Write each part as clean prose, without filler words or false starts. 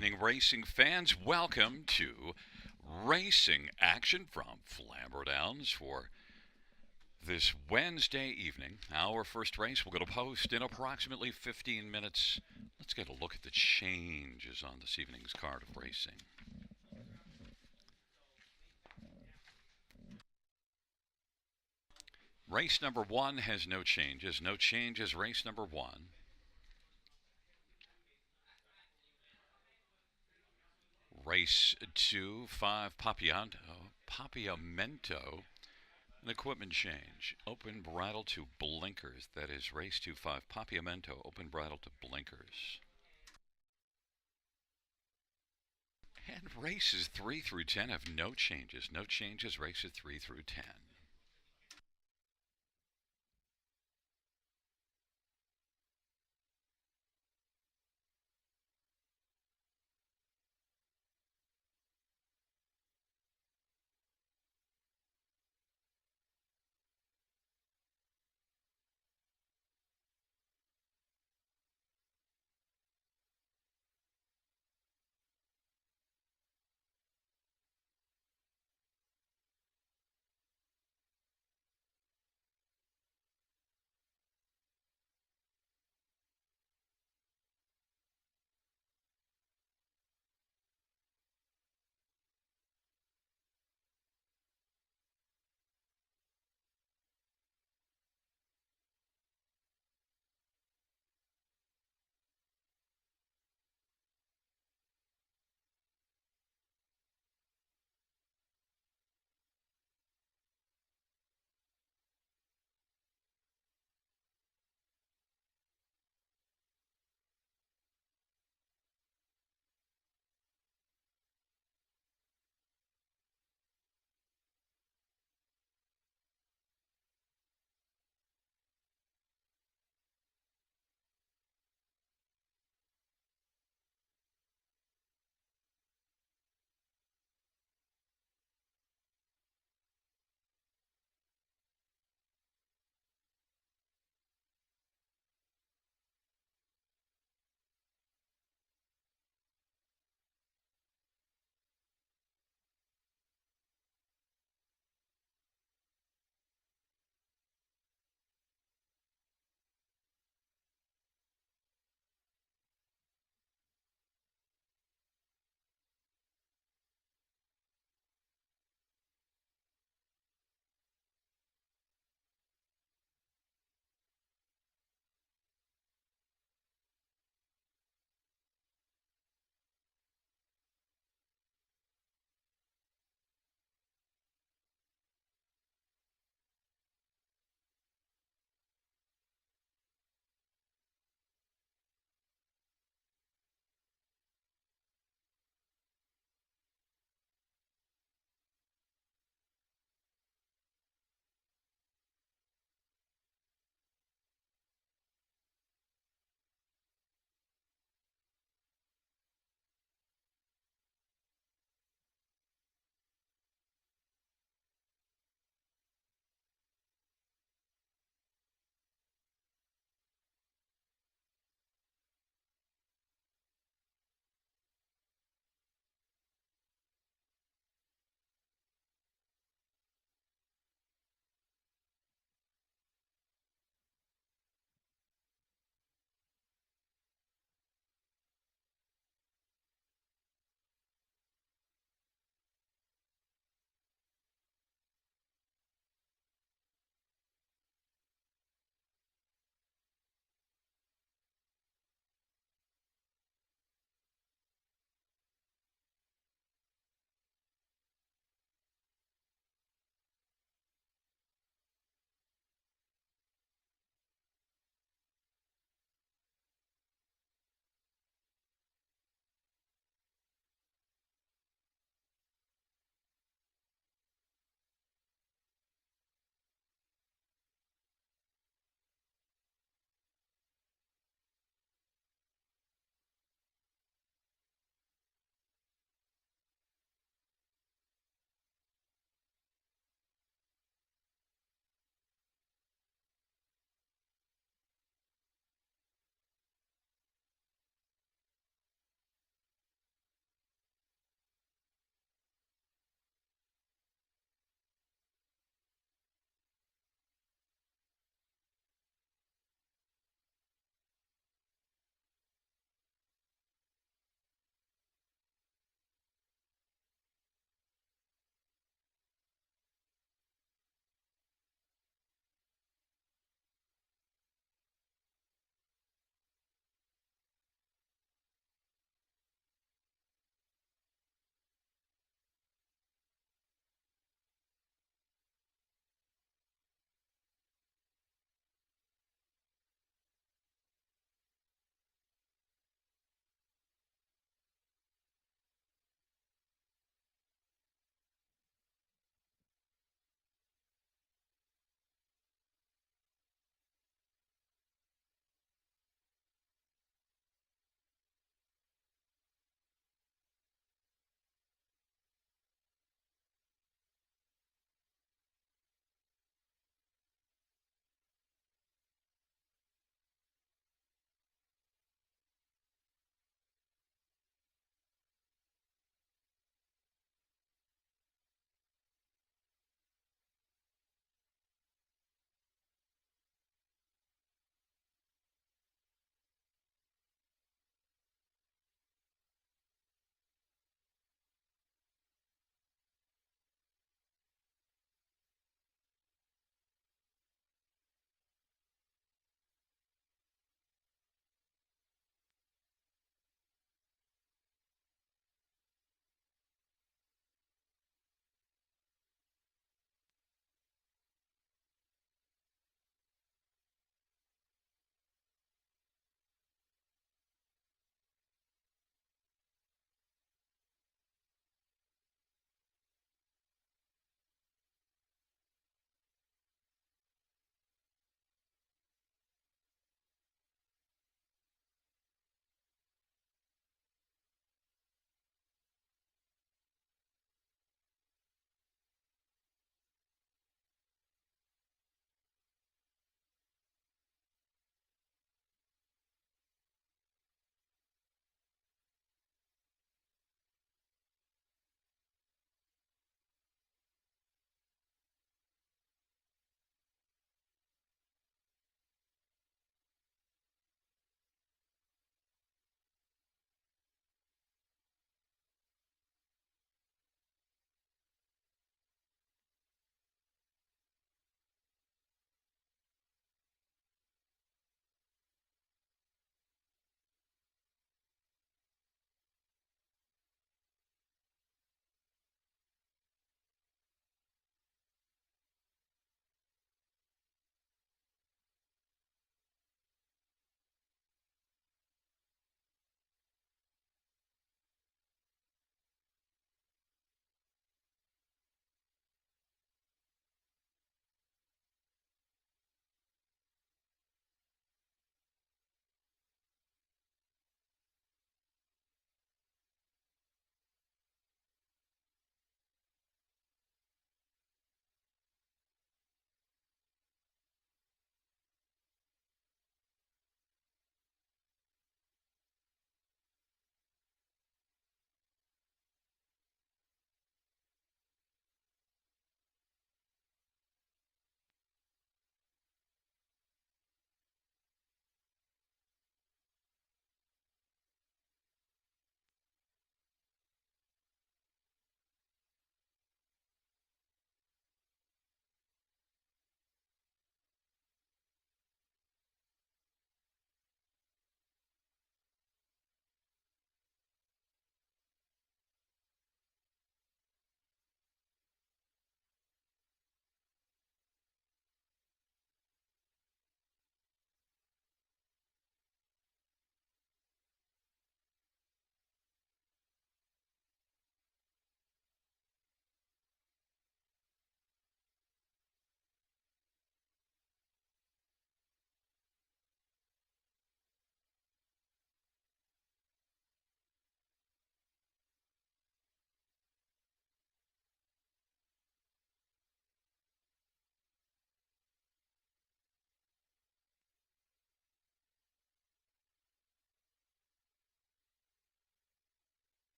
evening, racing fans. Welcome to Racing Action from Flamboro Downs for this Wednesday evening. Our first race will go to post in approximately 15 minutes. Let's get a look at the changes on this evening's card of racing. Race number one has no changes. No changes, race number one. Race two, 5, Papiamento. An equipment change. Open bridle to blinkers. That is race 2-5. Papiamento, open bridle to blinkers. And races 3 through 10 have no changes. No changes, races 3 through 10.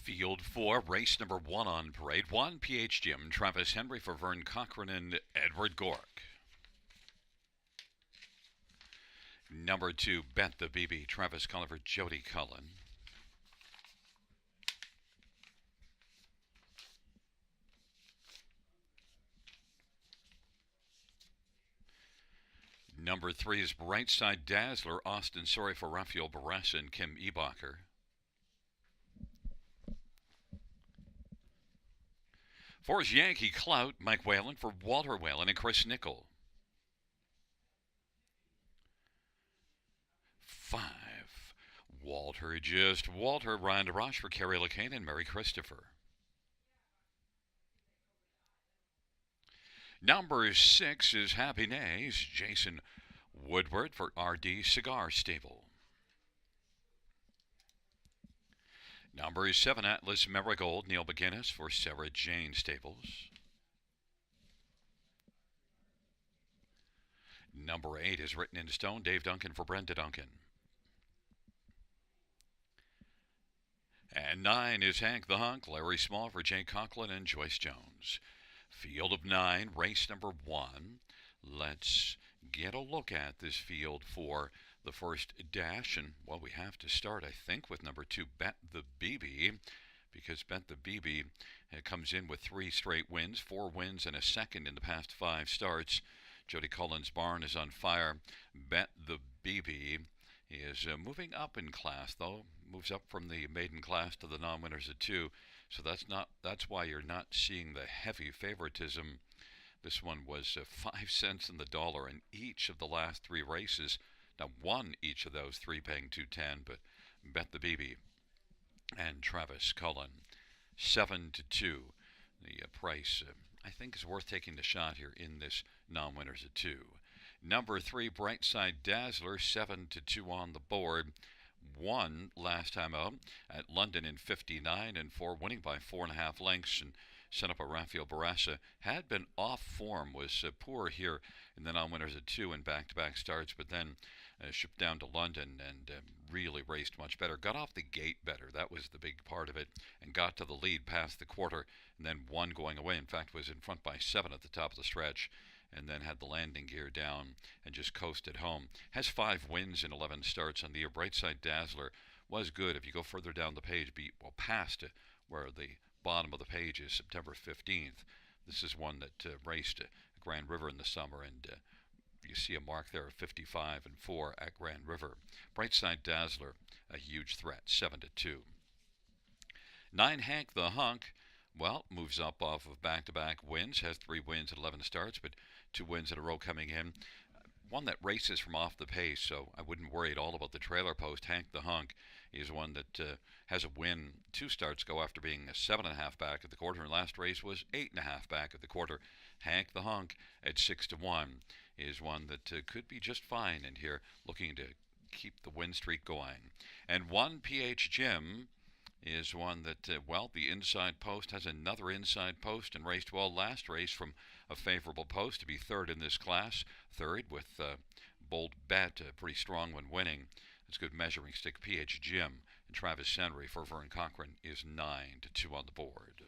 Field 4, race number 1 on parade. 1, PH Jim, Travis Henry for Vern Cochran and Edward Gork. Number 2, Bet the BB, Travis Culliver, Jody Cullen. Number 3 is Brightside Dazzler, Austin Sorry for Rafael Barres and Kim Ebacher. 4 is Yankee Clout, Mike Whalen for Walter Whalen and Chris Nickel. 5, Walter Just Walter, Ryan DeRoche for Kerry LeCain and Mary Christopher. Number 6 is Happy Nays, Jason Woodward for RD Cigar Stable. Number 7, Atlas Marigold, Neil McGinnis for Sarah Jane Stables. Number 8 is Written in Stone, Dave Duncan for Brenda Duncan. And 9 is Hank the Hunk, Larry Small for Jay Conklin and Joyce Jones. Field of 9, race number 1. Let's get a look at this field for the first dash. And, well, we have to start, I think, with number 2, Bet the BB, because Bet the BB comes in with 3 straight wins, 4 wins and a second in the past 5 starts. Jody Cullen's barn is on fire. Bet the BB is moving up in class, though. Moves up from the maiden class to the non-winners of 2. So that's why you're not seeing the heavy favoritism. This one was 5 cents in the dollar in each of the last 3 races. Now won each of those 3, paying $2.10, but Bet the BB and Travis Cullen 7-2. The price I think is worth taking the shot here in this non-winners of 2. Number 3, Brightside Dazzler, 7-2 on the board. Won last time out at London in 59 and 4, winning by 4.5 lengths, and sent up a Rafael Barassa. Had been off form, was poor here in the non-winners at 2 in back-to-back starts, but then shipped down to London and really raced much better. Got off the gate better. That was the big part of it, and got to the lead past the quarter, and then won going away. In fact, was in front by 7 at the top of the stretch, and then had the landing gear down and just coasted home. Has 5 wins in 11 starts on the year. Brightside Dazzler was good. If you go further down the page, past where the bottom of the page is September 15th. This is one that raced at Grand River in the summer, and you see a mark there of 55 and 4 at Grand River. Brightside Dazzler, a huge threat, 7-2. 9, Hank the Hunk, well, moves up off of back-to-back wins, has 3 wins at 11 starts, but 2 wins in a row coming in. One that races from off the pace, so I wouldn't worry at all about the trailer post. Hank the Hunk is one that has a win. 2 starts go after being a 7.5 back at the quarter, and last race was 8.5 back at the quarter. Hank the Hunk at 6-1 is one that could be just fine in here, looking to keep the win streak going. And 1, PH Jim is one that, well, the inside post has another inside post and raced well last race from a favorable post to be 3rd in this class. 3rd with Bold Bet, pretty strong when winning. It's good measuring stick. PH Jim and Travis Henry for Vern Cochran is 9-2 on the board.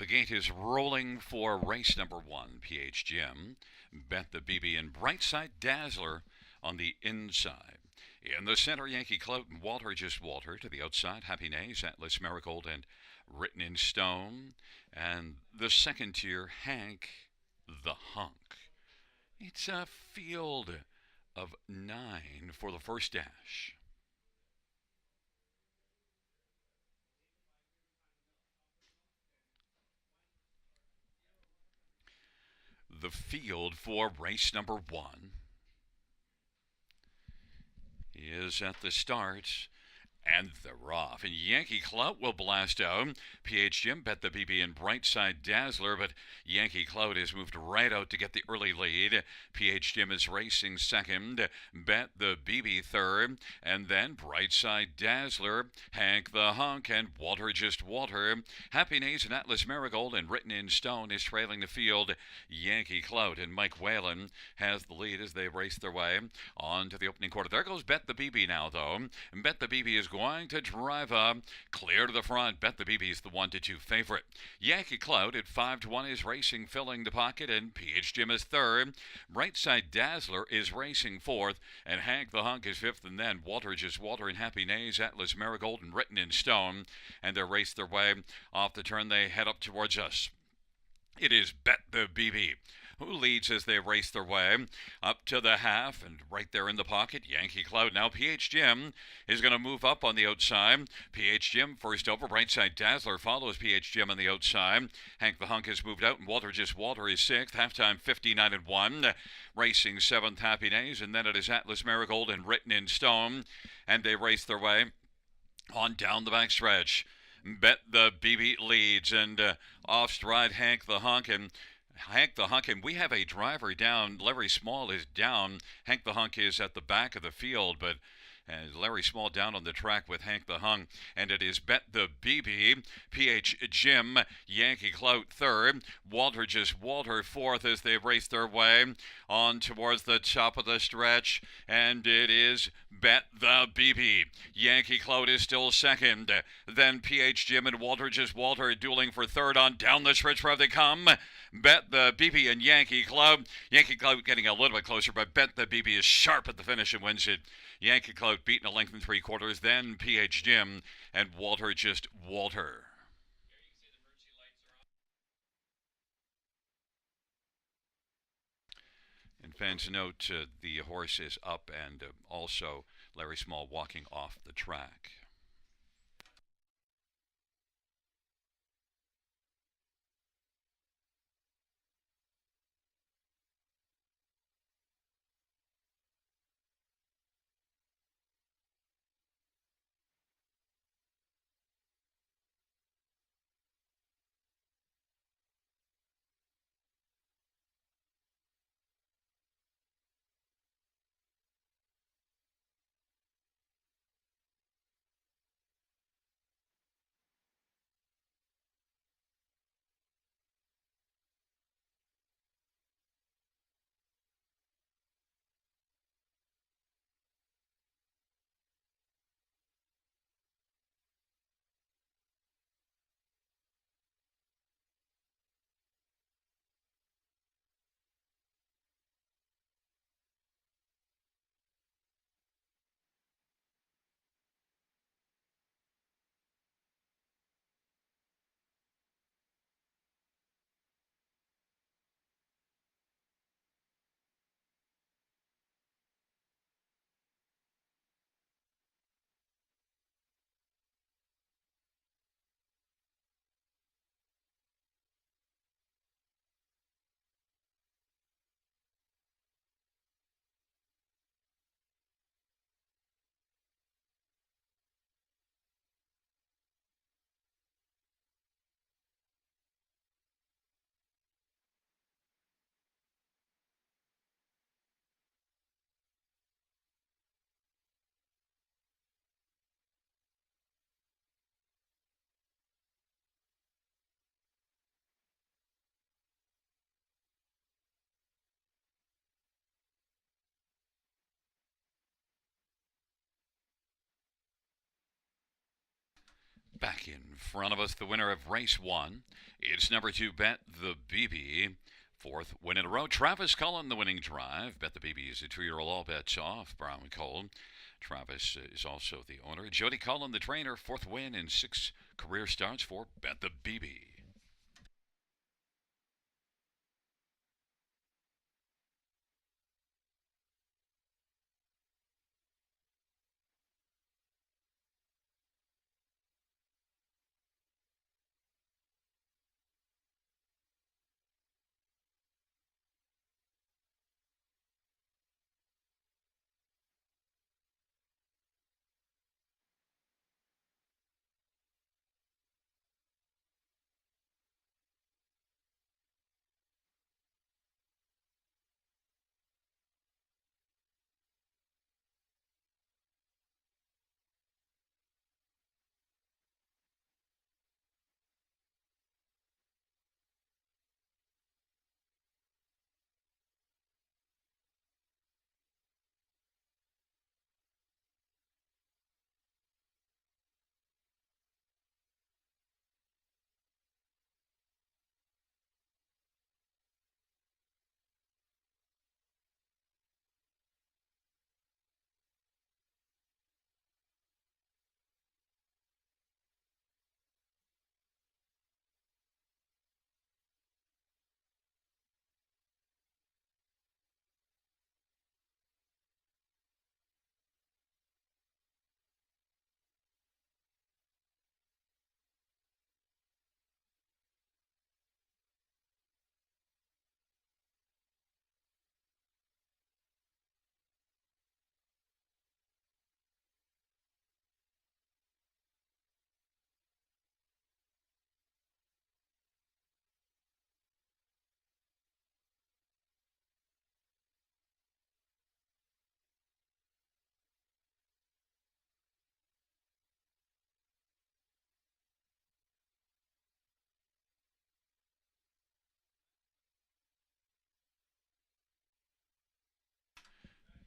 The gate is rolling for race number 1, PH Jim. Bet the BB and Brightside Dazzler on the inside. In the center, Yankee Clout and Walter Just Walter. To the outside, Happy Nays, Atlas Marigold, and Written in Stone. And the second tier, Hank the Hunk. It's a field of 9 for the first dash. The field for race number 1 is at the start. And they're off. And Yankee Clout will blast out. PH Jim bet the BB and Brightside Dazzler, but Yankee Clout has moved right out to get the early lead. PH Jim is racing second. Bet the BB third. And then Brightside Dazzler, Hank the Hunk, and Walter Just Walter. Happy Nays and Atlas Marigold and Written in Stone is trailing the field. Yankee Clout and Mike Whalen has the lead as they race their way on to the opening quarter. There goes Bet the BB now, though. Bet the BB is going to drive up clear to the front. Bet the BB is the 1-2 favorite. Yankee Clout at 5-1 is racing, filling the pocket, and PH Jim is third. Brightside Dazzler is racing fourth, and Hank the Hunk is fifth, and then Walter Just Walter and Happy Nays, Atlas Marigold, and Written in Stone, and they race their way off the turn. They head up towards us. It is Bet the BB who leads as they race their way up to the half, and right there in the pocket, Yankee Clout. Now PH Jim is going to move up on the outside. PH Jim first over. Brightside Dazzler follows PH Jim on the outside. Hank the Hunk has moved out, and Walter Just Walter is sixth. Halftime 59-1. Racing seventh, Happy Days, and then it is Atlas Marigold and Written in Stone, and they race their way on down the backstretch. Bet the BB leads, and off stride Hank the Hunk, and we have a driver down. Larry Small is down. Hank the Hunk is at the back of the field, but Larry Small down on the track with Hank the Hunk, and it is Bet the BB, PH Jim, Yankee Clout third, Walter Just Walter fourth as they race their way on towards the top of the stretch, and it is Bet the BB. Yankee Clout is still second, then PH Jim and Walter Just Walter dueling for third. On down the stretch where they come. Bet the BB and Yankee Clout. Yankee Clout getting a little bit closer, but Bet the BB is sharp at the finish and wins it. Yankee Clout beaten a length and 3/4, then PH Jim and Walter Just Walter. And fans note the horse is up, and also Larry Small walking off the track. back in front of us, the winner of race one. It's number two, Bet the BB. Fourth win in a row. Travis Cullen, the winning drive. Bet the BB is a 2-year-old, all bets off. Brown Cole. Travis is also the owner. Jody Cullen, the trainer. Fourth win in 6 career starts for Bet the BB.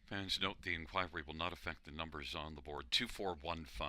Fans note the inquiry will not affect the numbers on the board. 2415.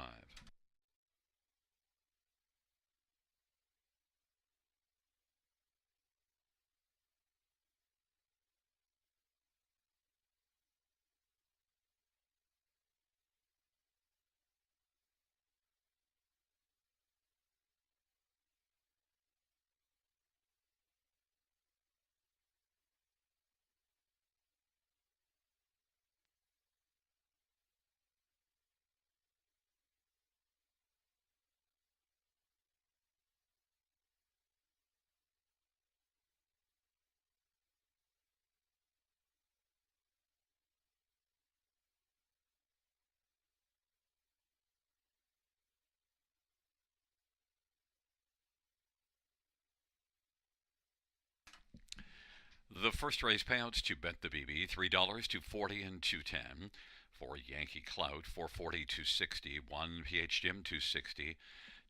The first race payouts to Bet the BB: $3, $2.40, and $2.10. For Yankee Clout, $4.40, $2.60. One PH Gym, $2.60.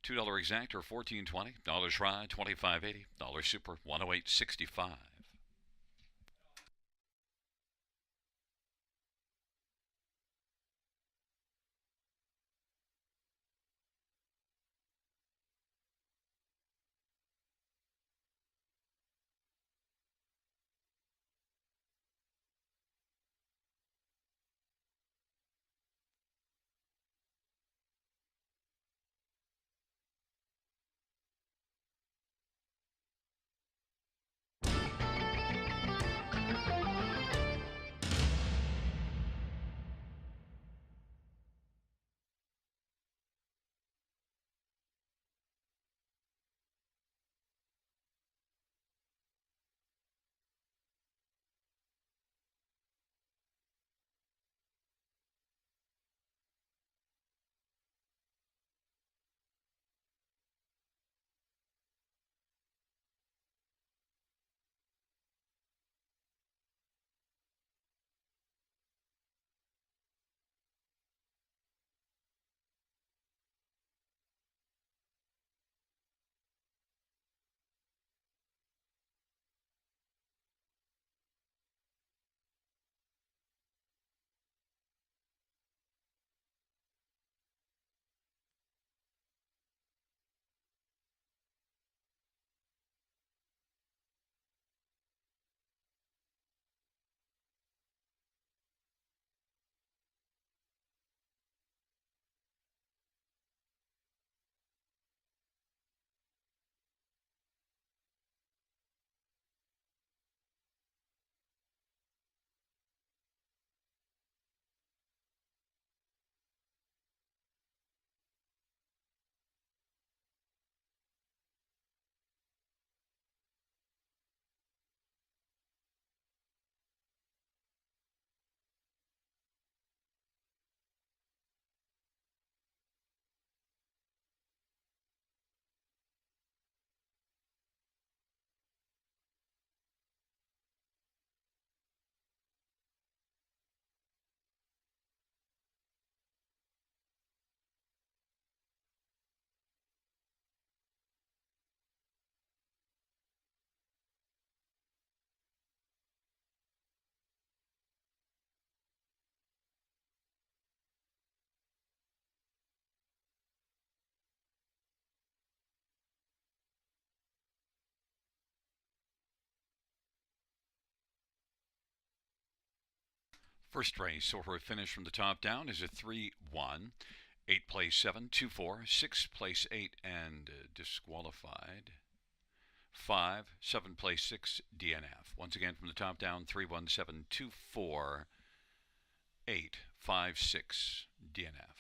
$2 exact or $14.20. Dollars ride, $25.80. Dollar super, $108.65. First race or finish from the top down is a 3-1. 8 place 7, 2 4, 6 place 8, and disqualified. 5, 7 place 6, DNF. Once again from the top down, 3 1 7 2 4, 8 5 6, DNF.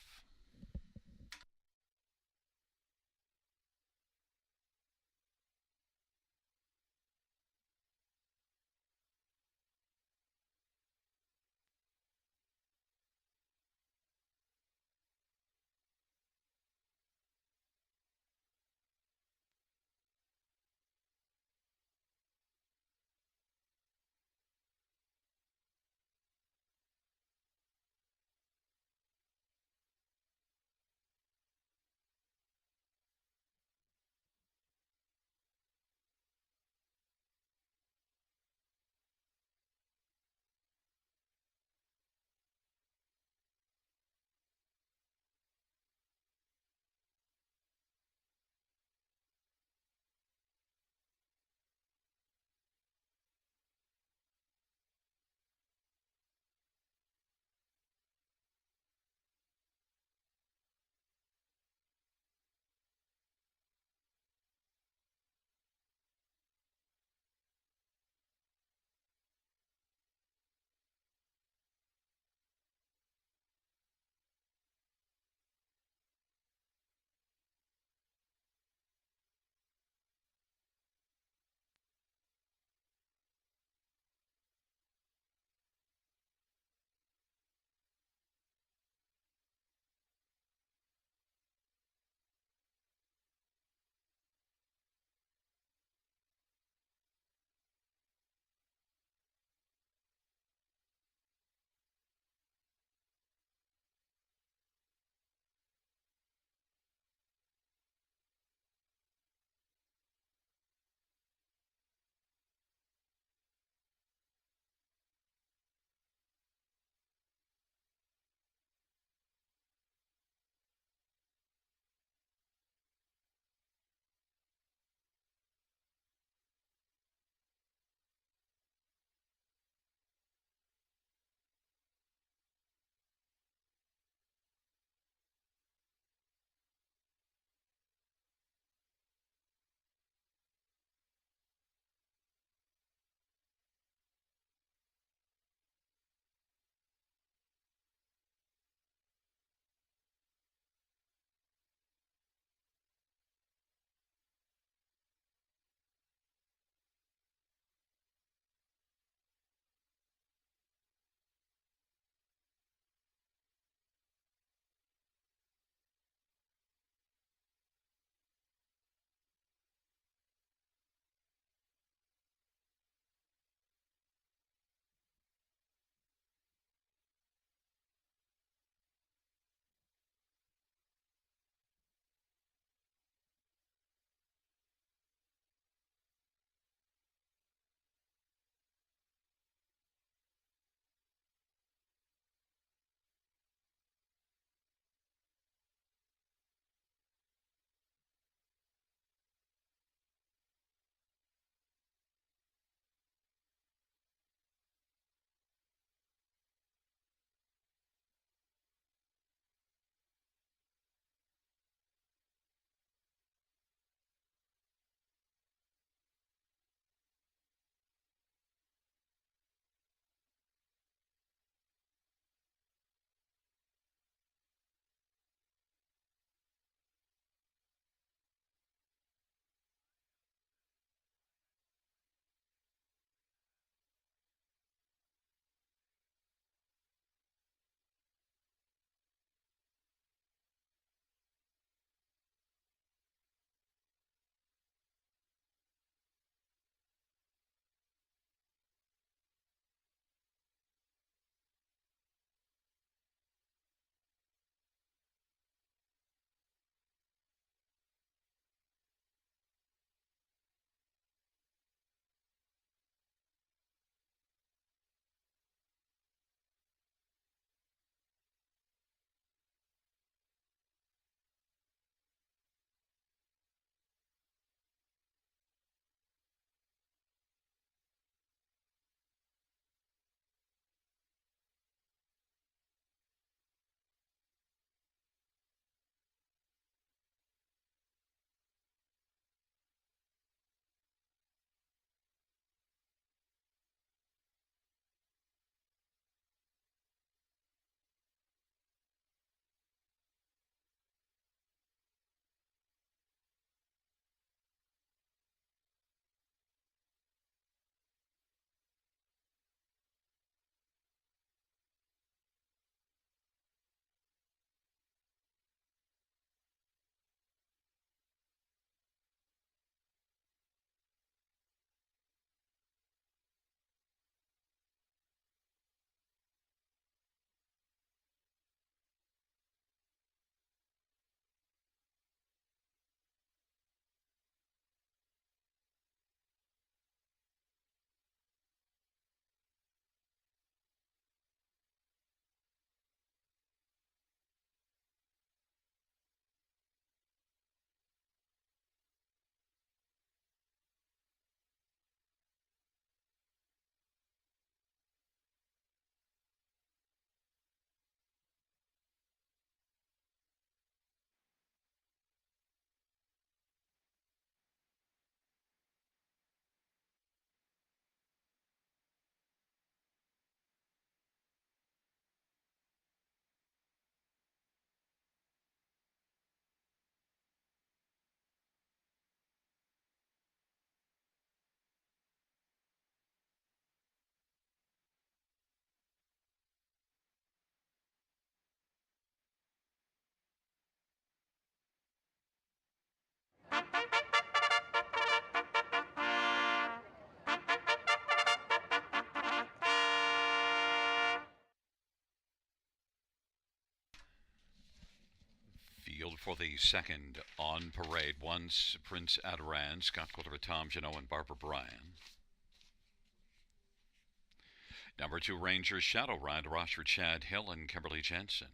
for the second on parade. One's Prince Adaran, Scott Quilter, Tom Janot, and Barbara Bryan. Number 2, Rangers Shadow Ride, Rochford Chad Hill and Kimberly Jensen.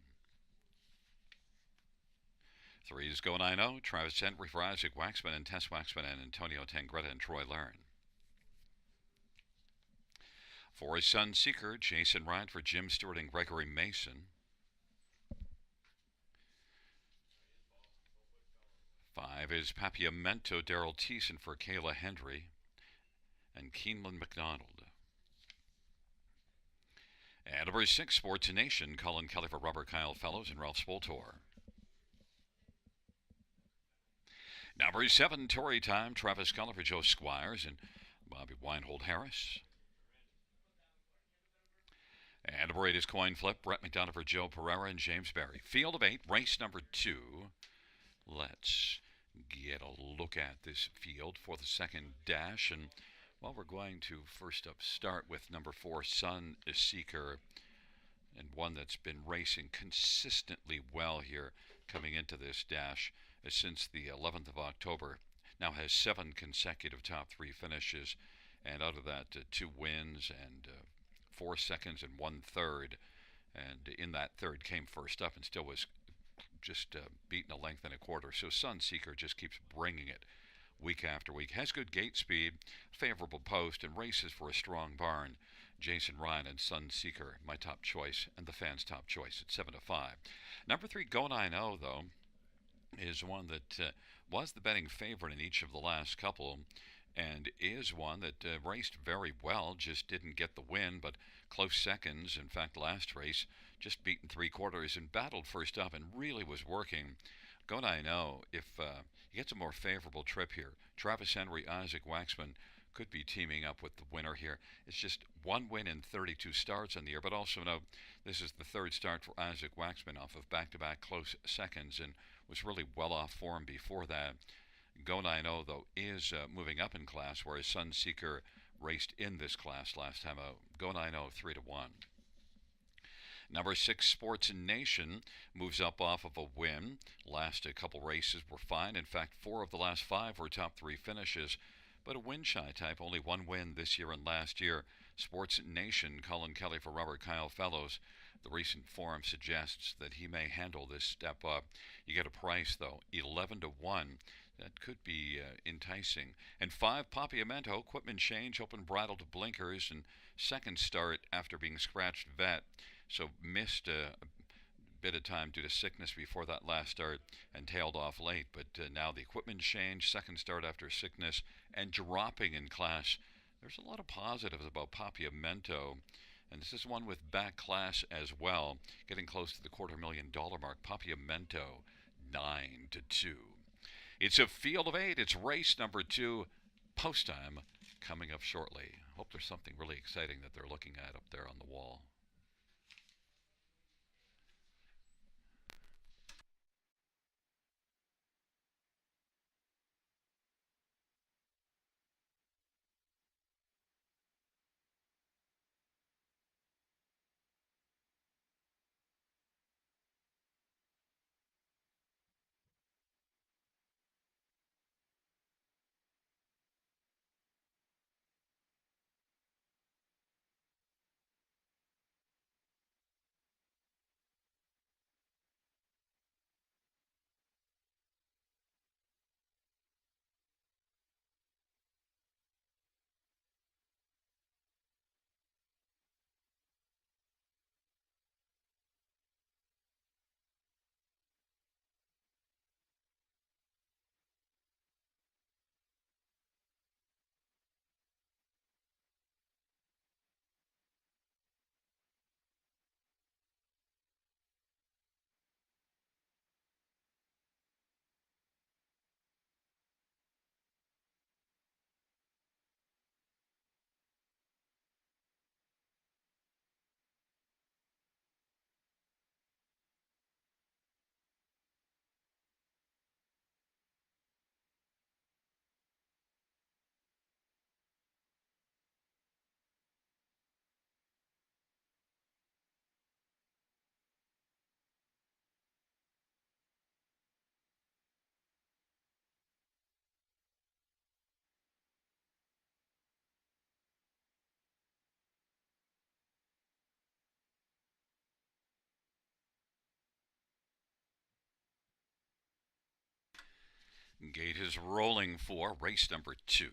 3 is Go 9-0, Travis Henry for Isaac Waxman and Tess Waxman and Antonio Tangretta and Troy Learn. 4 is Sunseeker, Jason Ryan for Jim Stewart and Gregory Mason. 5 is Papiamento, Daryl Thiessen for Kayla Hendry and Keeneland McDonald. And number 6, Sports Nation, Colin Kelly for Robert Kyle Fellows and Ralph Spoltor. Number 7, Tory Time, Travis Cullen for Joe Squires and Bobby Weinhold Harris. And number 8 is Coin Flip, Brett McDonough for Joe Pereira and James Barry. Field of 8, race number 2. Let's get a look at this field for the second dash. And well, we're going to first up start with number 4, Sunseeker, and one that's been racing consistently well here coming into this dash since the 11th of October. Now has 7 consecutive top 3 finishes, and out of that 2 wins and 4 seconds and 1/3. And in that third came first up and still was just beaten a length and a quarter. So Sunseeker just keeps bringing it week after week. Has good gate speed, favorable post, and races for a strong barn. Jason Ryan and Sunseeker, my top choice, and the fans' top choice at 7-5. Number 3, Go 9-0, though, is one that was the betting favorite in each of the last couple, and is one that raced very well, just didn't get the win, but close seconds. In fact, last race, just beaten 3/4 and battled first up and really was working. Go 9-0, if he gets a more favorable trip here, Travis Henry, Isaac Waxman could be teaming up with the winner here. It's just 1 win in 32 starts on the year, but also note this is the 3rd start for Isaac Waxman off of back-to-back close seconds and was really well off form before that. Go 9-0, though, is moving up in class, whereas Sunseeker raced in this class last time out. Go 9-0, 3-1. Number 6, Sports Nation, moves up off of a win. Last couple races were fine. In fact, 4 of the last 5 were top 3 finishes, but a win-shy type, only 1 win this year and last year. Sports Nation, Colin Kelly for Robert Kyle Fellows. The recent form suggests that he may handle this step up. You get a price, though, 11-1. That could be enticing. And 5, Papiamento, equipment change, open bridle to blinkers, and second start after being scratched vet. So missed a bit of time due to sickness before that last start and tailed off late. But now the equipment change, second start after sickness, and dropping in class. There's a lot of positives about Papiamento. And this is one with back class as well, getting close to the $250,000 mark. Papiamento, 9-2. It's a field of 8. It's race number 2. Post time coming up shortly. Hope there's something really exciting that they're looking at up there on the wall. Gate is rolling for race number 2.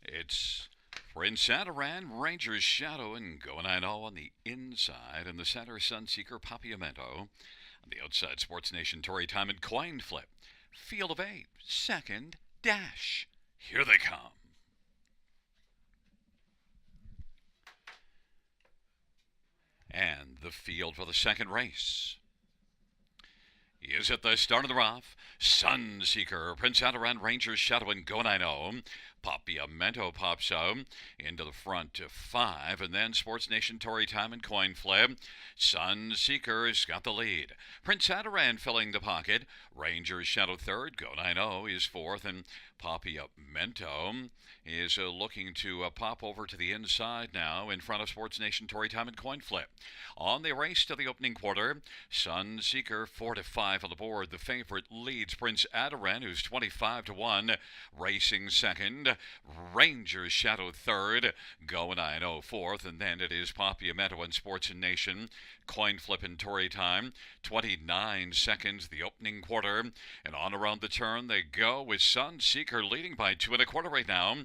It's Prince Adaran, Ranger's Shadow, and Go 9 on the inside. In the center, Sunseeker, Papiamento. On the outside, Sports Nation, Tory Time, and Coin Flip. Field of 8, second, Dash. Here they come. And the field for the second race is at the start of the rough. Sunseeker, Prince Adaran, Ranger's Shadow, and Go 9 Papiamento pops out into the front to 5, and then Sports Nation, Tory Time, and Coin Flip. Sunseeker's got the lead. Prince Adaran filling the pocket. Ranger's Shadow third. Go 9 is fourth, and Papiamento is looking to pop over to the inside now in front of Sports Nation, Tory Time, and Coin Flip. On the race to the opening quarter, Sunseeker 4-5 on the board. The favorite leads Prince Adaran, who's 25-1, racing second. Ranger's Shadow third. Go 9 fourth, and then it is Papiamento and Sports Nation, Coin Flip, and Tory Time. 29 seconds the opening quarter, and on around the turn they go with Sunseeker leading by 2 1/4 right now.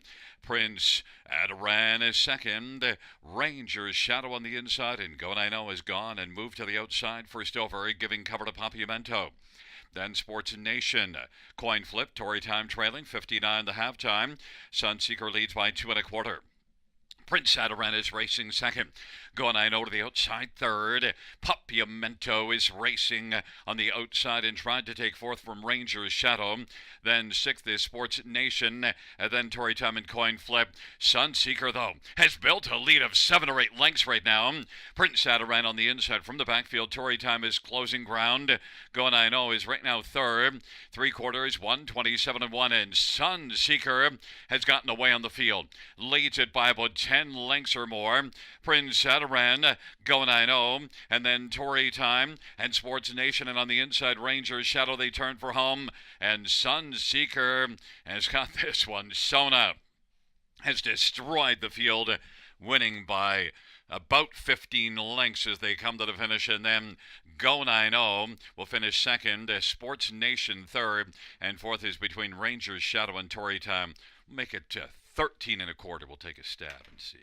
Prince Adaran is second. Ranger's Shadow on the inside, and Go 9 is gone and moved to the outside first over, giving cover to Papiamento. Then Sports Nation, Coin Flip, Tory Time trailing 59 the halftime. Sunseeker leads by 2 1/4. Prince Adaran is racing second. Go 9 to the outside third. Papiamento is racing on the outside and tried to take fourth from Ranger's Shadow. Then sixth is Sports Nation. And then Tory Time and Coin Flip. Sunseeker, though, has built a lead of 7 or 8 lengths right now. Prince Adaran on the inside from the backfield. Tory Time is closing ground. Go 9 is right now third. 3/4, 1:27-1. And Sunseeker has gotten away on the field. Leads it by about 10 lengths or more. Prince Adaran, Go 9 and then Tory Time and Sports Nation, and on the inside, Ranger's Shadow, they turn for home, and Sunseeker has got this one. Sona has destroyed the field, winning by about 15 lengths as they come to the finish, and then Go 9 will finish second, Sports Nation third, and fourth is between Ranger's Shadow and Tory Time. We'll make it 13 1/4. We'll take a stab and see.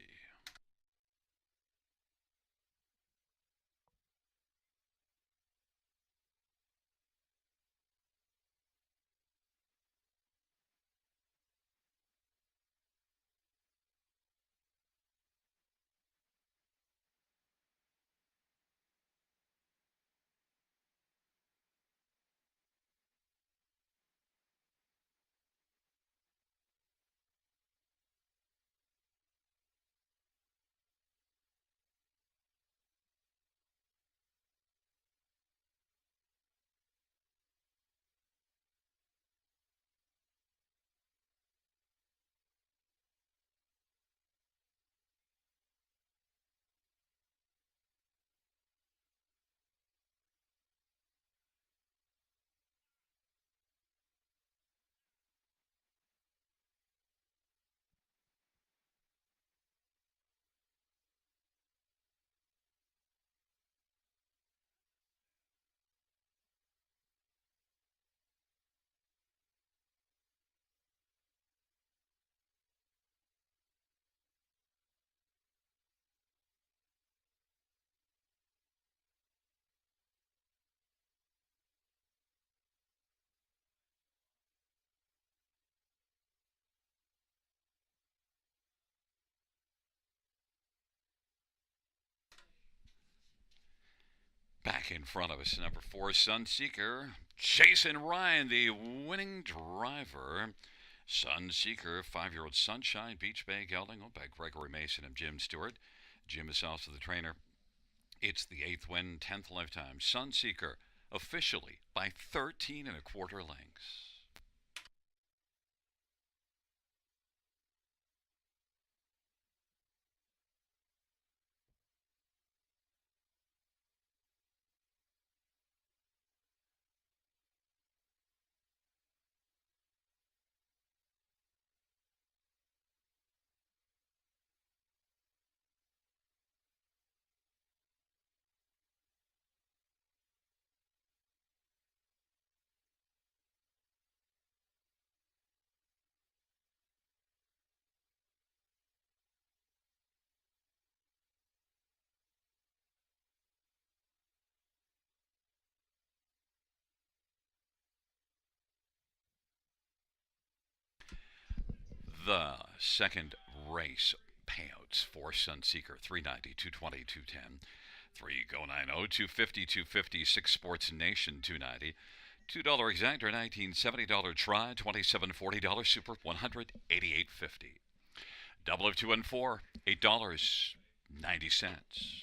Back in front of us, number 4, Sunseeker. Jason Ryan, the winning driver. Sunseeker, 5-year-old Sunshine, Beach Bay Gelding, owned by Gregory Mason and Jim Stewart. Jim is also the trainer. It's the 8th win, 10th lifetime. Sunseeker, officially by 13 1/4 lengths. The second race payouts for Sunseeker 390, 220, 210. 3 Go 90, 250, 250, 6 Sports Nation 290. $2 exactor, $19.70 try, $27.40 super, $188.50. Double of 2 and 4, $8.90.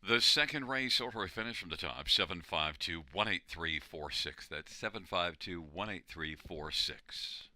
The second race over a finish from the top, 752 18346. That's 752 18346.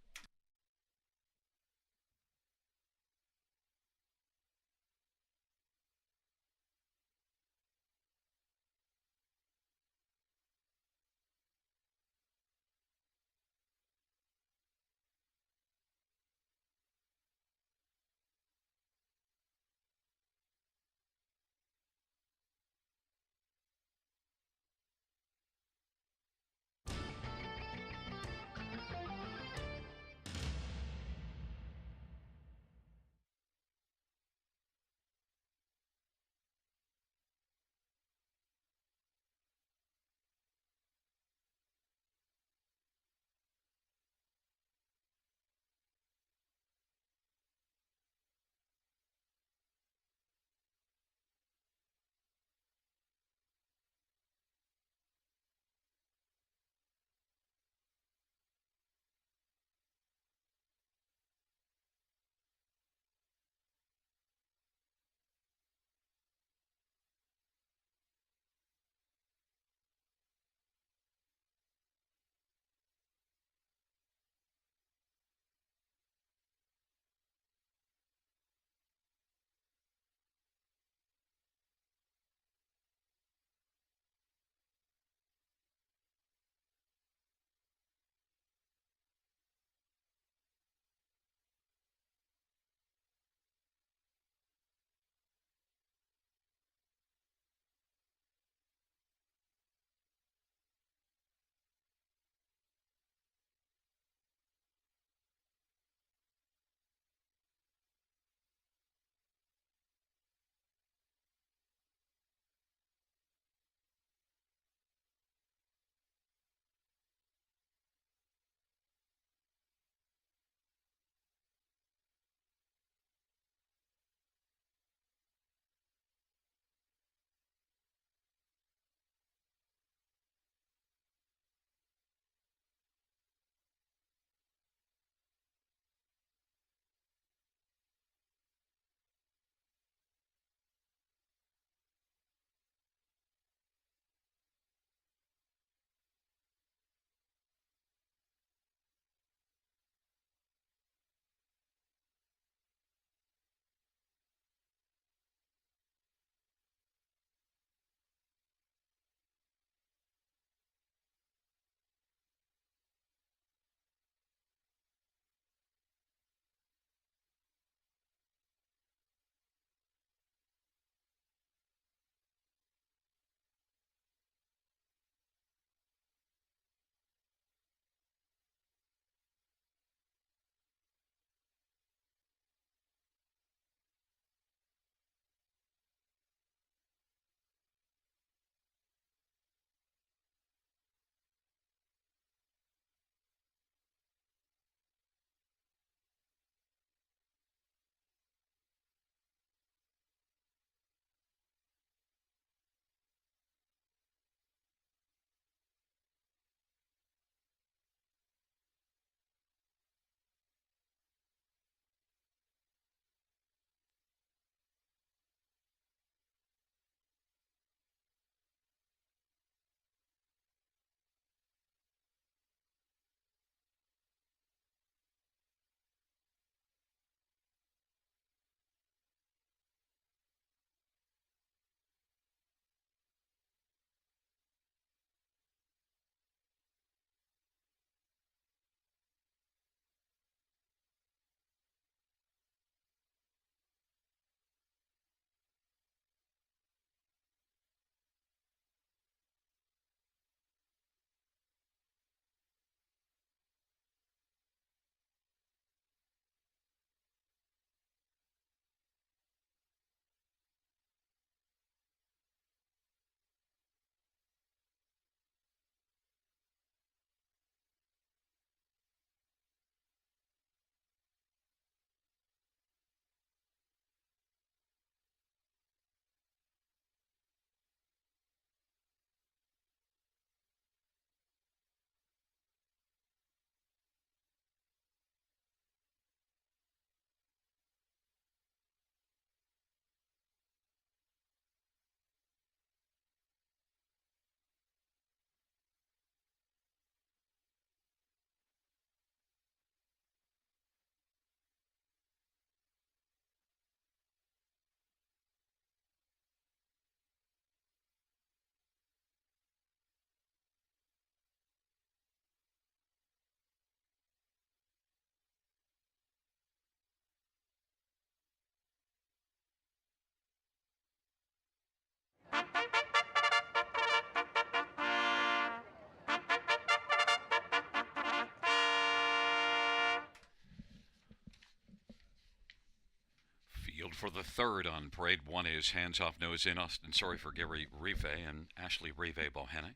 field for the third on parade. One is Hands Off Nose In, Austin Sorry for Gary Rive and Ashley Rive Bohanec.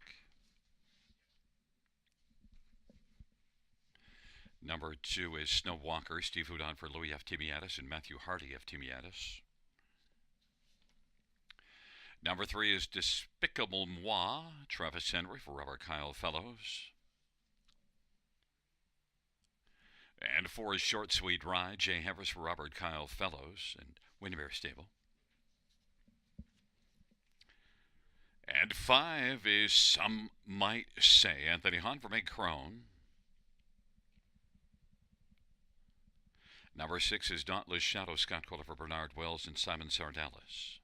Number 2 is Snow Walker, Steve Houdon for Louis F. Timiatis and Matthew Hardy F. Timiatis. Number 3 is Despicable Moi, Travis Henry for Robert Kyle Fellows. And 4 is Short Sweet Ride, Jay Havers for Robert Kyle Fellows and Windermere Stable. And 5 is Some Might Say, Anthony Hahn for Meg Crone. Number 6 is Dauntless Shadow, Scott Kohler for Bernard Wells and Simon Sardalis.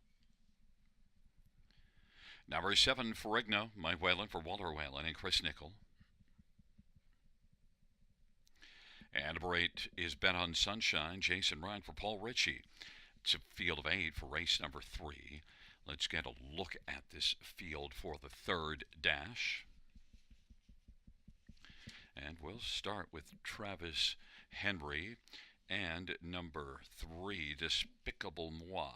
Number 7, Ferrigno, Mike Whalen for Walter Whalen and Chris Nickel. And number 8 is Bet on Sunshine, Jason Ryan for Paul Ritchie. It's a field of 8 for race number 3. Let's get a look at this field for the third dash. And we'll start with Travis Henry and number 3, Despicable Moi.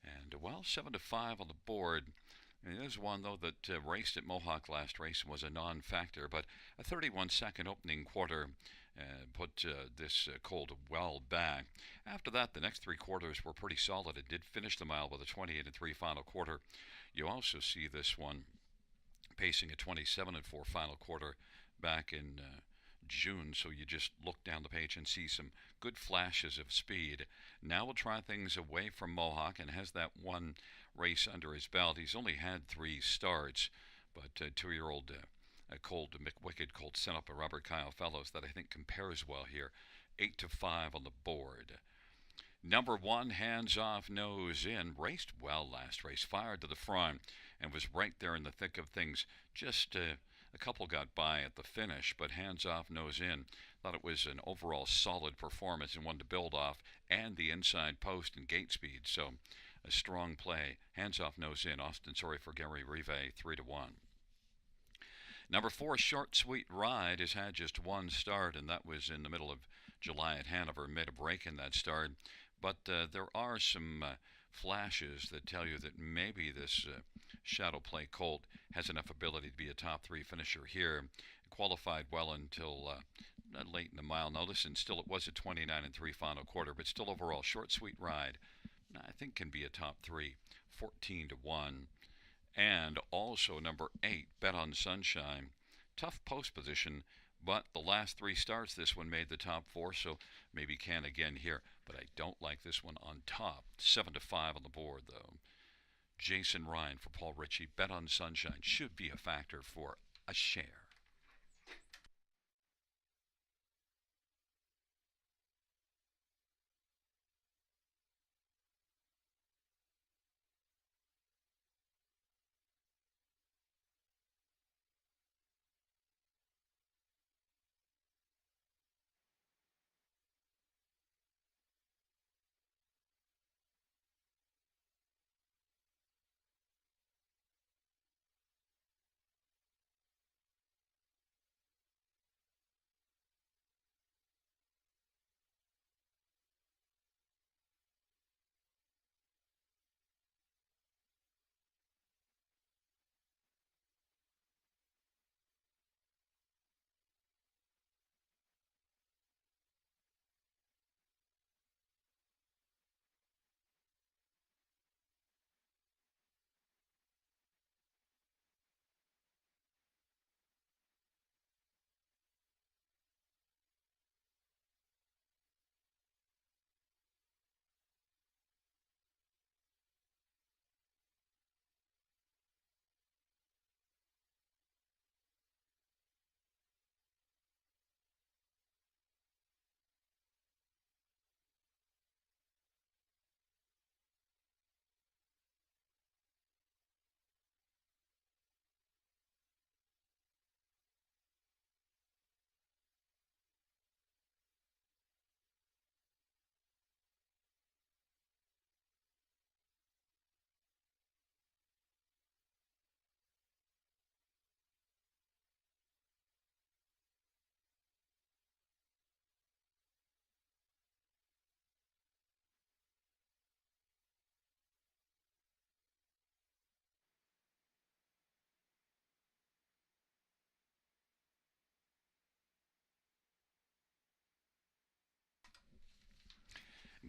And, well, 7 to 5 on the board. There's one, though, that raced at Mohawk last race and was a non-factor, but a 31-second opening quarter put this colt well back. After that, the next 3 quarters were pretty solid. It did finish the mile with a 28-3 final quarter. You also see this one pacing a 27-4 final quarter back in June, so you just look down the page and see some good flashes of speed. Now we'll try things away from Mohawk and has that one race under his belt. He's only had 3 starts, but 2-year-old colt, McWicked colt, sent up a Robert Kyle Fellows that I think compares well here. 8 to 5 on the board. Number 1, Hands Off Nose In, raced well last race, fired to the front, and was right there in the thick of things. Just a couple got by at the finish, but Hands Off Nose In, thought it was an overall solid performance and one to build off, and the inside post and gate speed, so a strong play. Hands Off Nose In, Austin Sorry for Gary Rive, 3 to 1. Number 4, Short Sweet Ride, has had just 1 start, and that was in the middle of July at Hanover. Made a break in that start, but there are some flashes that tell you that maybe this Shadow Play colt has enough ability to be a top 3 finisher here. Qualified well until late in the mile. Now listen, still it was a 29-3 final quarter, but still overall Short Sweet Ride, I think can be a top 3, 14 to 1. And also number 8, Bet on Sunshine. Tough post position, but the last 3 starts, this one made the top 4, so maybe can again here. But I don't like this one on top. 7 to 5 on the board, though. Jason Ryan for Paul Ritchie. Bet on Sunshine should be a factor for a share.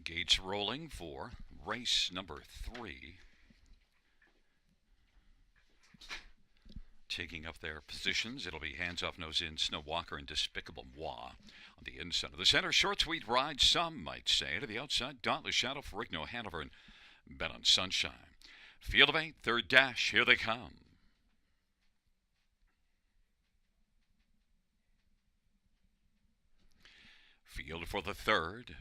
Gates rolling for race number 3. Taking up their positions, it'll be Hands Off, Nose In, Snow Walker, and Despicable Moi. On the inside of the center, Short Sweet Ride, some might say. To the outside, Dauntless Shadow, Ferrigno, Hanover, and Bet on Sunshine. Field of 8, third dash, here they come. Field for the third.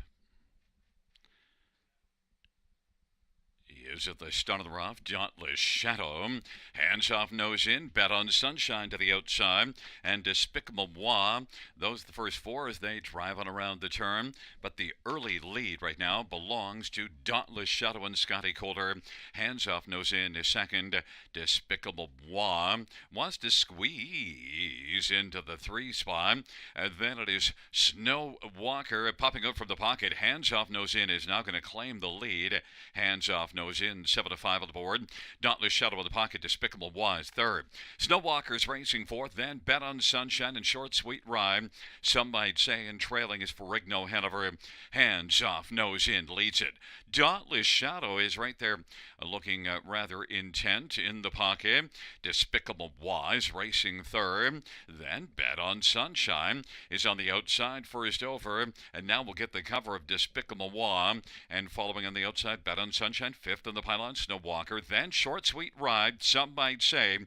Is at the start of the rough, Dauntless Shadow, Hands Off, Nose In, Bet on Sunshine to the outside, and Despicable Moi. Those are the first 4 as they drive on around the turn, but the early lead right now belongs to Dauntless Shadow and Scotty Calder. Hands Off, Nose In is second. Despicable Moi wants to squeeze into the 3 spot, and then it is Snow Walker popping up from the pocket. Hands Off, Nose In is now going to claim the lead. Hands Off, Nose In, 7-5 on the board. Dauntless Shadow in the pocket. Despicable Moi is third. Snow Walker's racing fourth. Then Bet on Sunshine and Short Sweet Ride. Some might say, and trailing is Ferrigno, Hanover. Hands Off, Nose In leads it. Dauntless Shadow is right there looking rather intent in the pocket. Despicable Moi is racing third. Then Bet on Sunshine is on the outside first over. And now we'll get the cover of Despicable Moi. And following on the outside, Bet on Sunshine, fifth on the pylon, Snow Walker. Then Short Sweet Ride, some might say,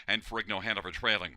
and Ferrigno, Hanover trailing.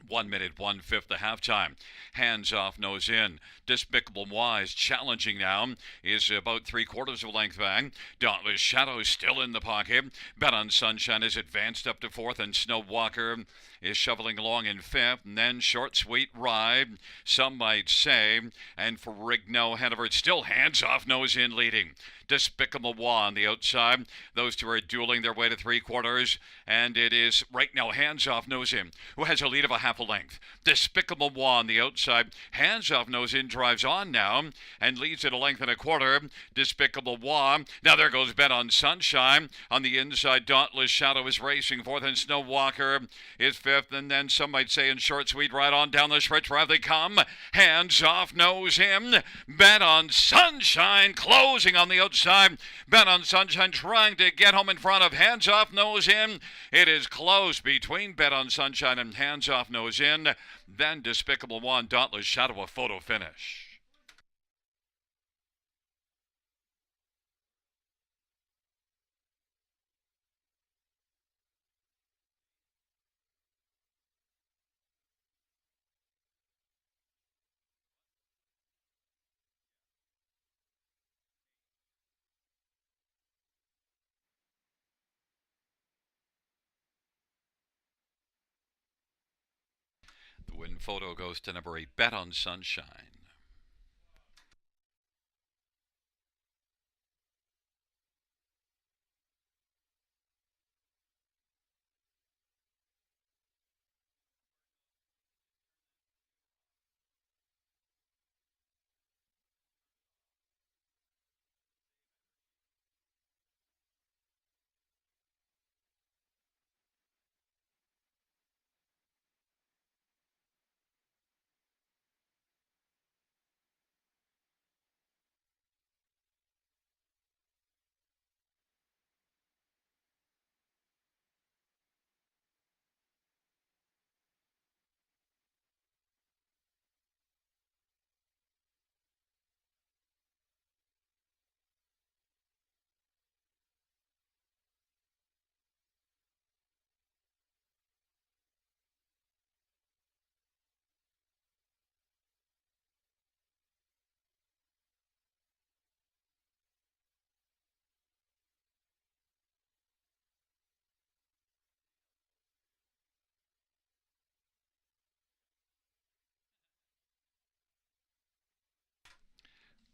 1 minute, 1/5 to halftime. Hands Off, Nose In. Despicable Moi is challenging now. Is about 3/4 of a length back. Dauntless Shadow is still in the pocket. Bet on Sunshine is advanced up to fourth, and Snow Walker is shoveling along in fifth. And then Short Sweet Ride, some might say, and Ferrigno, Hanover, it's still Hands Off, Nose In leading. Despicable Moi on the outside. Those two are dueling their way to 3/4, and it is right now Hands Off, Nose In, who has a lead of a half a length. Despicable Moi on the outside. Hands Off, Nose In drives on now and leads at a length and a quarter. Despicable Moi. Now there goes Bet on Sunshine. On the inside, Dauntless Shadow is racing fourth, and Snow Walker is fifth, and then some might say in Short Sweet Ride on down the stretch drive they come. Hands Off, Nose In. Bet on Sunshine closing on the outside. Bet on Sunshine trying to get home in front of Hands Off, Nose In. It is close between Bet on Sunshine and Hands Off, Nose In. Then Despicable Moi, Dauntless Shadow, a photo finish. The win photo goes to number 8, Bet on Sunshine.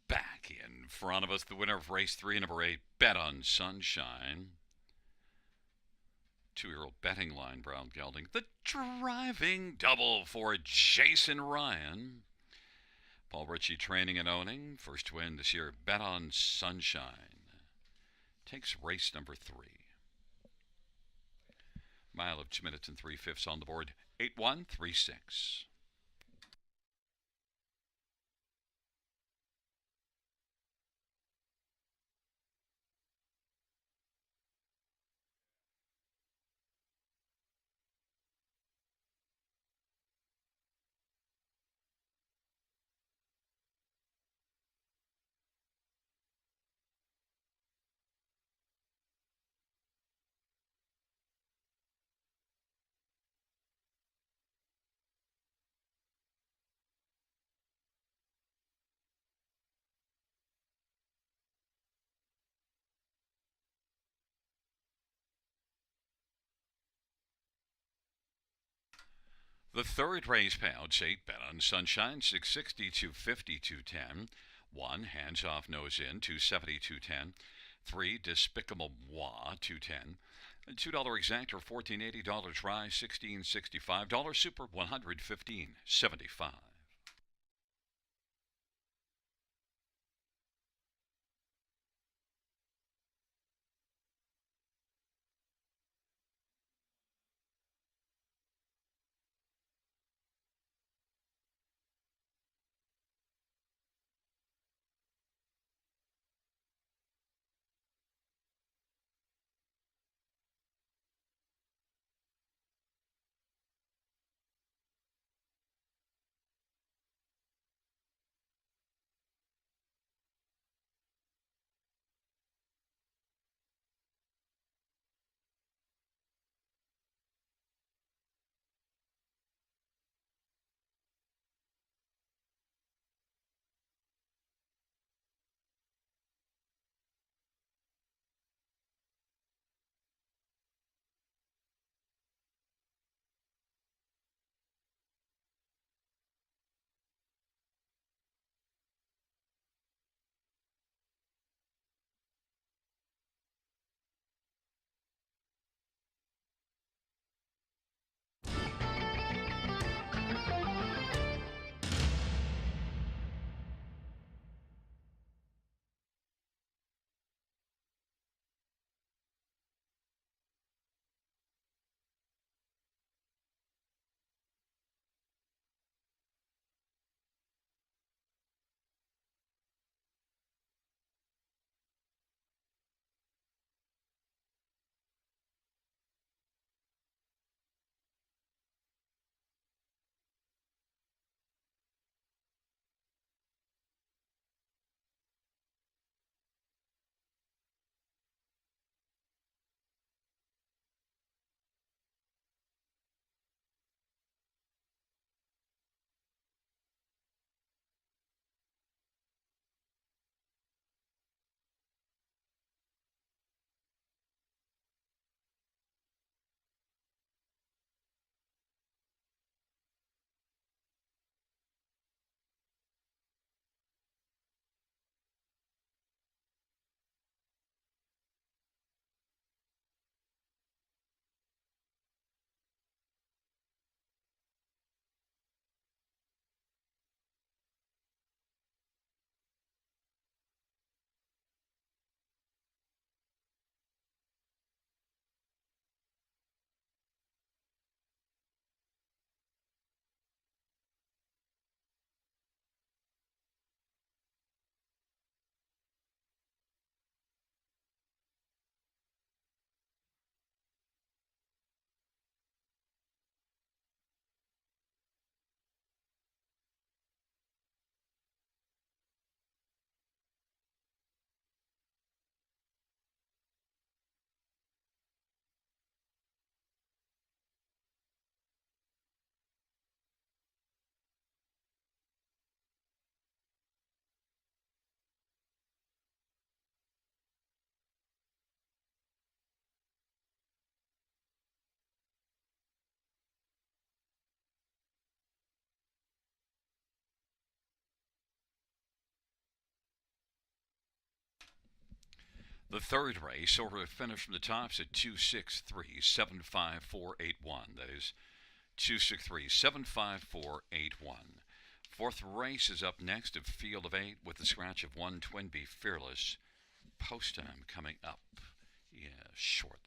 Back in front of us, the winner of race 3, number 8, Bet on Sunshine. 2-year-old betting line, Brown Gelding. The driving double for Jason Ryan. Paul Ritchie training and owning. First win this year, Bet on Sunshine. Takes race number 3. Mile of 2 minutes and 3/5 on the board. 8-1-3-6. The third race payouts 8 bet on Sunshine 660 250 210. 1 hands off nose in 270 210. 3 Despicable Moi 210. $2 exactor 1480. Dollars rise 1665. Dollar super 115.75. The third race over a finish from the tops at 263-75481. That is 263-75481. Fourth race is up next, a field of 8 with the scratch of 1 Twin Bee Fearless. Post time coming up shortly.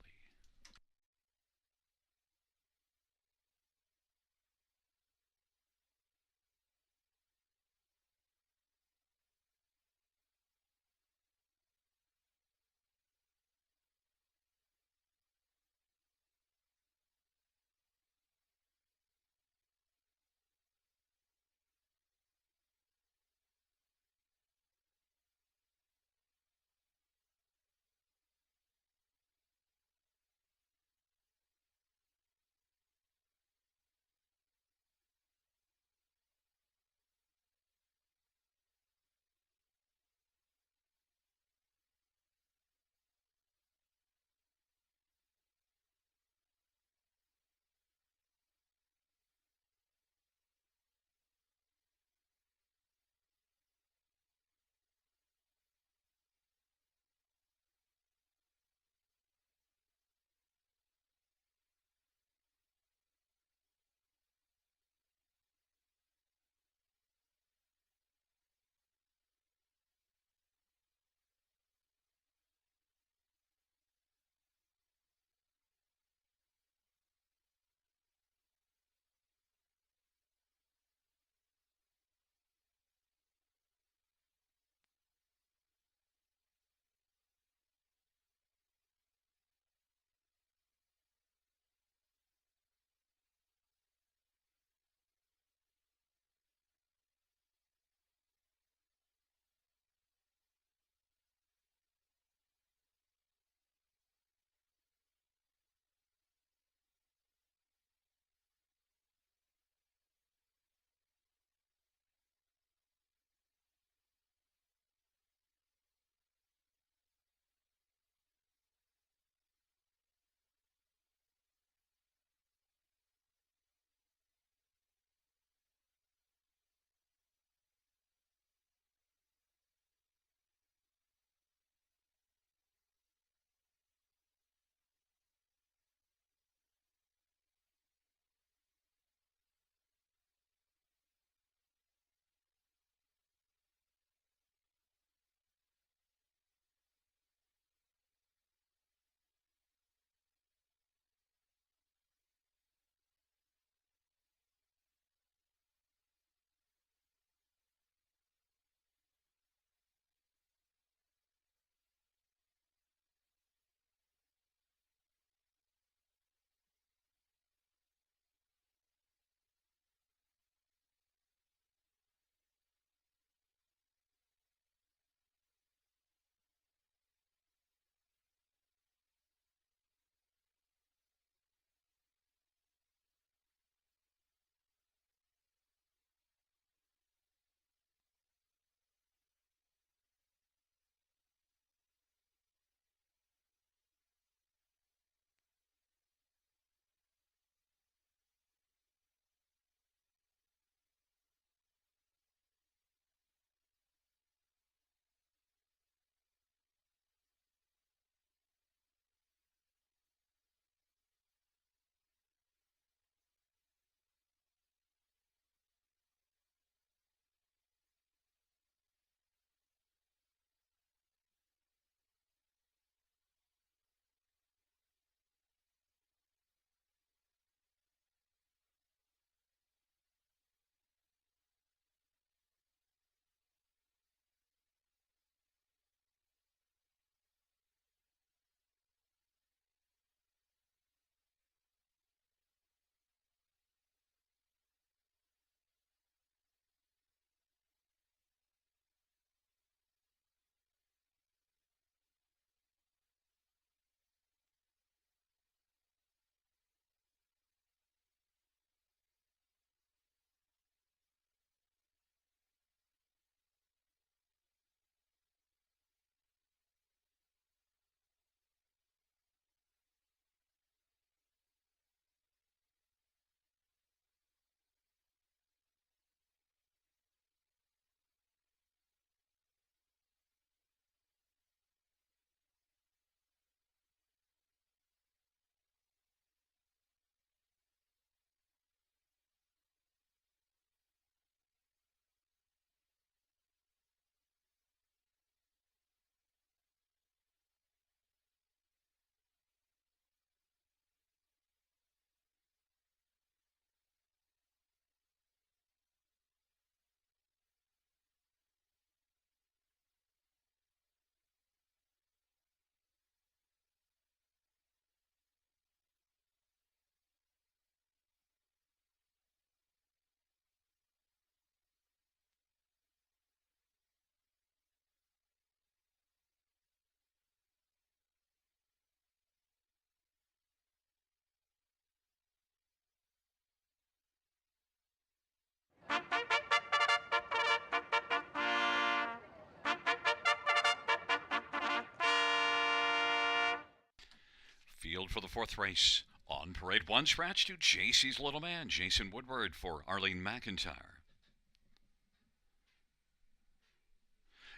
Field for the fourth race. On parade, one scratch to JC's Little Man, Jason Woodward for Arlene McIntyre.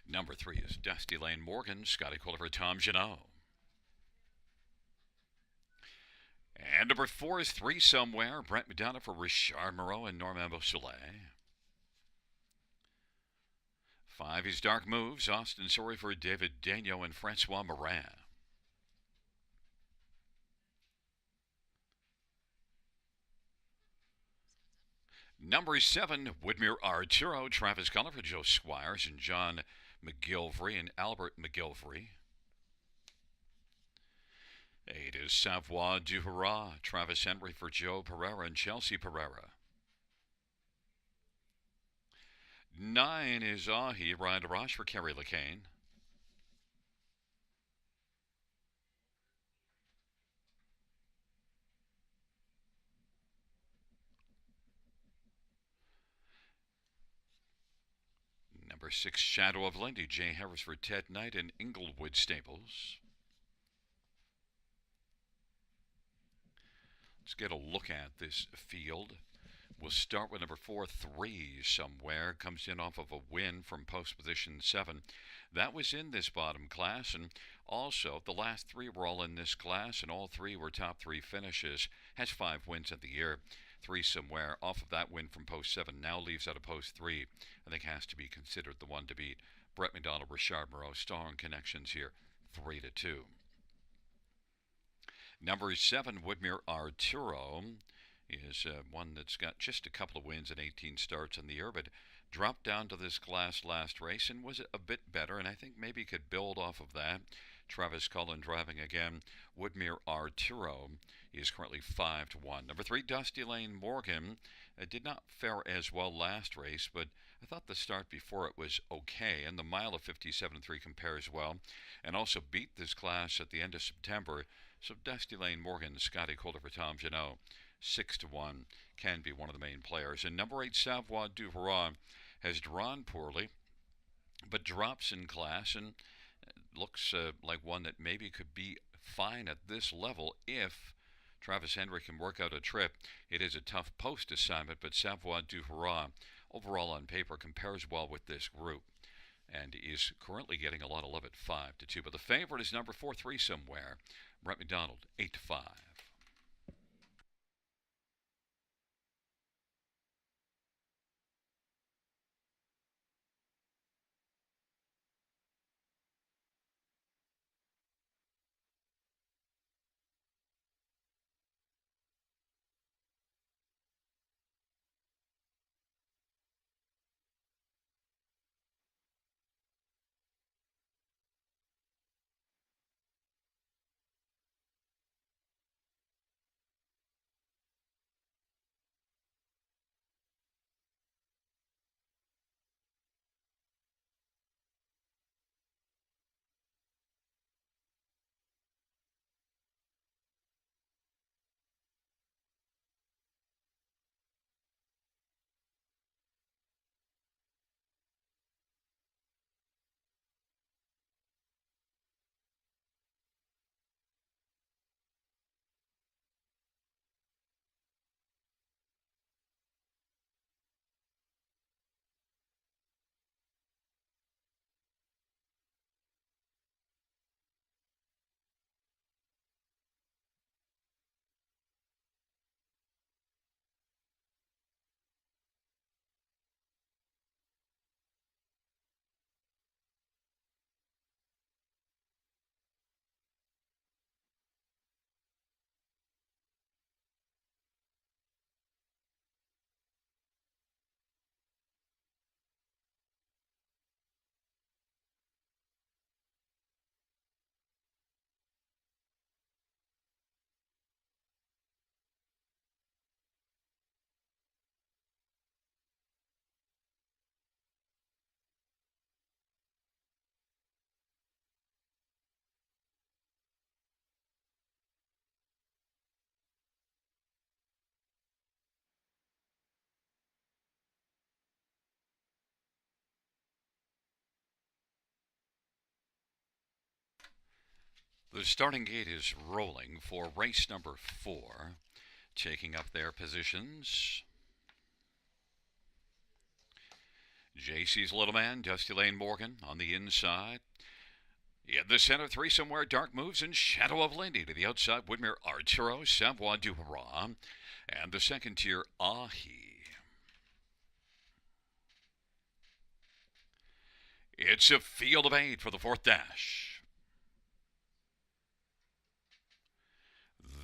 Number 3 is Dusty Lane Morgan, Scotty Kohler for Tom Janot. And number 4 is Three Somewhere, Brent McDonough for Richard Moreau and Norman Beausoleil. 5 is Dark Moves, Austin Sorry for David Daniel and Francois Morin. Number 7, Woodmere Arturo, Travis Cullen for Joe Squires and John McGilvray and Albert McGilvray. 8 is Savoie du Hurrah, Travis Henry for Joe Pereira and Chelsea Pereira. 9 is Ahi, Ryan DeRoche for Kerry LeCain. 6, Shadow of Lindy, Jay Harris for Ted Knight and Inglewood Stables. Let's get a look at this field. We'll start with number 4, Three Somewhere. Comes in off of a win from post position 7. That was in this bottom class, and also the last 3 were all in this class, and all 3 were top 3 finishes. Has 5 wins at the year. Three Somewhere off of that win from post 7 now leaves out of post 3. I think has to be considered the one to beat. Brett McDonald, Richard Moreau, strong connections here, 3-2. Number 7, Woodmere Arturo, is one that's got just a couple of wins and 18 starts in the year, but dropped down to this class last race and was a bit better, and I think maybe could build off of that. Travis Cullen driving again. Woodmere Arturo is currently 5-1. Number 3, Dusty Lane Morgan, did not fare as well last race, but I thought the start before it was okay, and the mile of 57.3 compares well, and also beat this class at the end of September. So Dusty Lane Morgan, Scotty Kohler for Tom Janot, 6-1, can be one of the main players. And number 8, Savoie du Hurrah, has drawn poorly, but drops in class and looks like one that maybe could be fine at this level if Travis Henry can work out a trip. It is a tough post assignment, but Savoie du Hurrah, overall on paper, compares well with this group and is currently getting a lot of love at 5-2. But the favorite is number 4, Three Somewhere, Brent McDonald, 8-5. The starting gate is rolling for race number 4, taking up their positions. JC's Little Man, Dusty Lane Morgan on the inside. In the center, 3 somewhere, Dark Moves and Shadow of Lindy. To the outside, Woodmere Arturo, Savoir du Roi, and the second tier, Ahi. It's a field of 8 for the 4th dash.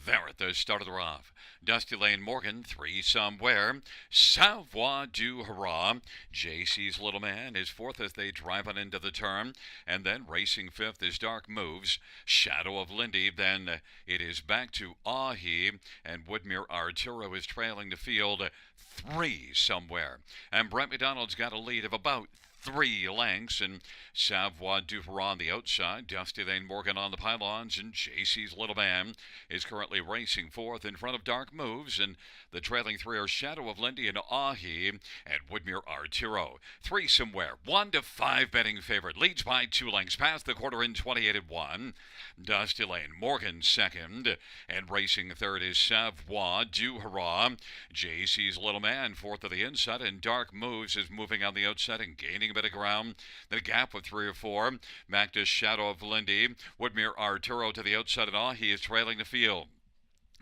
There at the start of the rough, Dusty Lane Morgan, 3 somewhere, Savoir du Hurrah, JC's Little Man is 4th as they drive on into the turn, and then racing 5th is Dark Moves, Shadow of Lindy, then it is back to Ahi, and Woodmere Arturo is trailing the field 3 somewhere, and Brett McDonald's got a lead of about 3 lengths, and Savoir du Hurrah on the outside, Dusty Lane Morgan on the pylons, and JC's Little Man is currently racing 4th in front of Dark Moves, and the trailing 3 are Shadow of Lindy and Ahi, and Woodmere Arturo. 3 somewhere, 1 to 5 betting favorite, leads by 2 lengths past the quarter in 28 at 1. Dusty Lane Morgan 2nd, and racing 3rd is Savoir du Hurrah. JC's Little Man 4th of the inside, and Dark Moves is moving on the outside and gaining a bit of ground. The gap of 3 or 4. Back to Shadow of Lindy. Woodmere Arturo to the outside, and Ahi is trailing the field.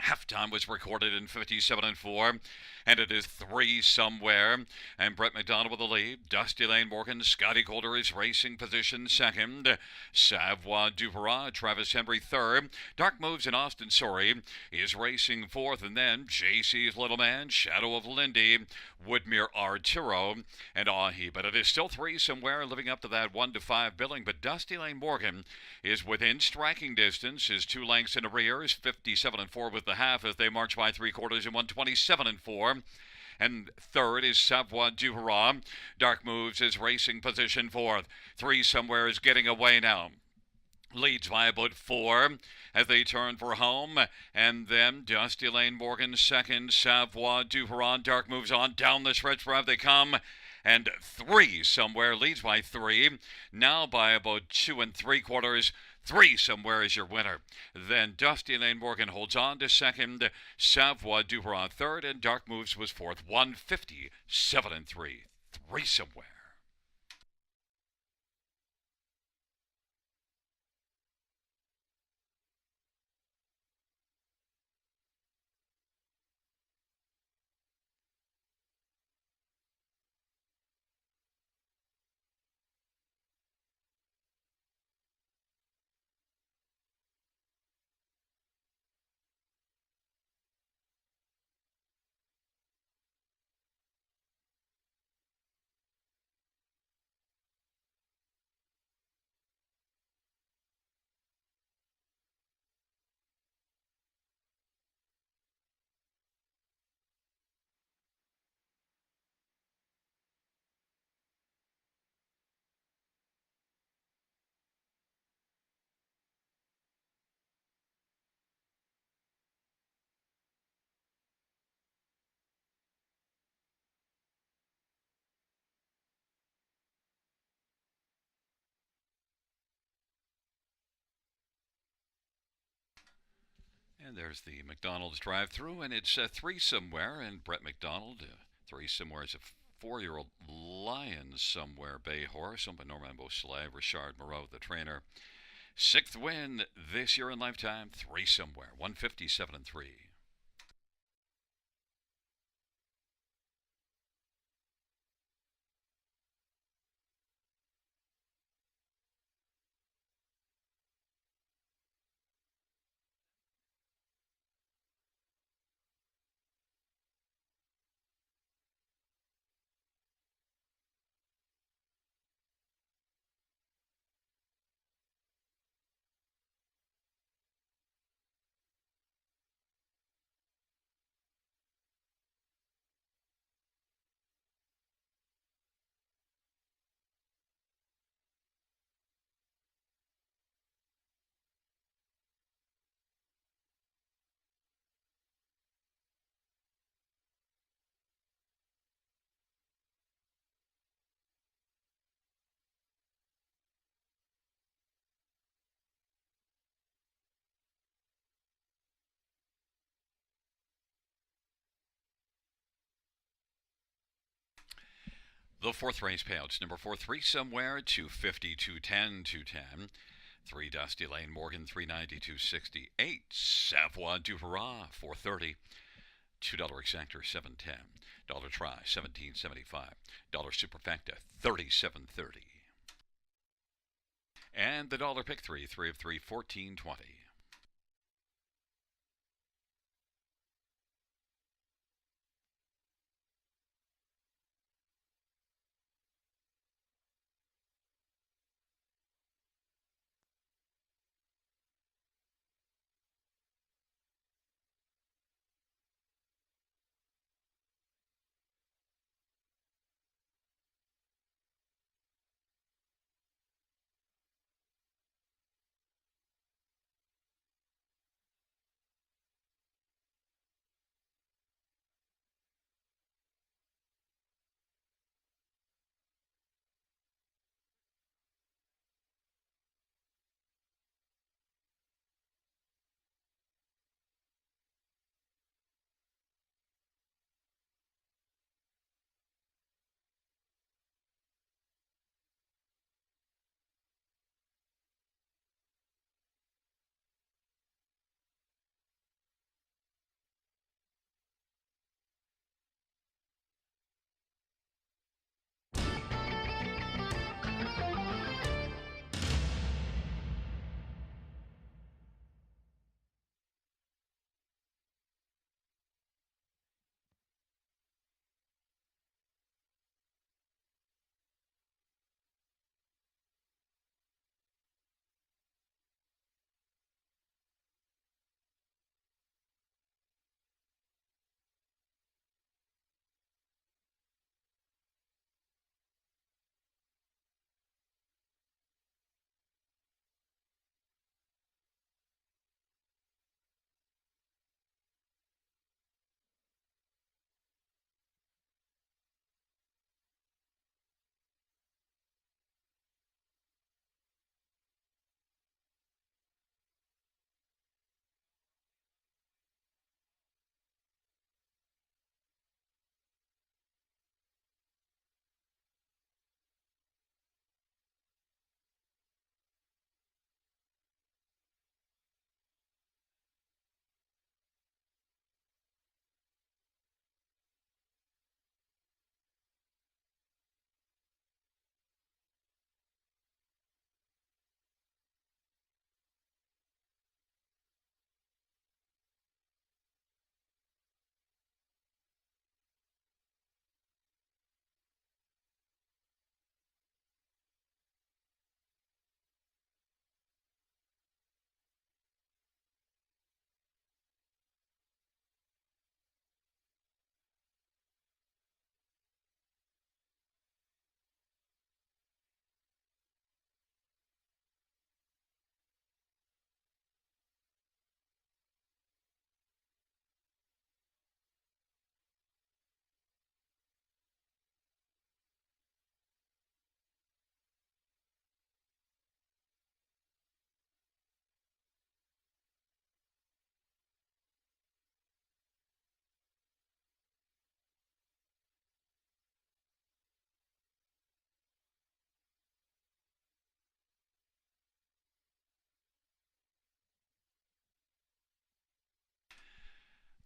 Halftime was recorded in 57 and 4, and it is 3 somewhere. And Brett McDonald with the lead. Dusty Lane Morgan, Scotty Calder is racing position 2nd. Savoir du Hurrah, Travis Henry 3rd. Dark Moves in Austin Sorry is racing 4th, and then JC's Little Man, Shadow of Lindy, Woodmere Arturo, and Ahi. But it is still 3 somewhere, living up to that 1 to 5 billing. But Dusty Lane Morgan is within striking distance. Is 2 lengths in arrears, 57 and 4 with the half as they march by 3 quarters in 127 and 4. And 3rd is Savoir du Hurrah. Dark Moves is racing position 4th. 3 somewhere is getting away now. Leads by about 4 as they turn for home. And then Dusty Lane Morgan 2nd, Savoir du Hurrah. Dark Moves on down the stretch drive they come. And 3 somewhere leads by 3. Now by about 2 3/4. 3 somewhere is your winner. Then Dusty Lane Morgan holds on to 2nd, Savoir du Hurrah 3rd, and Dark Moves was 4th. 157 and 3. 3 somewhere. And there's the McDonald's drive-through, and it's 3 somewhere, and Brett McDonald, 3 somewhere is a 4-year-old Lion somewhere, bay horse, owned by Norman Beausoleil, Richard Moreau, the trainer. 6th win this year in lifetime, 3 somewhere, 157 and 3. The fourth race payouts. Number 4, 3 Somewhere, 250, 210, 210. 3 Dusty Lane Morgan, 390, 268. Savoie du Hurrah, 430. $2 Exactor, 710. Dollar Try, 1775. Dollar Superfecta, 3730. And the dollar pick 3, 3 of 3, 1420.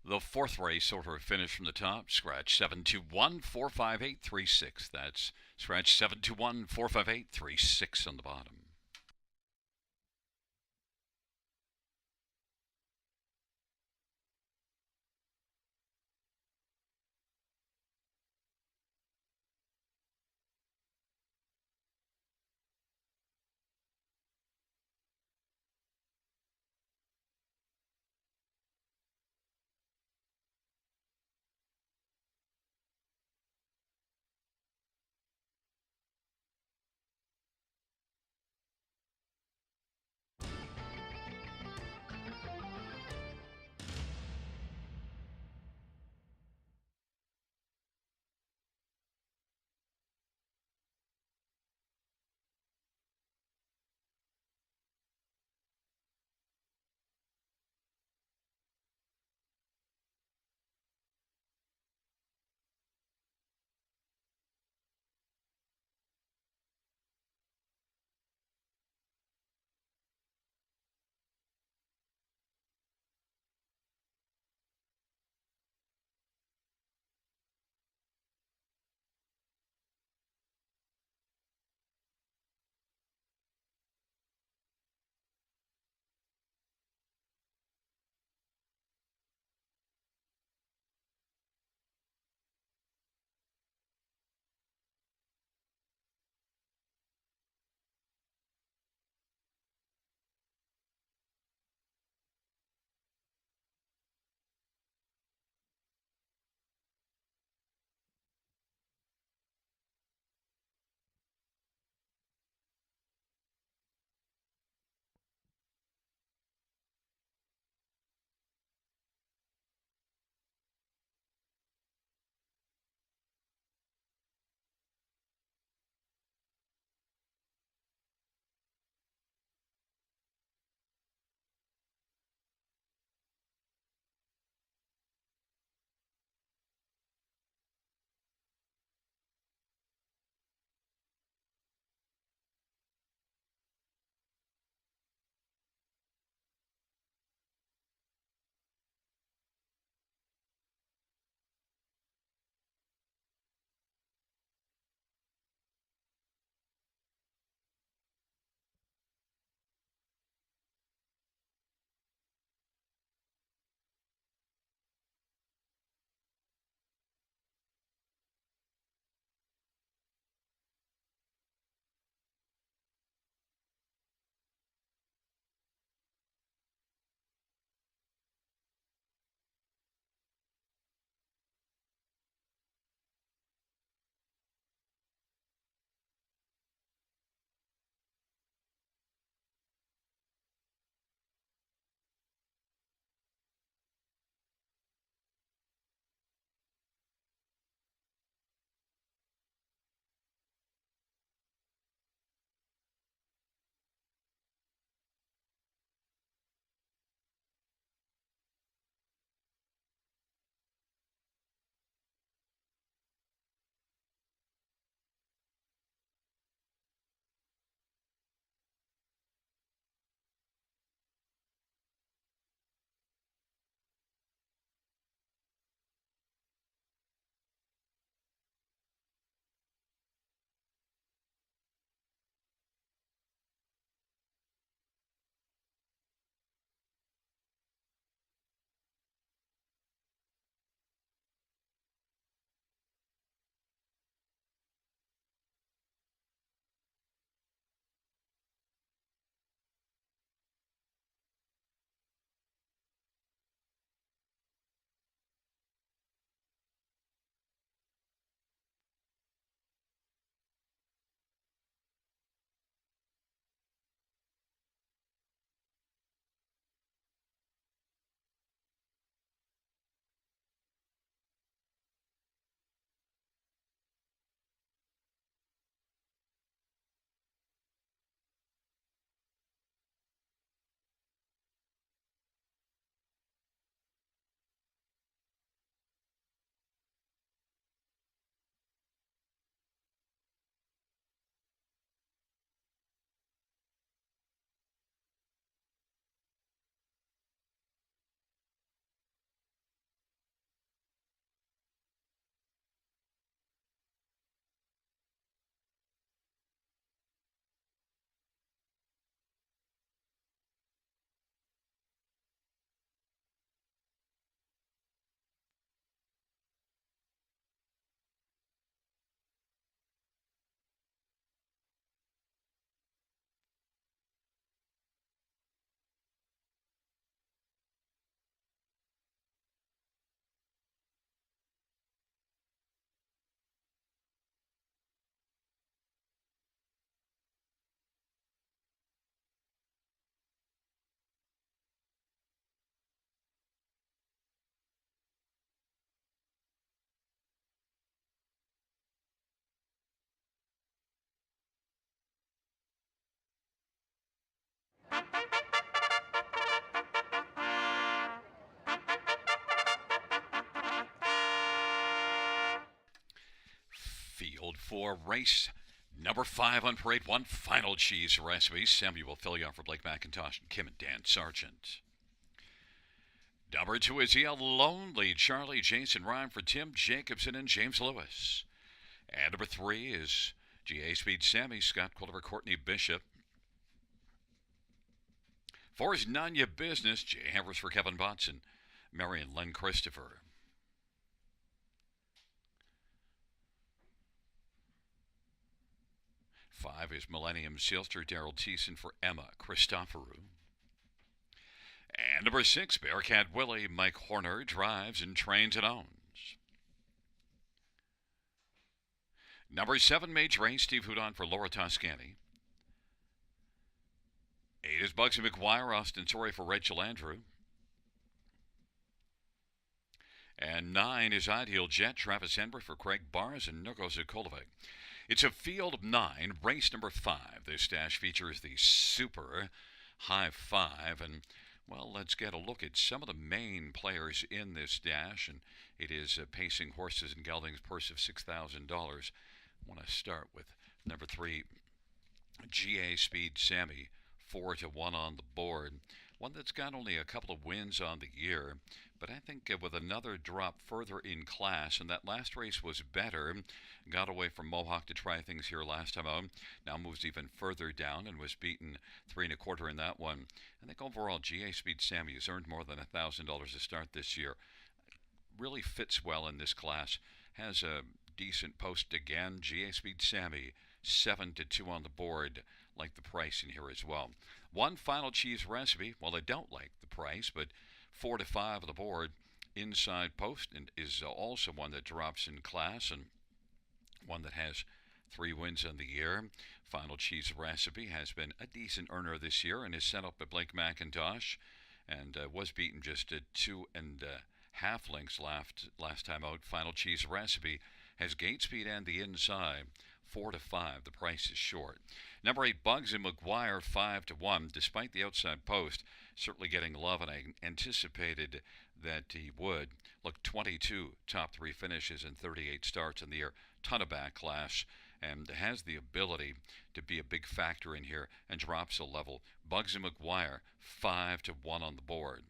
The fourth race order finish from the top. Scratch 721-45836. That's scratch 721-45836 on the bottom. for race number 5 on parade. One final cheese recipe. Sammy will fill you out for Blake McIntosh and Kim and Dan Sargent. Number 2 is the Lonely Charlie, Jason Ryan for Tim Jacobson and James Lewis. And number 3 is GA Speed Sammy, Scott Quilliver, Courtney Bishop. 4 is None Your Business, Jay Havers for Kevin Botson, Marion Len Christopher. 5 is Millennium Sealster, Daryl Thiessen for Emma Christoforou. And number 6, Bearcat Willie, Mike Horner, drives and trains and owns. Number 7, Mage Race, Steve Houdon for Laura Toscani. 8 is Bugsy McGuire, Austin Torrey for Rachel Andrew. And 9 is Ideal Jet, Travis Henry for Craig Bars and Nuko Zakolovic. It's a field of 9, race number 5. This dash features the Super High 5. And, well, let's get a look at some of the main players in this dash. And it is pacing horses and geldings, purse of $6,000. I want to start with number 3, GA Speed Sammy, 4-1 on the board. One that's got only a couple of wins on the year, but I think with another drop further in class, and that last race was better, got away from Mohawk to try things here last time out, now moves even further down and was beaten 3 1/4 in that one. I think overall GA Speed Sammy has earned more than $1,000 to start this year. Really fits well in this class, has a decent post again. GA Speed Sammy, 7-2 on the board. Like the price in here as well. One final cheese recipe. Well, I don't like the price, but 4-5 on the board. Inside post and is also one that drops in class and one that has 3 wins on the year. Final cheese recipe has been a decent earner this year and is sent up by Blake McIntosh and was beaten just at 2.5 lengths last time out. Final cheese recipe has gate speed and the inside. 4-5. The price is short. Number 8, Bugsy McGuire, 5-1. Despite the outside post, certainly getting love, and I anticipated that he would. Look, 22 top 3 finishes and 38 starts in the year. Ton of backlash, and has the ability to be a big factor in here and drops a level. Bugsy McGuire, 5-1 on the board.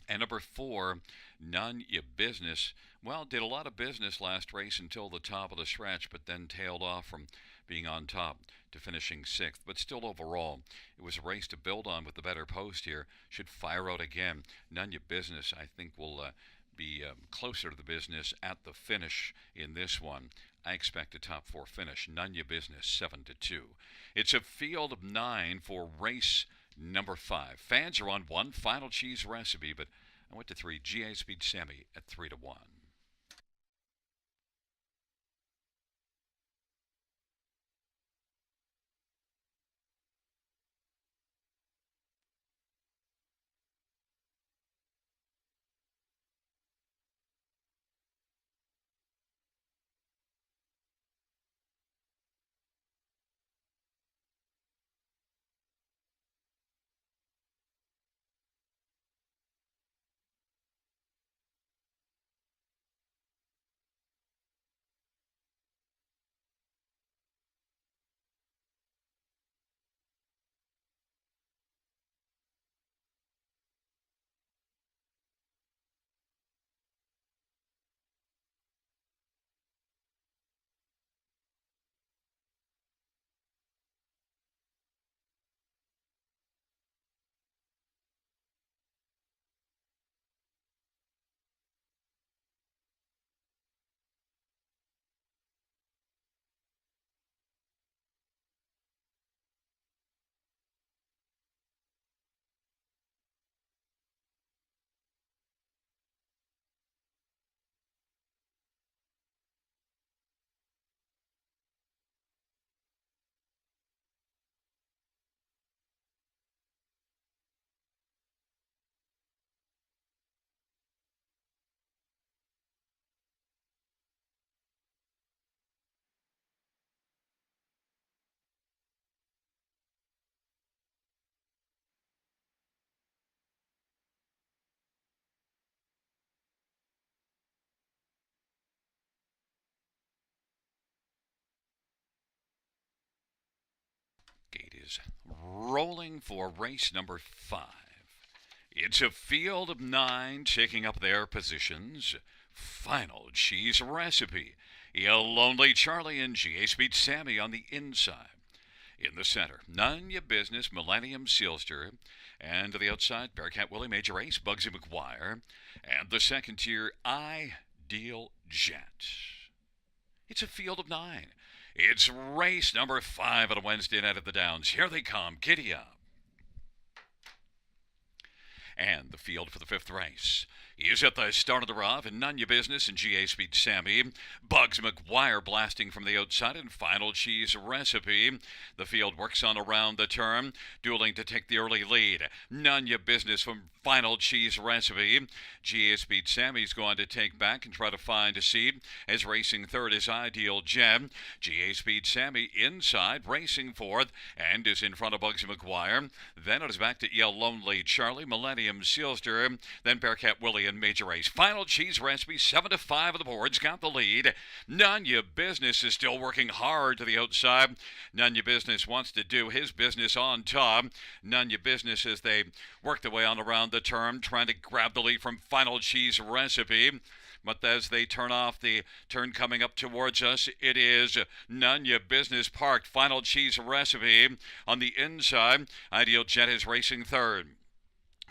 And number 4, None Your Business. Well, did a lot of business last race until the top of the stretch, but then tailed off from being on top to finishing 6th. But still overall, it was a race to build on with the better post here. Should fire out again. None Your Business, I think, will be closer to the business at the finish in this one. I expect a top 4 finish. None Your Business, 7-2. It's a field of 9 for race number 5. Fans are on one final cheese recipe, but I went to 3, GA Speed Sammy at 3-1. is rolling for race number 5. It's a field of 9 taking up their positions. Final cheese recipe. Il Lonely Charlie and GA Speed Sammy on the inside. In the center, None Ya Business, Millennium Sealster. And to the outside, Bearcat Willie, Major Ace, Bugsy McGuire. And the second tier, Ideal Jet. It's a field of 9. It's race number 5 on a Wednesday night at the Downs. Here they come. Giddy up. And the field for the 5th race is at the start of the rough, and None Ya Business and GA Speed Sammy. Bugs McGuire blasting from the outside, and Final Cheese Recipe. The field works on around the turn, dueling to take the early lead. None Ya Business from Final Cheese Recipe. GA Speed Sammy's going to take back and try to find a seat, as racing third is Ideal Gem. GA Speed Sammy inside, racing fourth, and is in front of Bugs McGuire. Then it is back to Il Lonely Charlie, Millennium Sealster, then Bearcat Willie and Major Ace. Final Cheese Recipe, 7-5 of the boards, got the lead. None Ya Business is still working hard to the outside. None Ya Business wants to do his business on top. None Ya Business as they work their way on around the turn, trying to grab the lead from Final Cheese Recipe. But as they turn off the turn coming up towards us, it is None Ya Business parked. Final Cheese Recipe on the inside. Ideal Jet is racing third.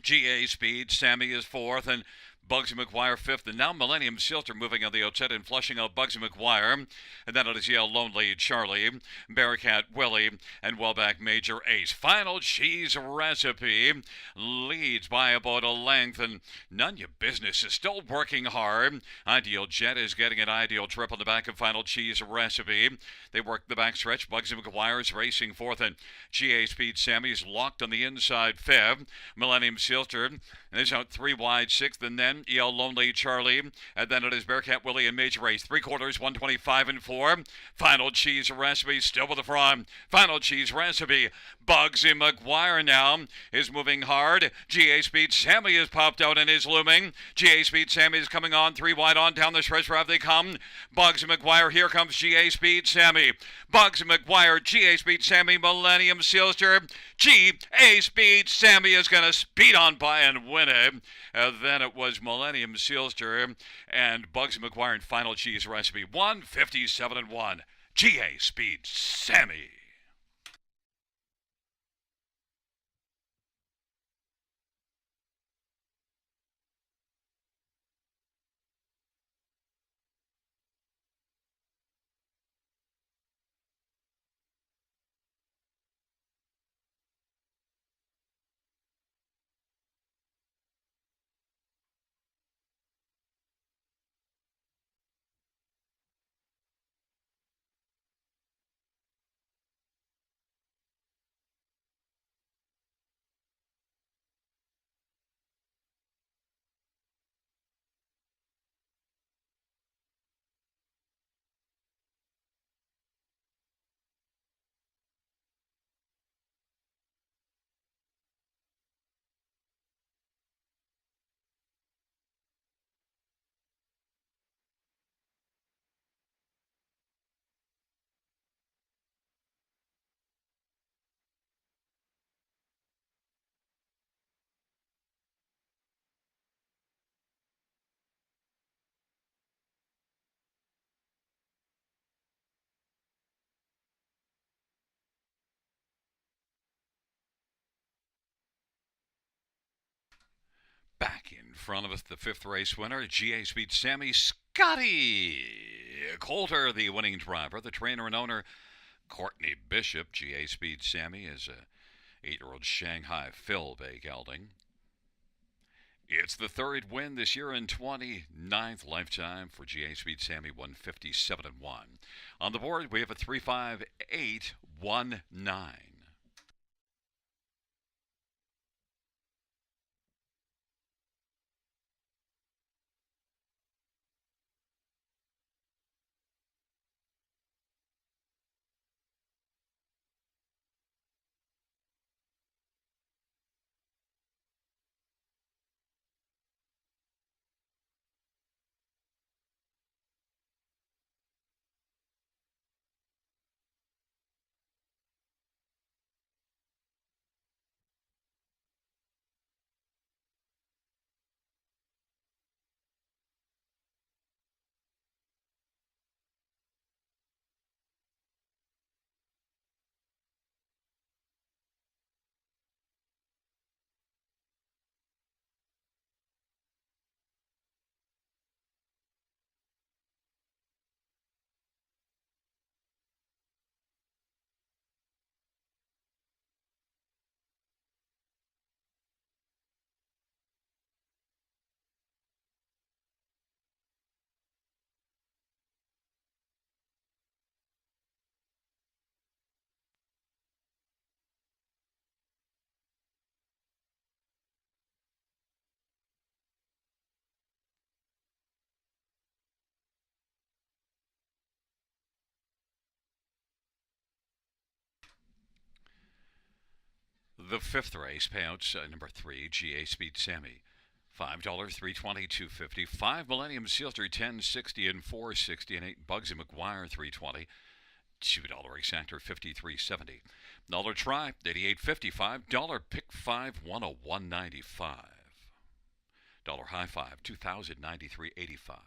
GA Speed, Sammy is fourth, and Bugsy McGuire fifth, and now Millennium Sealster moving on the outside and flushing out Bugsy McGuire. And then it is Il Lonely Charlie, Bearcat Willie, and Wellback Major Ace. Final Cheese Recipe leads by about a length, and None Ya Business is still working hard. Ideal Jet is getting an ideal trip on the back of Final Cheese Recipe. They work the backstretch. Bugsy McGuire is racing fourth, and GA Speed Sammy's locked on the inside fifth. Millennium Sealster is out 3 wide sixth, and then Il Lonely Charlie, and then it is Bearcat Willie and Major Race. 3/4, 125 and 4. Final Cheese Recipe still with the front. Final Cheese Recipe. Bugsy McGuire now is moving hard. GA Speed Sammy has popped out and is looming. GA Speed Sammy is coming on 3 wide on down the stretch where they come. Bugsy McGuire, here comes GA Speed Sammy. Bugsy McGuire, GA Speed Sammy, Millennium Sealster. GA Speed Sammy is going to speed on by and win it. Then it was Millennium Sealster and Bugsy McGuire in Final Cheese Recipe. 157 and 1. GA Speed Sammy. Back in front of us, the 5th race winner, GA Speed Sammy Scotty Coulter, the winning driver. The trainer and owner, Courtney Bishop. GA Speed Sammy is a 8-year-old Shanghai Phil Bay gelding. It's the 3rd win this year and 29th lifetime for GA Speed Sammy, 157 and 1. On the board, we have a 35819. The fifth race payouts number 3, GA Speed Sammy. $5, 320, 250. 5 Millennium Sealter, 1060 and 460, and 8 Bugsy McGuire, 320. $2 exactor, 53.70. Dollar try, 88.55. Dollar pick 5, 101.95. Dollar high five, 2,093.85.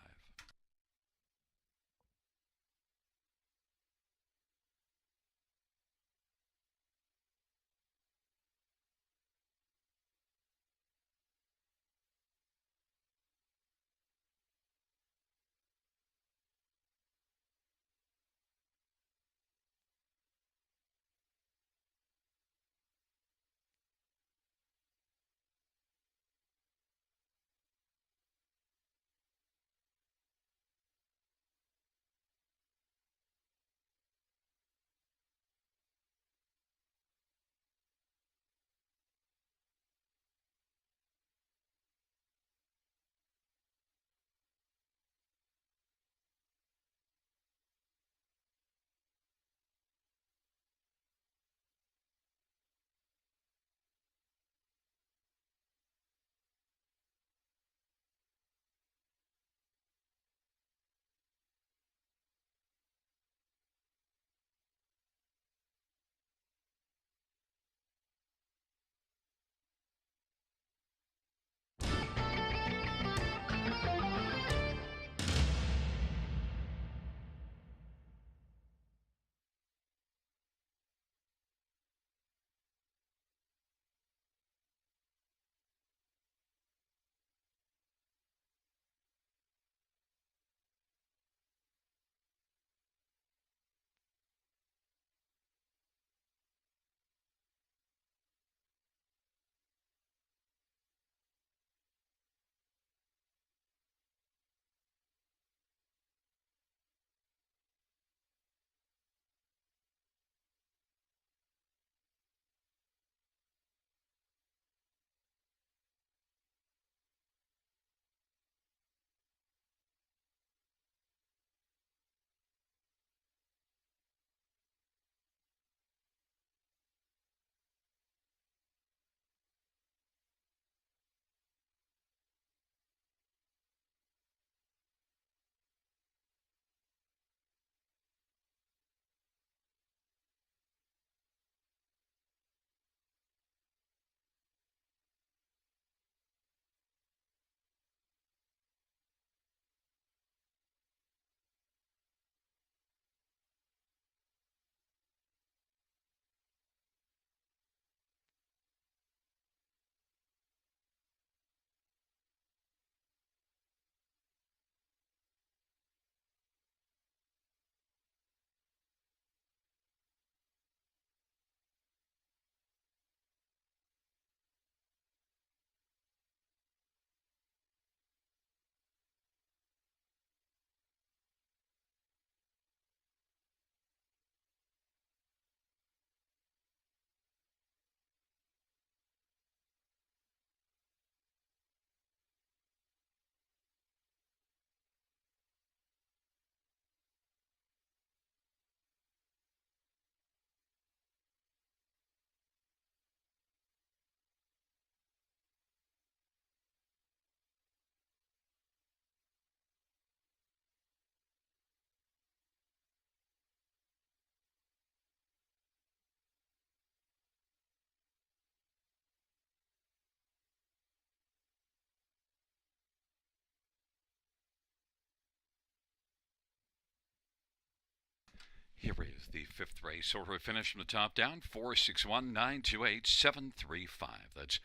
Here is the fifth race order finish from the top down. 461 928 735. That's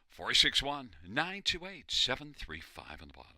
461 928 735 on the bottom.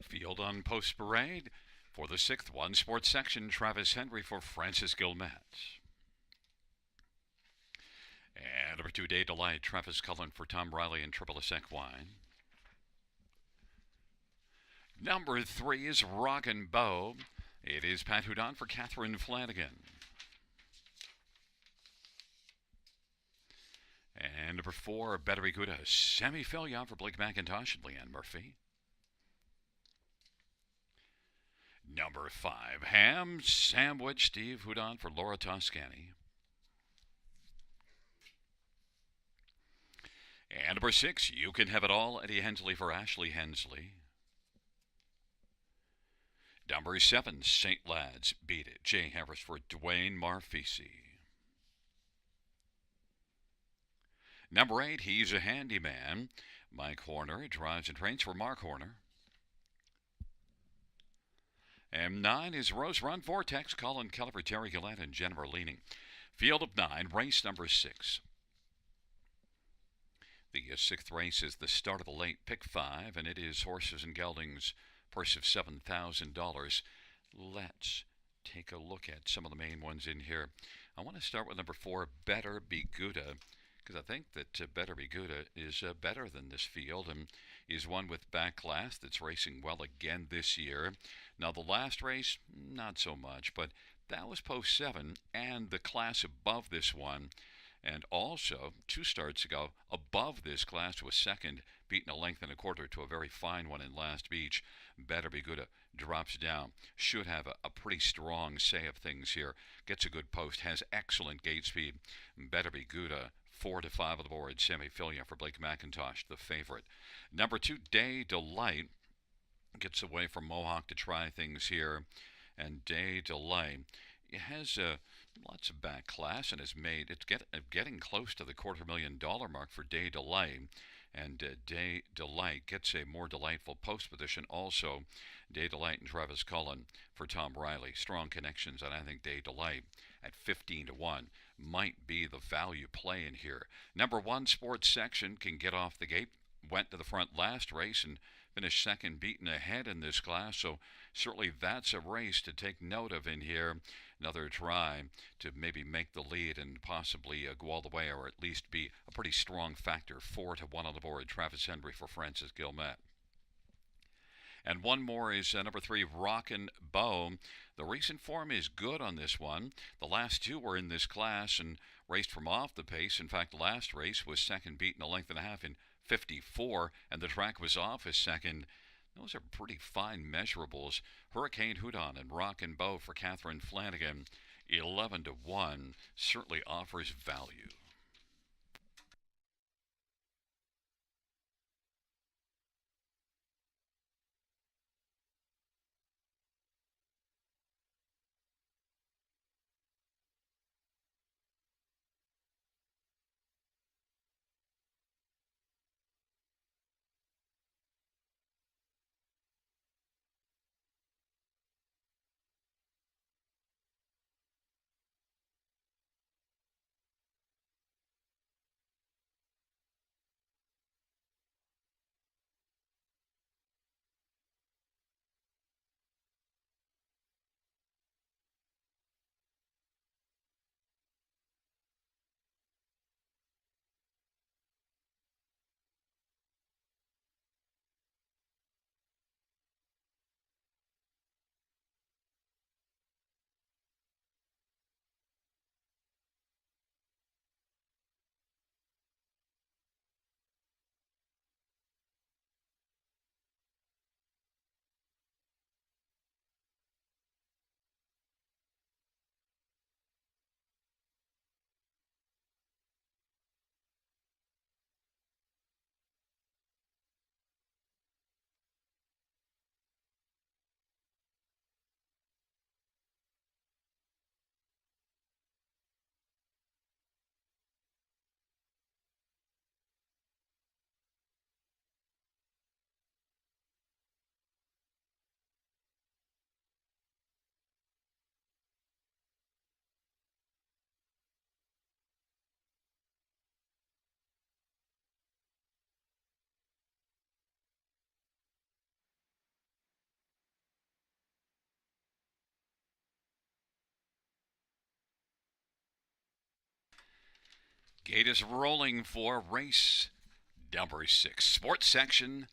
Field on Post Parade. For the sixth one, sports section, Travis Henry for Francis Gilmet. And number 2, Day Delight, Travis Cullen for Tom Riley and Triple Sec Wine. Number 3 is Rockin' Bow. It is Pat Houdon for Catherine Flanagan. And number 4, Better Be Good, Sammy Fillion for Blake McIntosh and Leanne Murphy. Number 5, Ham Sandwich, Steve Houdon for Laura Toscani. And number 6, You Can Have It All, Eddie Hensley for Ashley Hensley. Number 7, St. Lads, Beat It, Jay Harris for Dwayne Marfisi. Number 8, He's a Handyman, Mike Horner, Drives and Trains for Mark Horner. And 9 is Rose Run Vortex, Colin Keller for Terry Gillette and Jennifer Leaning. Field of 9, race number 6. The 6th race is the start of the late pick 5, and it is Horses and Geldings, purse of $7,000. Let's take a look at some of the main ones in here. I want to start with number 4, Better Be Gouda, because I think that Better Be Gouda is better than this field and is one with back class that's racing well again this year. Now, the last race, not so much, but that was post 7, and the class above this one. And also, 2 starts ago, above this class was second, beating a length and a quarter to a very fine one in Last Beach. Better Be Good drops down. Should have a pretty strong say of things here. Gets a good post, has excellent gate speed. Better Be Good, 4 to 5 on the board. Sammy Fillion for Blake McIntosh, the favorite. Number 2, Day Delight. Gets away from Mohawk to try things here. And Day Delight, it has lots of back class and has made it's getting close to the $250,000 mark for Day Delight. And Day Delight gets a more delightful post position. Also, Day Delight and Travis Cullen for Tom Riley. Strong connections, and I think Day Delight at 15 to 1 might be the value play in here. Number 1, sports section, can get off the gate. Went to the front last race and finished second, beaten ahead in this class. So certainly that's a race to take note of in here. Another try to maybe make the lead and possibly go all the way, or at least be a pretty strong factor. 4 to 1 on the board. Travis Henry for Francis Gilmet. And one more is number 3, Rockin' Bow. The recent form is good on this one. The last 2 were in this class and raced from off the pace. In fact, the last race was second, beaten a length and a half in 54, and the track was off as second. Those are pretty fine measurables. Hurricane Houdon and Rockin' Bow for Catherine Flanagan, 11 to 1, certainly offers value. Gate is rolling for race number 6. Sports section,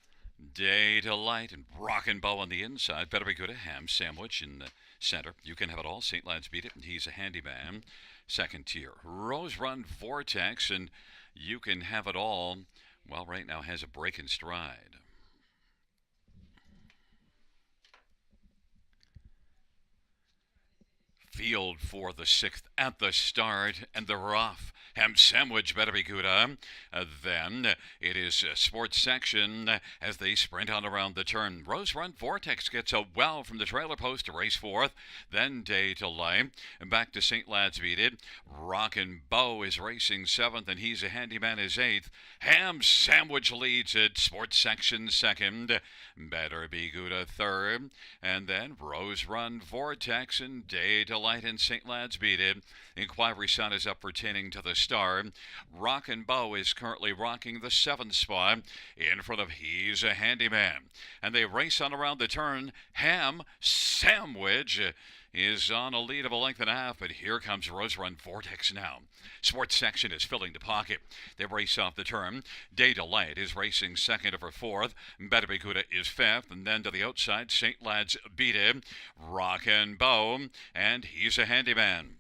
Day Delight and Rockin' Bow on the inside. Better be good a ham sandwich in the center. You can have it all. St. Lad's beat it, and he's a handyman. Second tier, Rose Run Vortex, and you can have it all. Well, right now has a break in stride. Field for the 6th at the start, and they're off. Ham sandwich better be good. Then it is sports section as they sprint on around the turn. Rose Run Vortex gets a well from the trailer post to race 4th. Then Day to Light. Back to St. Lad's beat it. Rockin' Bow is racing 7th, and he's a handyman is 8th. Ham sandwich leads it. Sports section 2nd. Better be good a 3rd. And then Rose Run Vortex and Day to Light and St. Lad's beat it. Inquiry Sun is up pertaining to the star. Rockin' Bow is currently rocking the 7th spot in front of He's a Handyman. And they race on around the turn. Ham Sandwich is on a lead of a length and a half, but here comes Rose Run Vortex now. Sports section is filling the pocket. They race off the turn. Day Delight is racing 2nd over 4th. Better Be Good is 5th, and then to the outside, St. Lad's beat it. Rockin' Bow, and He's a Handyman.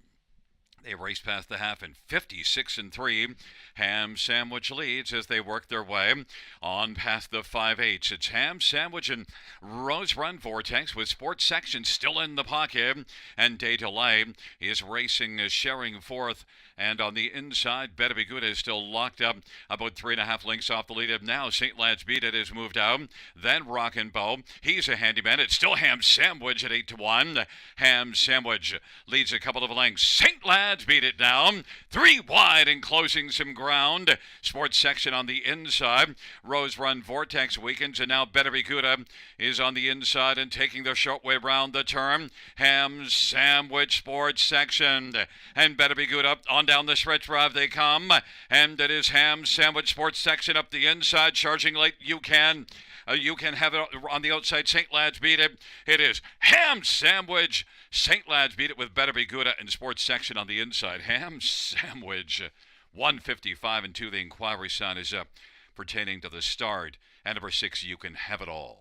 They race past the half in 56-3. Ham Sandwich leads as they work their way on past the 5/8. It's Ham Sandwich and Rose Run Vortex with sports section still in the pocket. And Day to Light is racing, sharing 4th. And on the inside, Better Be Good is still locked up about 3.5 lengths off the lead. Now St. Lad's Beat It has moved out. Then Rockin' Bow. He's a handyman. It's still Ham Sandwich at 8-1. Ham Sandwich leads a couple of lengths. St. Lad's Beat It down. 3 wide and closing some ground. Sports section on the inside. Rose Run Vortex weakens, and now Better Be Good is on the inside and taking the short way round the turn. Ham Sandwich Sports section. And Better Be Good up on down the stretch drive they come, and it is Ham Sandwich Sports section up the inside, charging late. You can have it on the outside. St. Lad's beat it. It is Ham Sandwich. St. Lad's beat it with Better Be Good in sports section on the inside. Ham Sandwich, 155-2. The inquiry sign is up pertaining to the start. And number 6, You Can Have It All.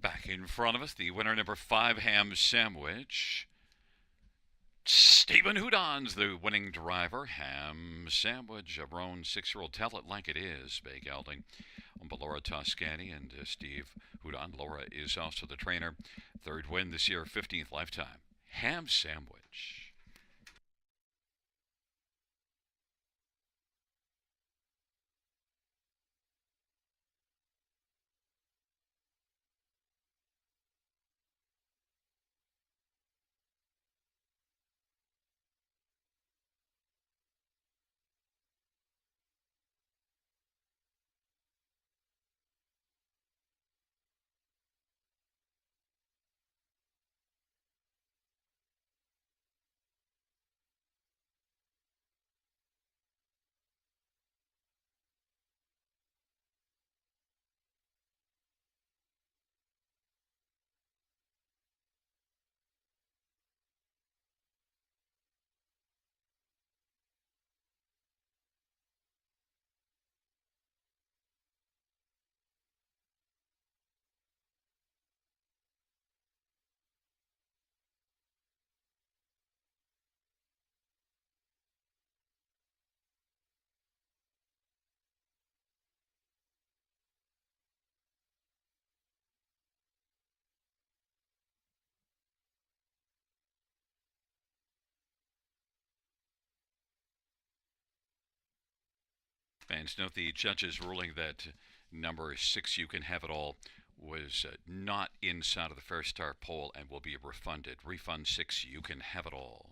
Back in front of us, the winner, number 5, Ham Sandwich. Stephen Houdon's the winning driver. Ham Sandwich, a grown 6-year-old. Tell It Like It Is, Bay Gelding. Laura Toscani and Steve Houdon. Laura is also the trainer. 3rd win this year, 15th lifetime. Ham Sandwich. Fans note the judge's ruling that number 6, You Can Have It All, was not inside of the Fair Start poll and will be refunded. Refund 6, You Can Have It All.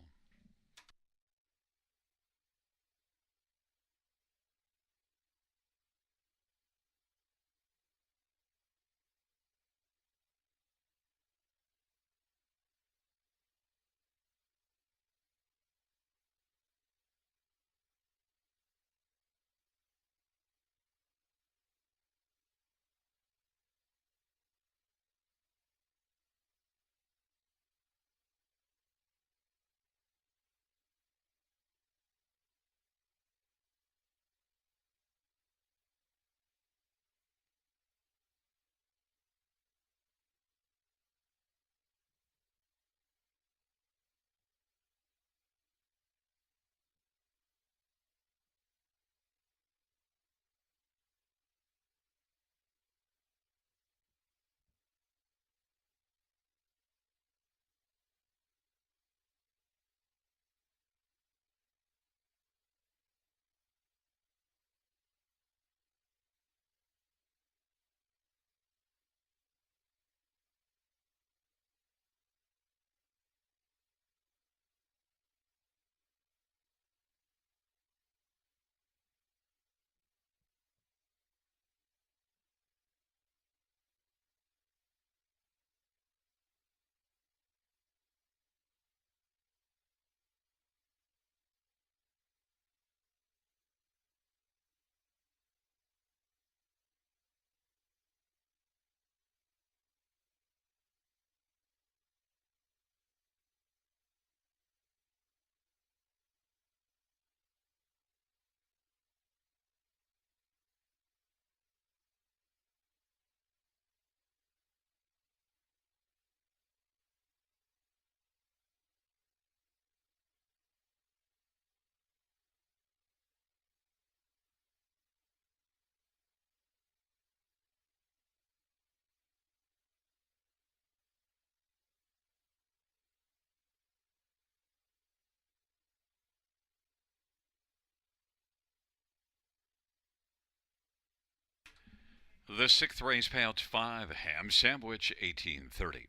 The sixth race payouts 5, Ham Sandwich 1830.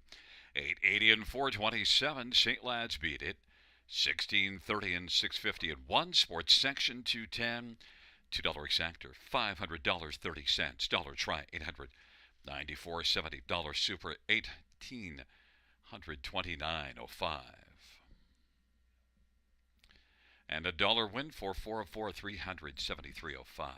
880 and 427, St. Lads beat it. 1630 and 650 and 1, Sports Section 210. $2 exactor, $500 30 cents. Dollar try 800 94.70. Dollar super 1829.05. And a dollar win for 404 373.05.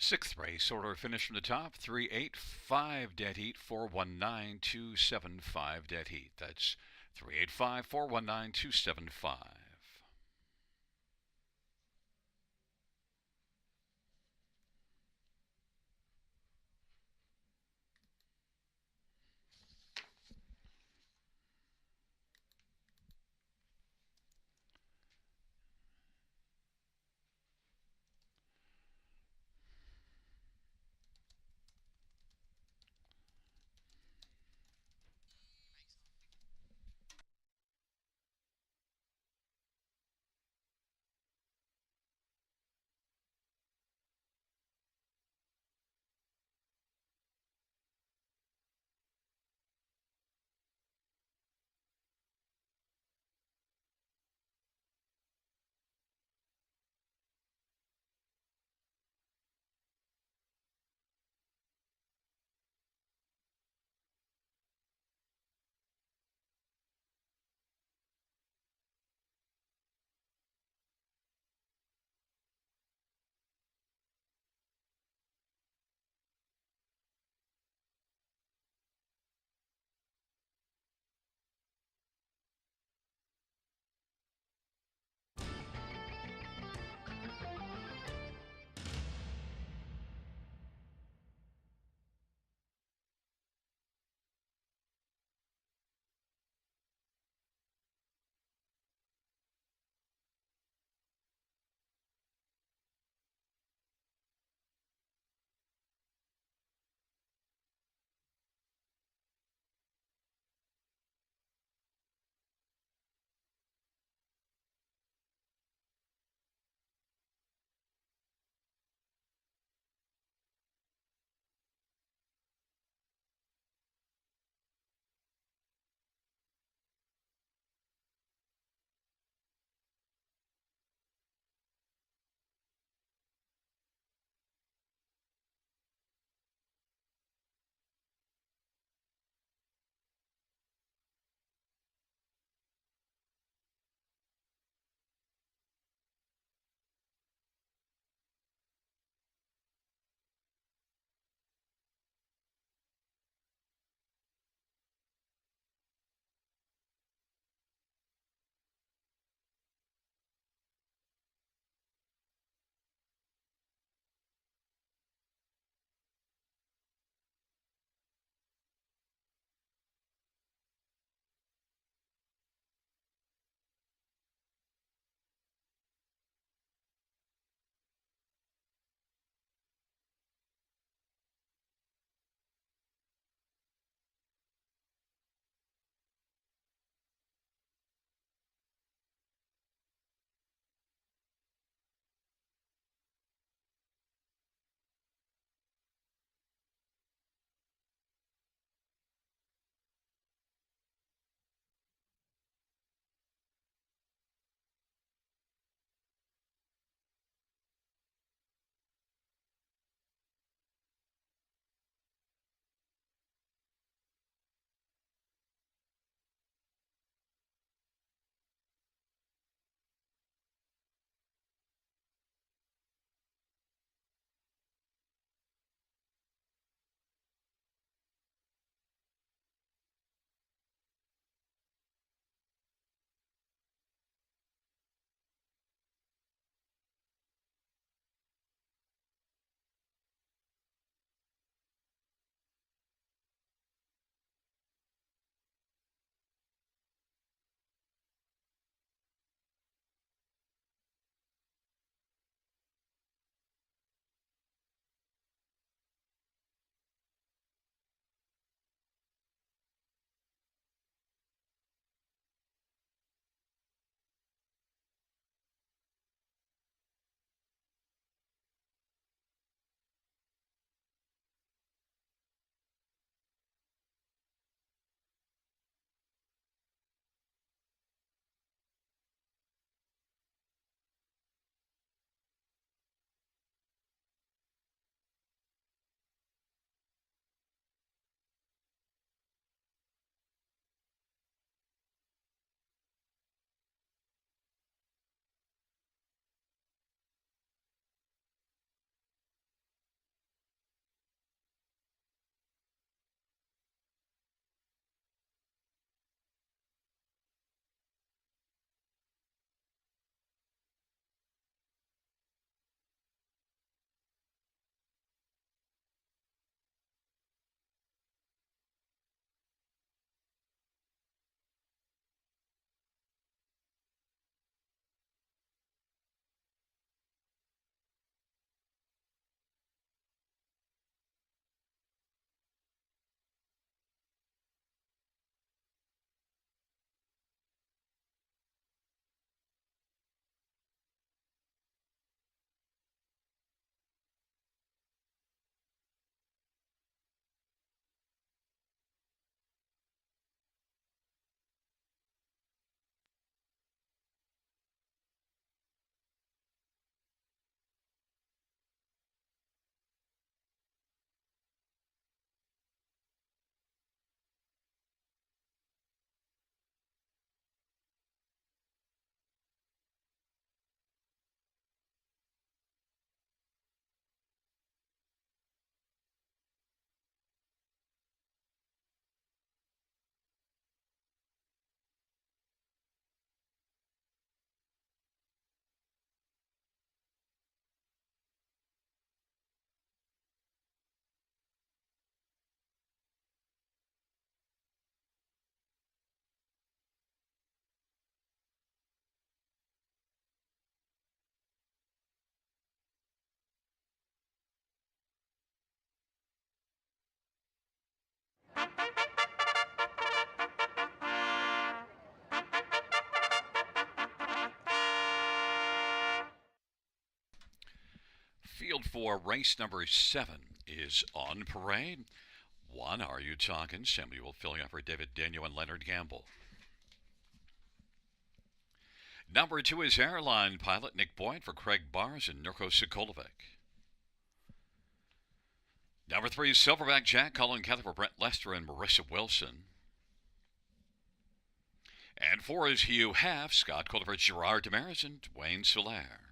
Sixth race order finish from the top 385 dead heat 419275 dead heat. That's 385 419275. Field 4, race number 7 is on parade. 1, Are You Talking? Samuel filling up for David Daniel and Leonard Gamble. Number 2 is Airline Pilot Nick Boyd for Craig Bars and Nurko Sokolovic. Number 3 is Silverback Jack, Colin Kelly for Brent Lester and Marissa Wilson. And 4 is Hugh Half, Scott Calder for Gerard Damaris and Dwayne Solaire.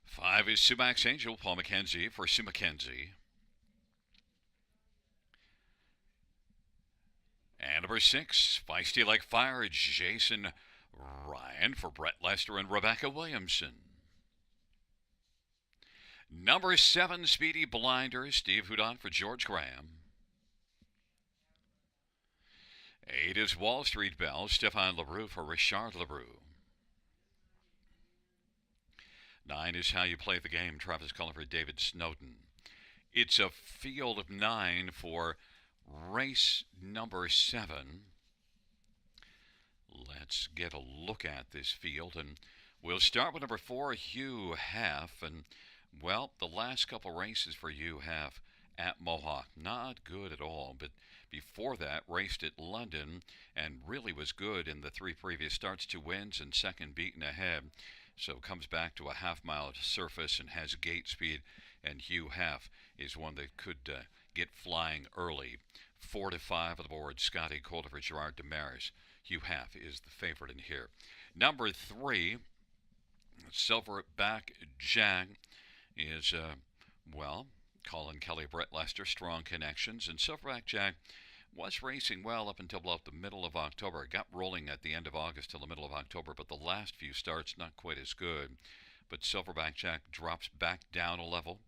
5 is Sumac Angel, Paul McKenzie for Sue McKenzie. And number 6, Feisty Like Fire, Jason Ryan for Brett Lester and Rebecca Williamson. Number 7, Speedy Blinder, Steve Houdon for George Graham. 8 is Wall Street Belle, Stefan LaRue for Richard LaRue. 9 is How You Play the Game, Travis Cullen for David Snowden. It's a field of 9 for race number 7. Let's get a look at this field, and we'll start with number 4, Hugh Half. And, well, the last couple races for Hugh Half at Mohawk, not good at all, but before that, raced at London and really was good in the 3 previous starts, 2 wins and second beaten ahead. So comes back to a half-mile surface and has gate speed, and Hugh Half is one that could get flying early. 4 to 5 on the board, Scotty Calder for Gerard Damaris. Hugh Half is the favorite in here. Number 3, Silverback Jack is, Colin Kelly, Brett Lester, strong connections. And Silverback Jack was racing well up until about the middle of October. It got rolling at the end of August till the middle of October, but the last few starts not quite as good. But Silverback Jack drops back down a level,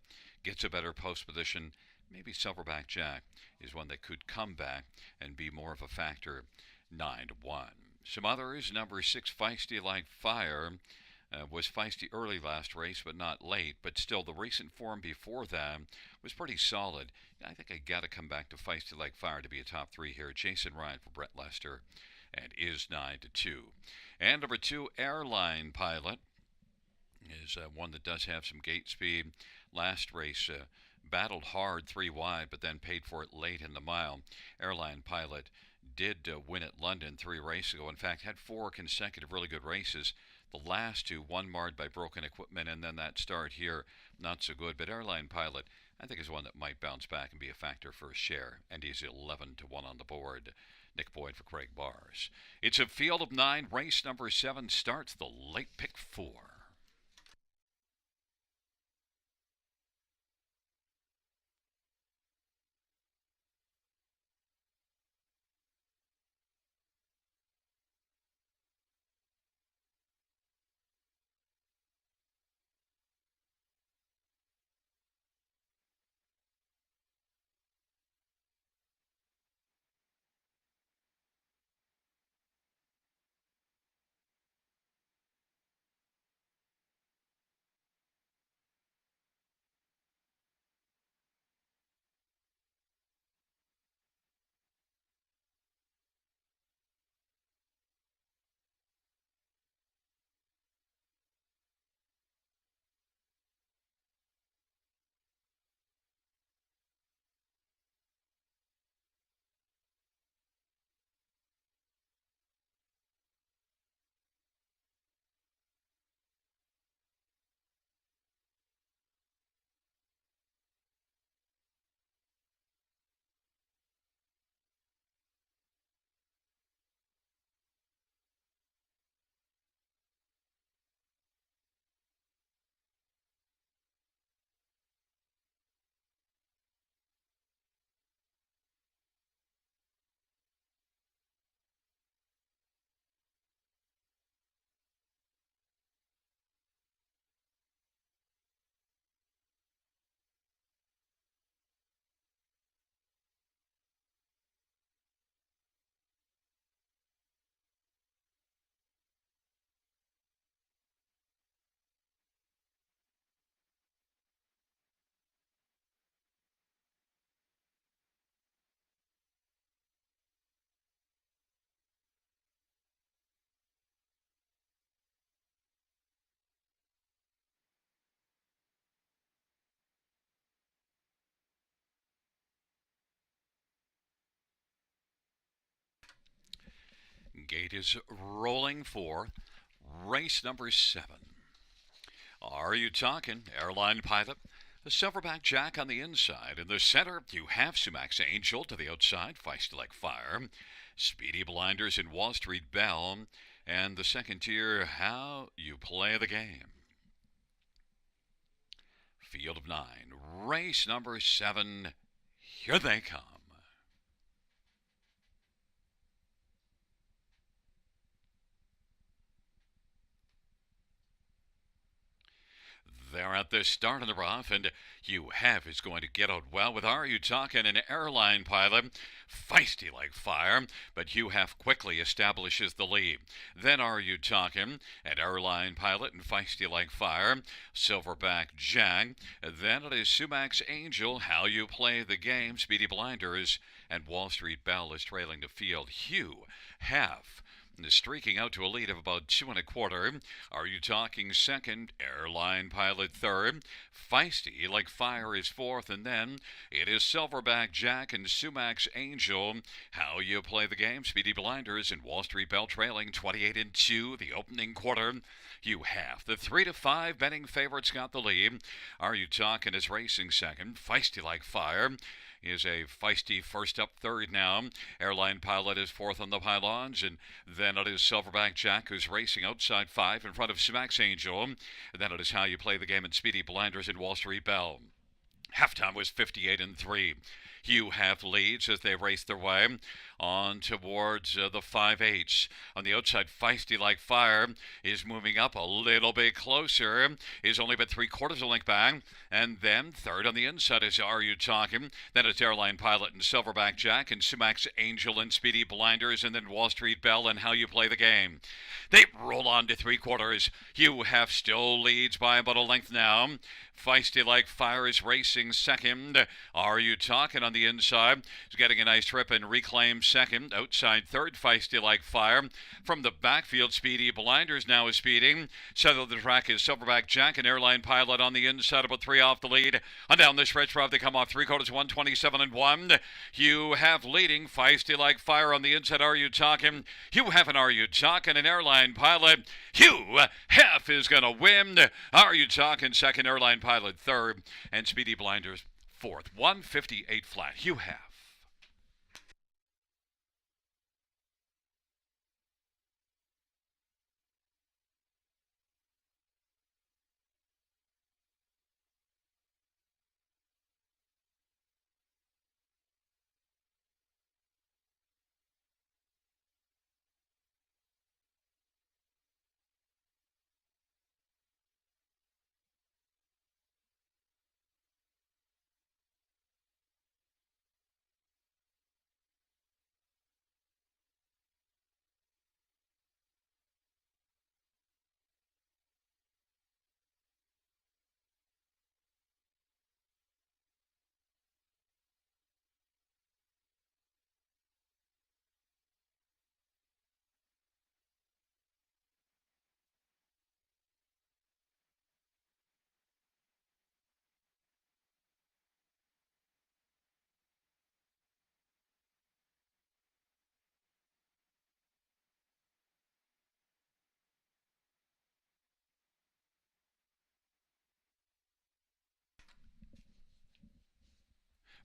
gets a better post position. Maybe Silverback Jack is one that could come back and be more of a factor. 9 to 1. Some others, number 6, Feisty Like Fire. Was feisty early last race, but not late. But still, the recent form before that was pretty solid. I think I got to come back to Feisty Like Fire to be a top 3 here. Jason Ryan for Brett Lester, and is 9 to 2. And number 2, Airline Pilot is one that does have some gate speed. Last race battled hard 3 wide, but then paid for it late in the mile. Airline Pilot did win at London 3 races ago. In fact, had 4 consecutive really good races. The last 2, one marred by broken equipment, and then that start here, not so good. But Airline Pilot, I think, is one that might bounce back and be a factor for a share, and he's 11 to 1 on the board. Nick Boyd for Craig Bars. It's a field of 9. Race number 7 starts the late pick 4. gate is rolling for race number 7. Are you talking airline pilot? The Silverback Jack on the inside. In the center, you have Sumax Angel to the outside, feisty like fire. Speedy Blinders in Wall Street Belle. And the second tier, how you play the game. Field of 9, race number 7. Here they come. They're at the start of the rough, and you have is going to get out well with Are You Talking, an airline pilot, feisty like fire, but you have quickly establishes the lead. Then Are You Talking, an airline pilot and feisty like fire, Silverback Jack. Then it is Sumax Angel, How You Play the Game, Speedy Blinders, and Wall Street Belle is trailing the field. You have streaking out to a lead of about 2.25. Are You Talking second? Airline pilot third. Feisty like fire is fourth, and then it is Silverback Jack and Sumax Angel. How You Play the Game, Speedy Blinders, and Wall Street Belle trailing 28-2 the opening quarter. You have the 3 to 5 betting favorites got the lead. Are You Talking is racing second. Feisty like fire is a feisty first up third now. Airline pilot is fourth on the pylons, and then it is Silverback Jack who's racing outside 5 in front of Sumax Angel. And then it is How You Play the Game and Speedy Blinders in Wall Street Belle. Halftime was 58-3. You have leads as they race their way on towards the 5/8. On the outside, feisty like fire is moving up a little bit closer. Is only about 3/4 a length back. And then third on the inside is Are You Talking? Then it's Airline Pilot and Silverback Jack and Sumax Angel and Speedy Blinders, and then Wall Street Belle and How You Play the Game. They roll on to 3/4. You have still leads by about a length now. Feisty like fire is racing second. Are You Talking on the inside is getting a nice trip and reclaims second. Outside third, feisty like fire. From the backfield, Speedy Blinders now is speeding. Center of the track is Silverback Jack and Airline Pilot on the inside, about 3 off the lead. On down the stretch route, they come off 3/4, 127-1. You have leading, feisty like fire on the inside. Are You Talking? You have an Are You Talking, an Airline Pilot. You have is going to win. Are You Talking second, Airline Pilot third, and Speedy Blinders fourth. 158 flat. You have.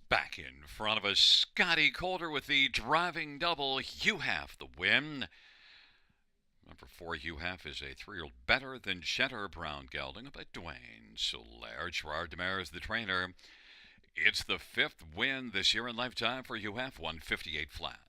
Back in front of us, Scotty Calder with the driving double. You have the win. Number 4, You Have is a 3-year-old better than Cheddar Brown gelding by Dwayne Solaire. Gerard Demare is the trainer. It's the 5th win this year in lifetime for You Have, 158 flat.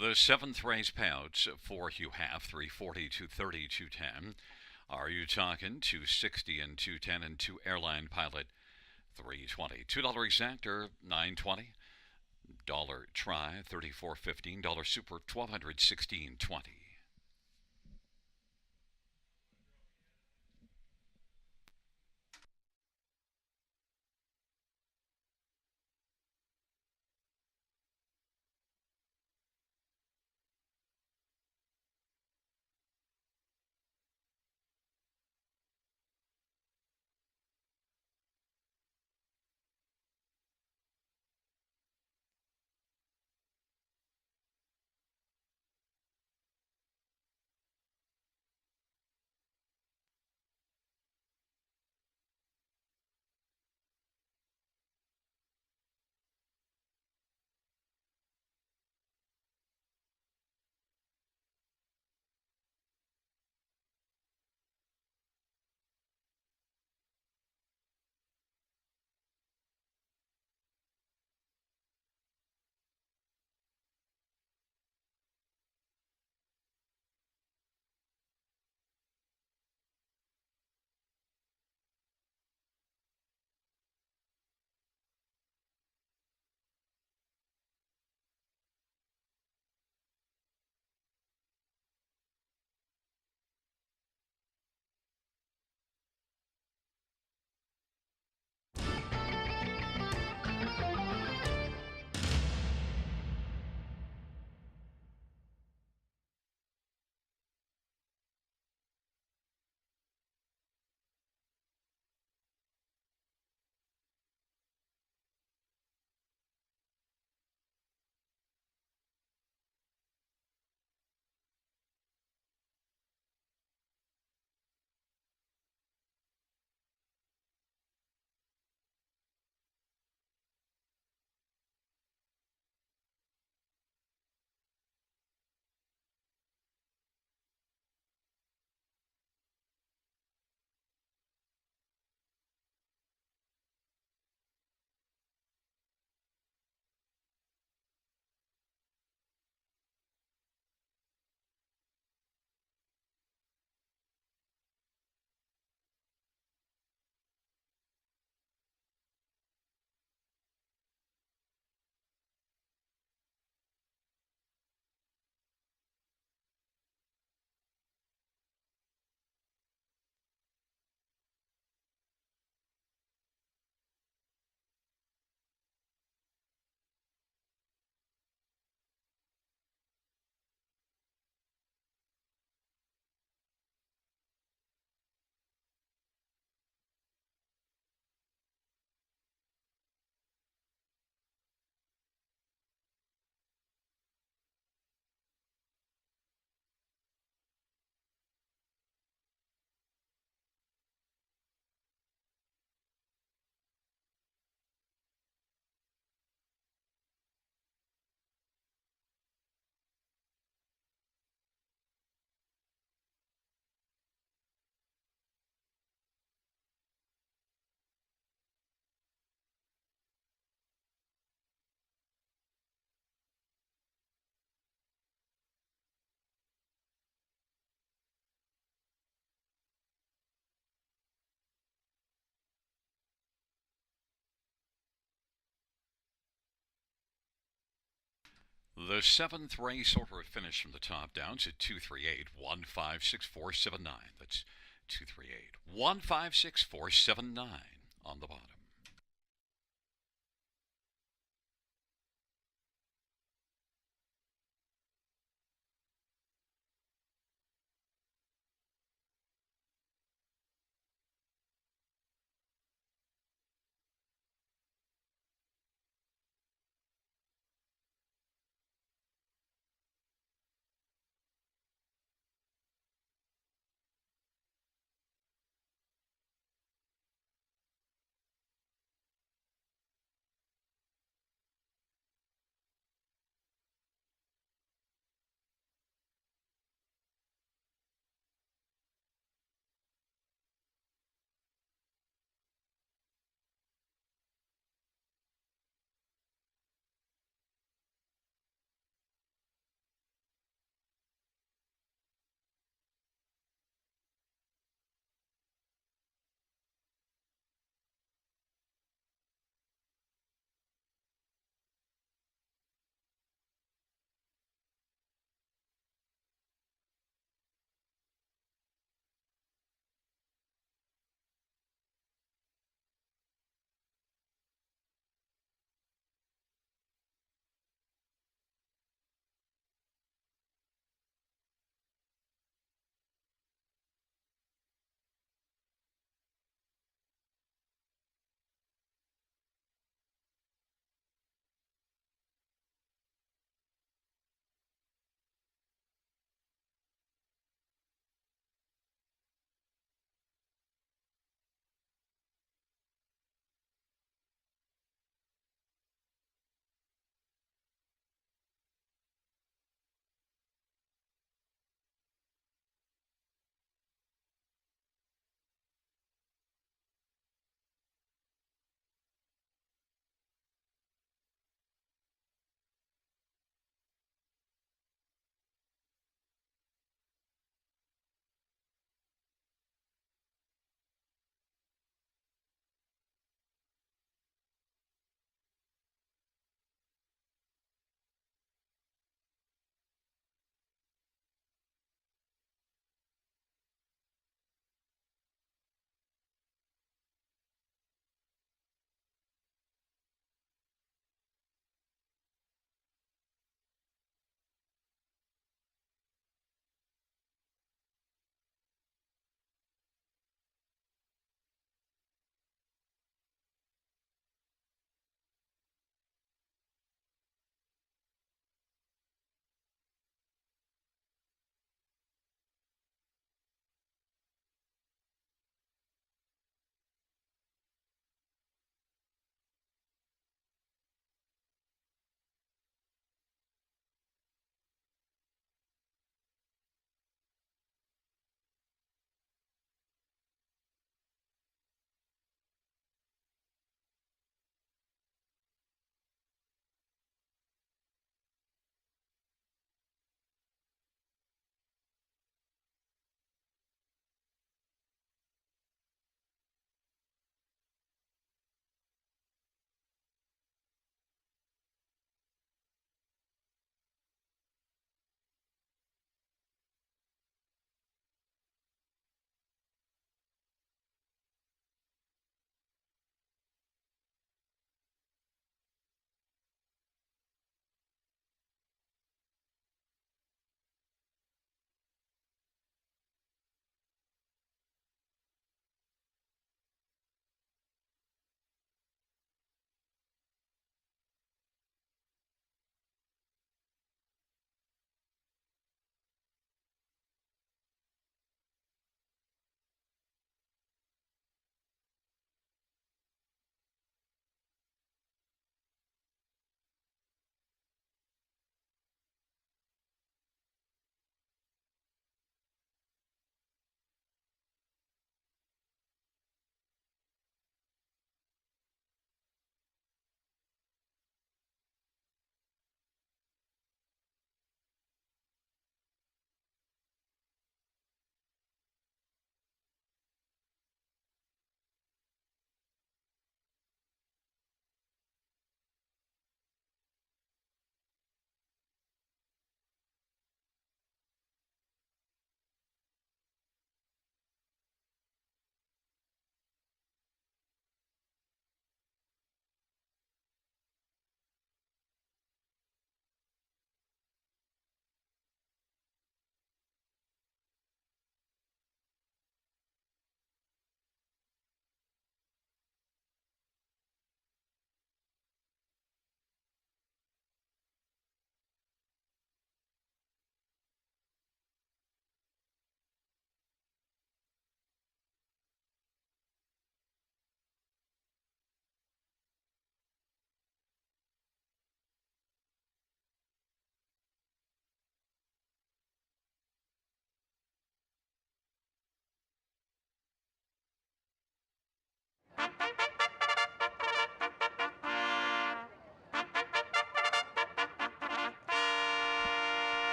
The seventh race payouts for Hugh Half, 340, 230, 210. Are you talking 260 and 210 and two airline pilot 320. $2 exactor 920. Dollar try 34.15. Dollar super 1216.20. The seventh race order finished from the top down to 238 156 479. That's 238 156 479 on the bottom.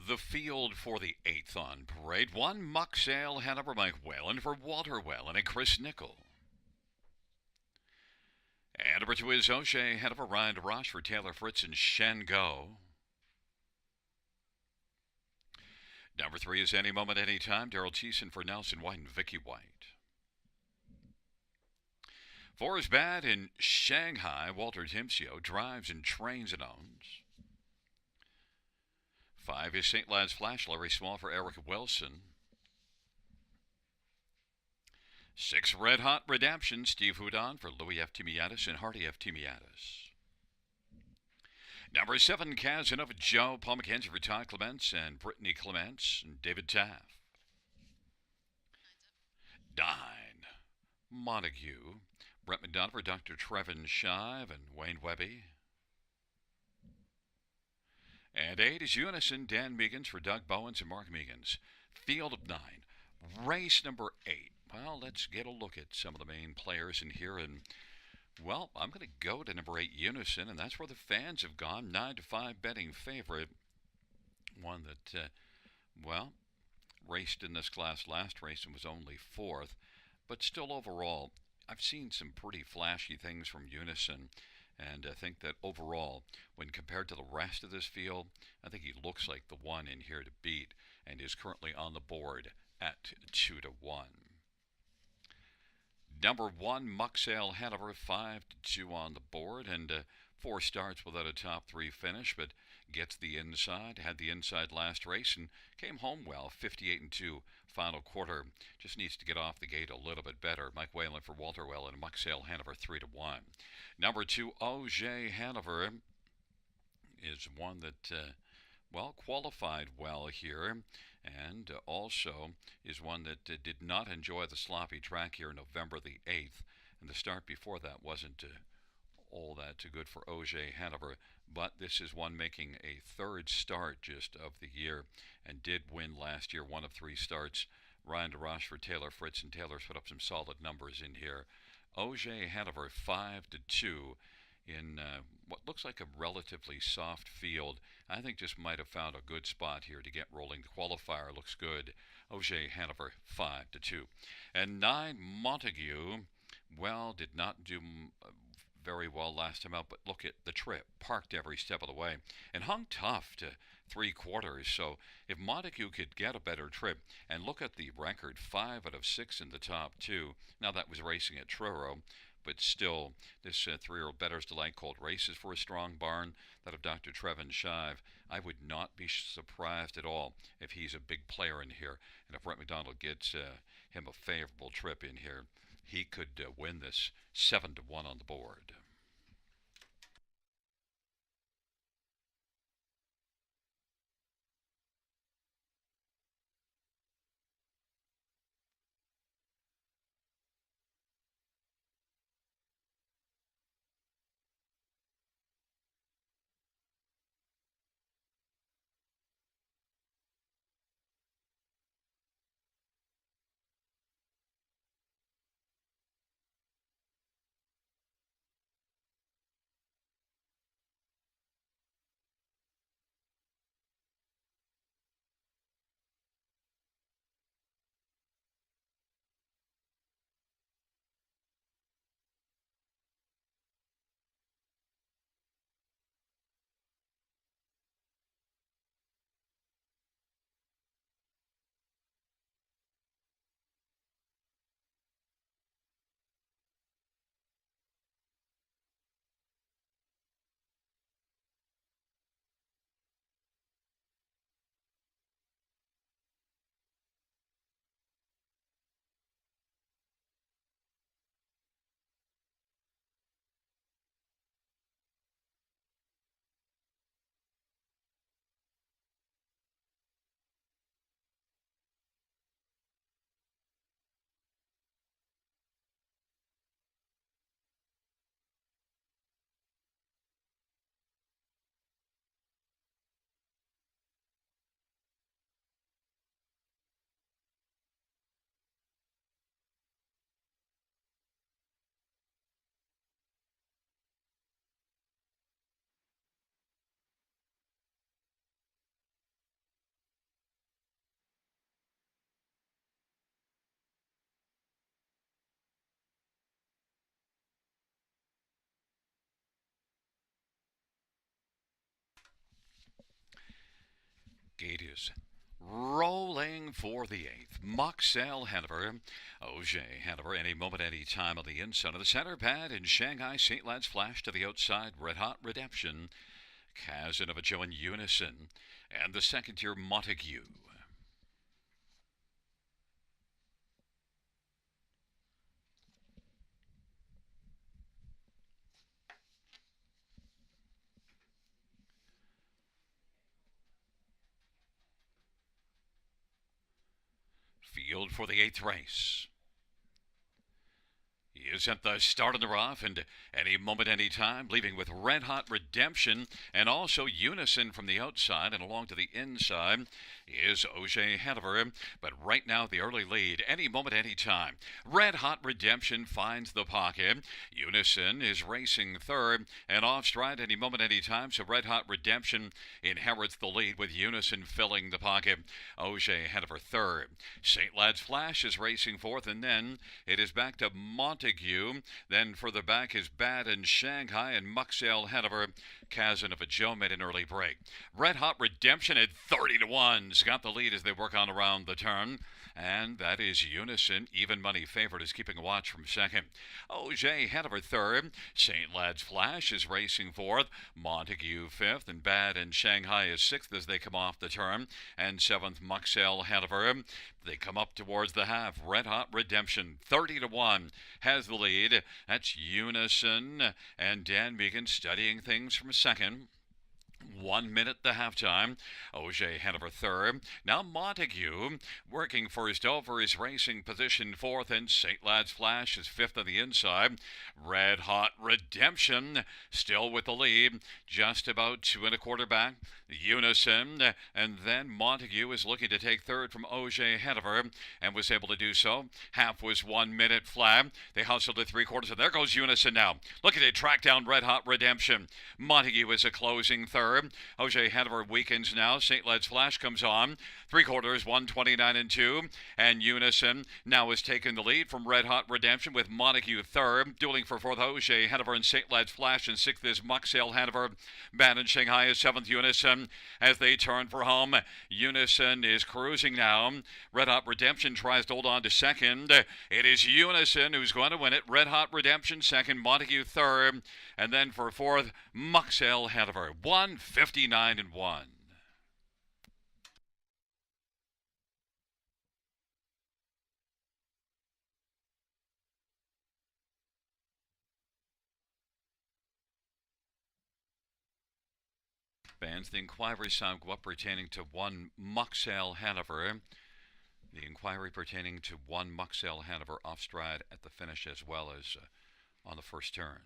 The field for the eighth on parade. One Mucksale Hanover Mike Whalen for Walter Whalen and Chris Nickel. And number two is O'Shea Hanover Ryan Roche for Taylor Fritz and Shen Go. Number three is Any Moment, Any Time. Daryl Thiessen for Nelson White and Vicky White. Four is Bad in Shanghai. Walter Timsio drives and trains and owns. Five is St. Lad's Flash. Larry Small for Eric Wilson. Six, Red Hot Redemption. Steve Houdon for Louis F. Timiatis and Hardy F. Timiatis. Number seven, Casanova Joe. Paul McKenzie for Todd Clements and Brittany Clements and David Taff. 9, Montague. Brett McDonough for Dr. Trevin Shive and Wayne Webby. And 8 is Unison. Dan Meegans for Doug Bowens and Mark Meegans. Field of 9. Race number 8. Well, let's get a look at some of the main players in here. And, well, I'm going to go to number 8, Unison, and that's where the fans have gone. 9-5 betting favorite. One that, well, raced in this class last race and was only 4th. But still, overall, I've seen some pretty flashy things from Unison. And I think that overall, when compared to the rest of this field, I think he looks like the one in here to beat and is currently on the board at 2-1. Number 1, Mucksale Hanover, 5-2 on the board, and 4 starts without a top 3 finish, but gets the inside, had the inside last race, and came home well, 58-2 final quarter. Just needs to get off the gate a little bit better. Mike Whalen for Walter Whalen and Mucksale Hanover, 3-1. Number 2, Auger Hanover is one that, well, qualified well here, and also is one that did not enjoy the sloppy track here November the 8th, and the start before that wasn't all that too good for Auger Hanover, but this is one making a 3rd start just of the year and did win last year, 1 of 3 starts. Ryan DeRoche for Taylor Fritz, and Taylor's put up some solid numbers in here. Auger Hanover 5-2 in what looks like a relatively soft field. I think just might have found a good spot here to get rolling. The qualifier looks good. Auger Hanover 5-2. And 9, Montague, well, did not do very well last time out, but look at the trip, parked every step of the way, and hung tough to 3/4. So if Montague could get a better trip, and look at the record, 5 out of 6 in the top 2. Now that was racing at Truro, but still, this 3-year-old Bettor's Delight called races for a strong barn, that of Dr. Trevin Shive. I would not be surprised at all if he's a big player in here, and if Brett McDonald gets him a favorable trip in here, he could win this 7-1 on the board. is rolling for the eighth. Moxel Hanover, Auger Hanover, any moment, any time on the inside of the center pad in Shanghai. St. Lad's Flash to the outside. Red Hot Redemption. Casanova Joe in unison. And the second tier Montague. Field for the eighth race. He is at the start of the rough, and any moment, any time, leaving with Red Hot Redemption and also Unison from the outside, and along to the inside is Auger Hanover. But right now, the early lead, any moment, any time. Red Hot Redemption finds the pocket. Unison is racing third, and off stride any moment, any time. So Red Hot Redemption inherits the lead with Unison filling the pocket. Auger Hanover third. St. Lad's Flash is racing fourth, and then it is back to Montague. Then further back is Bad in Shanghai, and Moxel Hanover. Casanova Joe made an early break. Red Hot Redemption at 30-1's got the lead as they work on around the turn. And that is Unison. Even money favorite is keeping a watch from second. Auger Hanover third. St. Lad's Flash is racing fourth. Montague fifth. And Bad in Shanghai is sixth as they come off the turn. And seventh, Moxel Hanover. They come up towards the half. Red Hot Redemption 30-1 has the lead. That's Unison. And Dan Megan studying things from second. 1 minute the halftime. Auger Hanover third. Now Montague working first over is racing position fourth, and St. Lad's Flash is fifth on the inside. Red Hot Redemption still with the lead, just about 2 1/4 back. Unison, and then Montague is looking to take third from Auger Hanover and was able to do so. Half was 1 minute flat. They hustled to 3/4, and there goes Unison now. Look at it, track down Red Hot Redemption. Montague is a closing third. Auger Hanover weakens now. St. Lad's Flash comes on. 3/4, 129 2. And Unison now has taken the lead from Red Hot Redemption with Montague third. Dueling for fourth, Auger Hanover and St. Lad's Flash. And sixth is Moxel Hanover. Bad in Shanghai is seventh, Unison. As they turn for home, Unison is cruising now. Red Hot Redemption tries to hold on to second. It is Unison who's going to win it. Red Hot Redemption second, Montague third. And then for fourth, Moxel Hanover. 159-1. Bands, the inquiry sound go up pertaining to one Moxel Hanover. The inquiry pertaining to one Moxel Hanover off stride at the finish as well as on the first turn.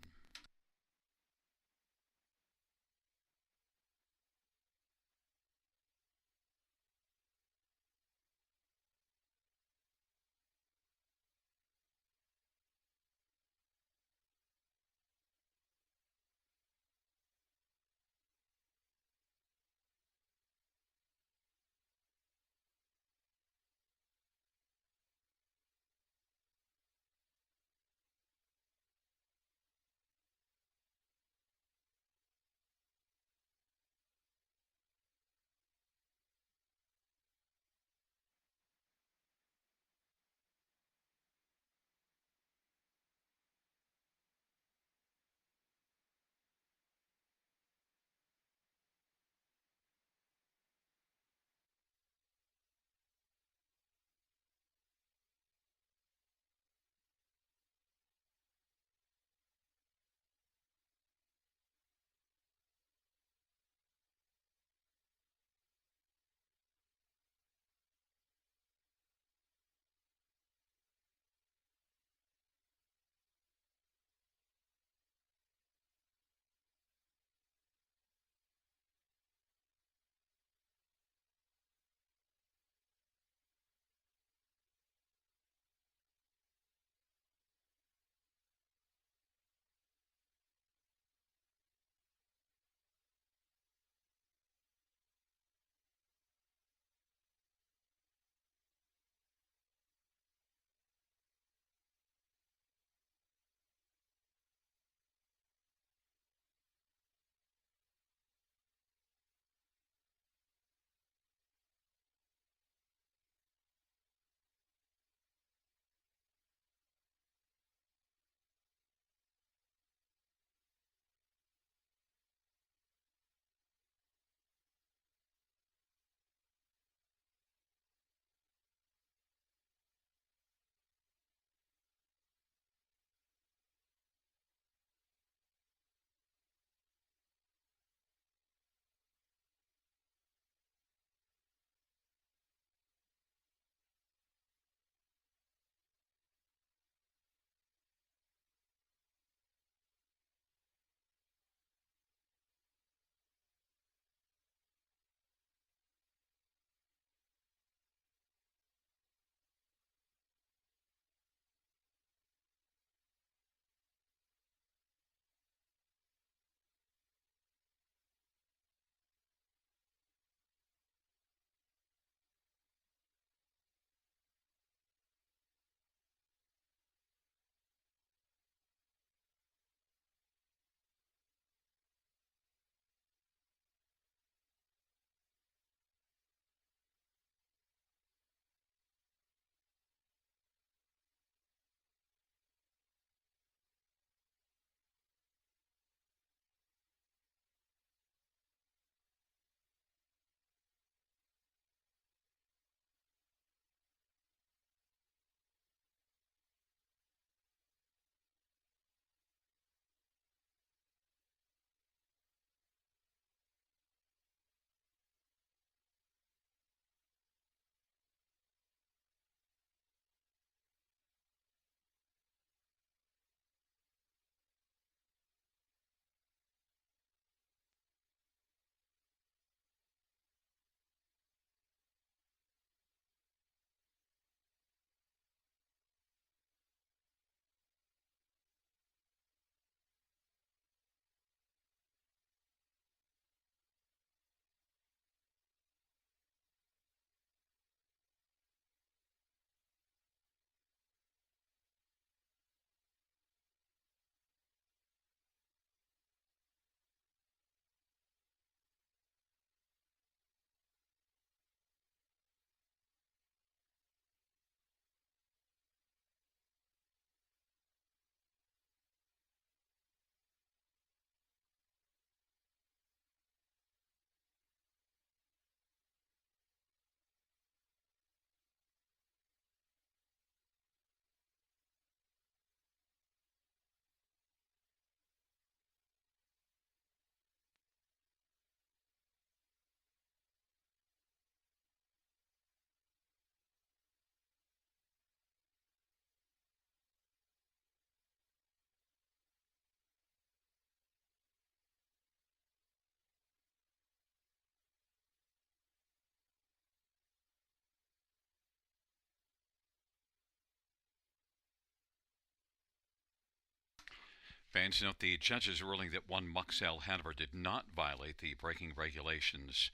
Fans note the judge's ruling that one Muxell Hanover did not violate the braking regulations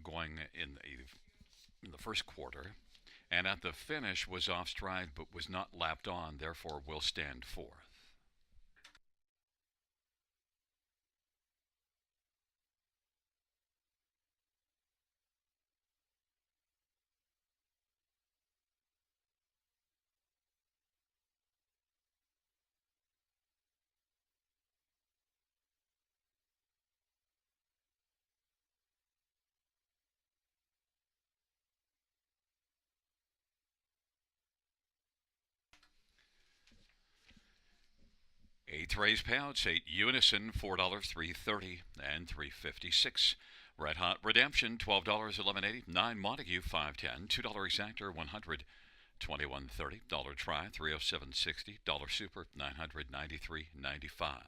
going in the first quarter, and at the finish was off stride but was not lapped on, therefore will stand fourth. Eighth race payouts, 8 Unison, $4, $3.30, and $3.56. Red Hot Redemption, $12, $11.80. 9 Montague, $5.10. $2 Exactor, $100, $21.30. Dollar Try, $307.60. Dollar Super, $993.95.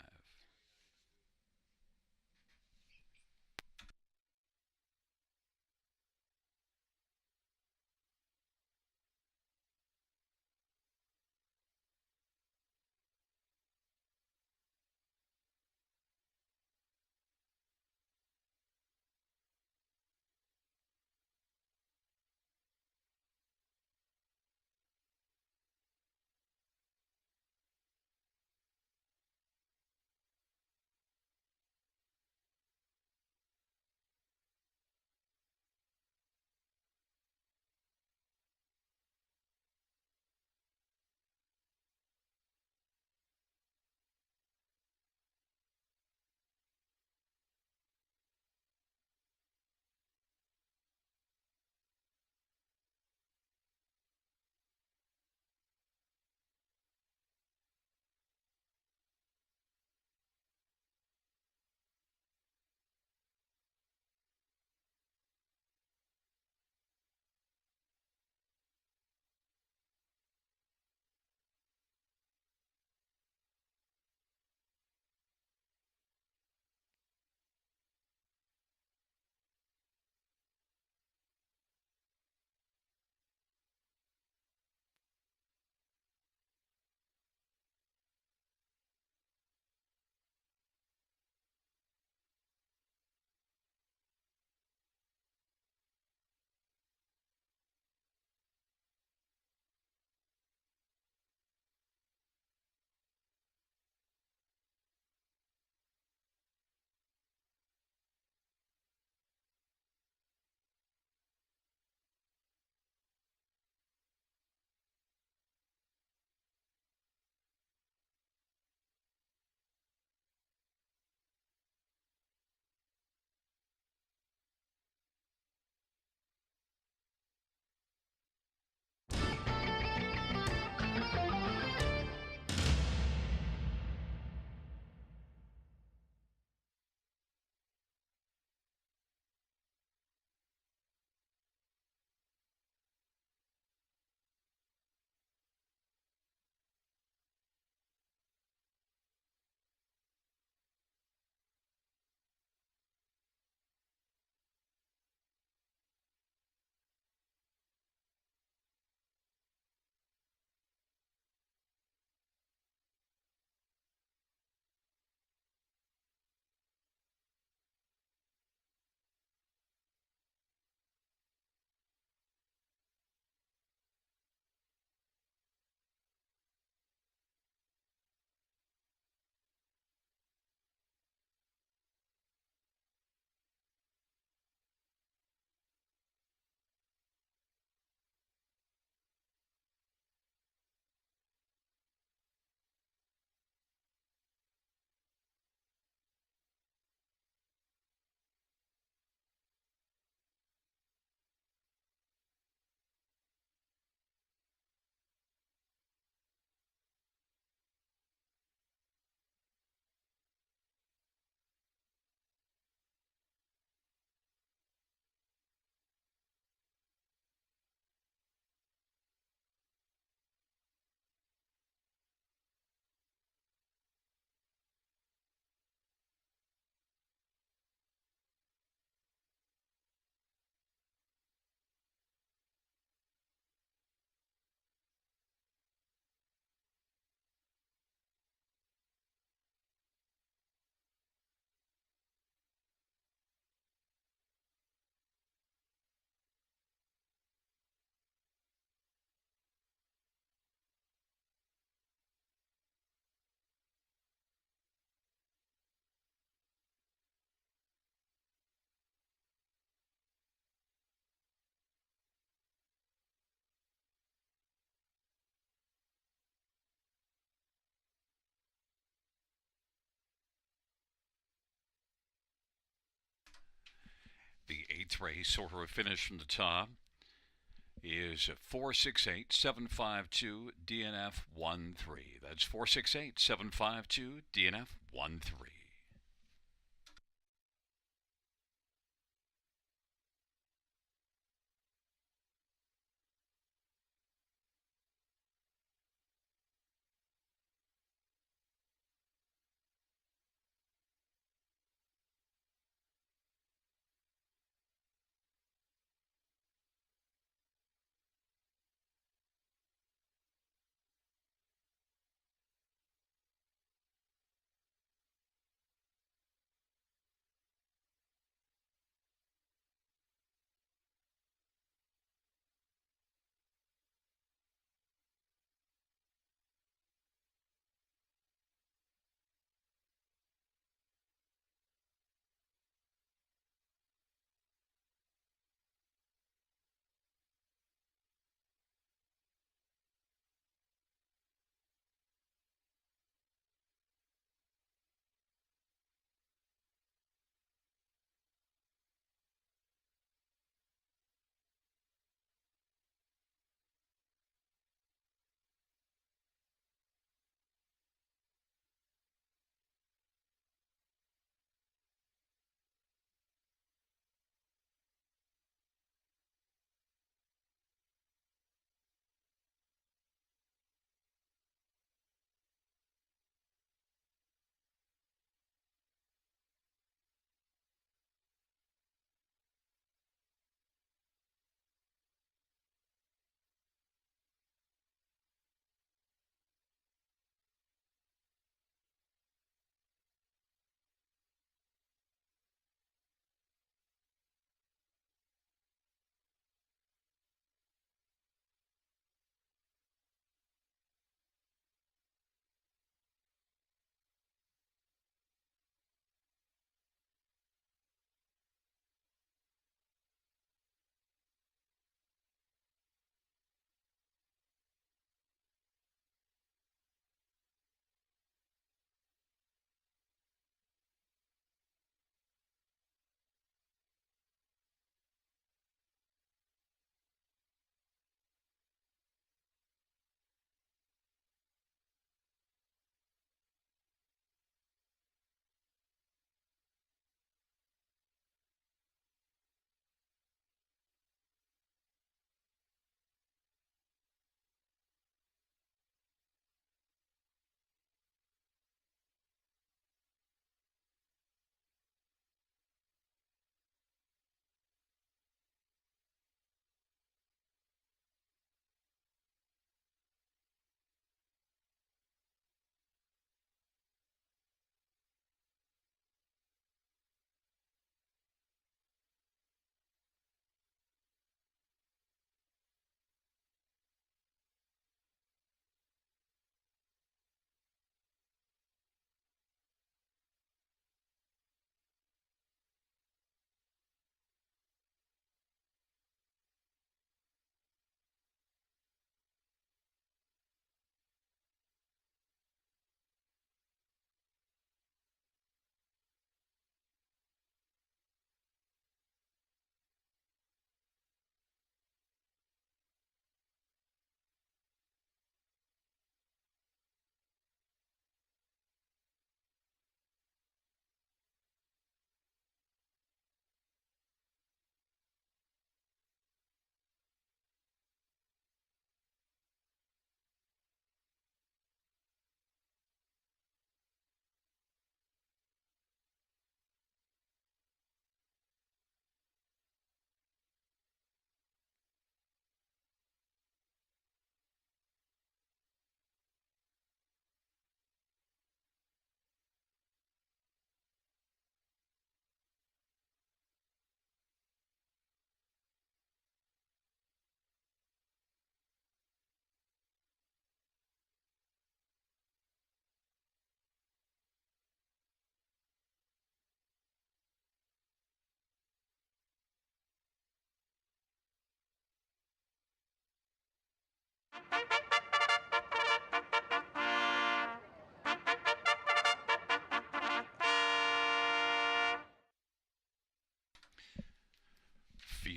race or a finish from the top is 468-752 DNF 13. That's 468-752 DNF 13.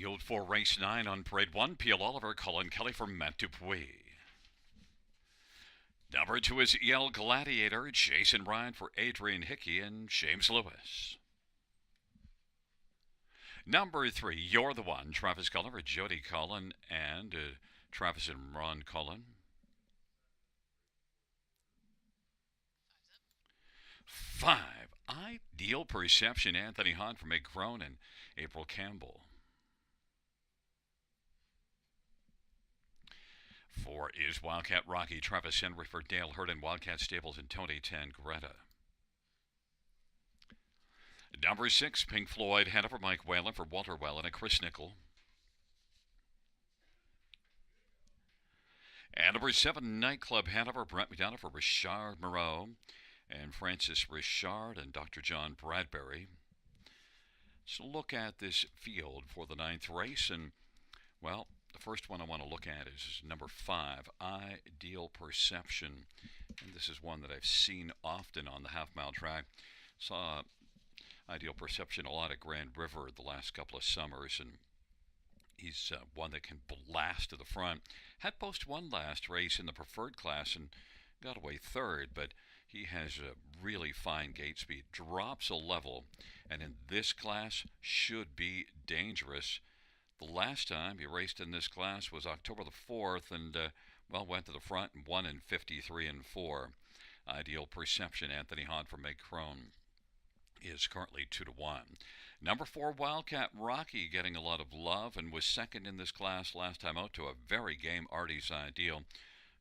field for race 9 on parade 1. Peel Oliver, Colin Kelly for Matt Dupuis. Number 2 is EL Gladiator, Jason Ryan for Adrian Hickey and James Lewis. Number 3, You're the One, Travis Cullen for Jody Cullen and Travis and Ron Cullen. 5, Ideal Perception, Anthony Hahn for Meg Crone and April Campbell. 4 is Wildcat Rocky, Travis Henry for Dale Hurd and Wildcat Stables and Tony Tangretta. Number 6, Pink Floyd, Hannah for Mike Whalen for Walter Whalen and Chris Nickel. And number 7, Nightclub Hanover, Brent McDonough for Richard Moreau and Francis Richard and Dr. John Bradbury. Let's look at this field for the 9th race. And, well, the first one I want to look at is number 5, Ideal Perception. And this is one that I've seen often on the half-mile track. Saw Ideal Perception a lot at Grand River the last couple of summers, and he's one that can blast to the front. Had post 1 last race in the preferred class and got away 3rd, but he has a really fine gate speed, drops a level, and in this class should be dangerous. The last time he raced in this class was October the 4th, and went to the front and won in 53 and 4. Ideal Perception, Anthony Hahn from Meg Crone, is currently 2-1. Number 4, Wildcat Rocky, getting a lot of love and was second in this class last time out to a very game Artie's Ideal.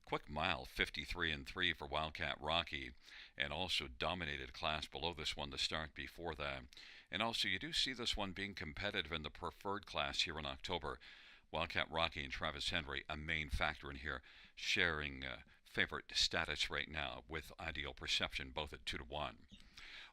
Quick mile, 53 and 3 for Wildcat Rocky, and also dominated class below this one to start before that. And also, you do see this one being competitive in the preferred class here in October. Wildcat Rocky and Travis Henry, a main factor in here, sharing favorite status right now with Ideal Perception, both at 2-1.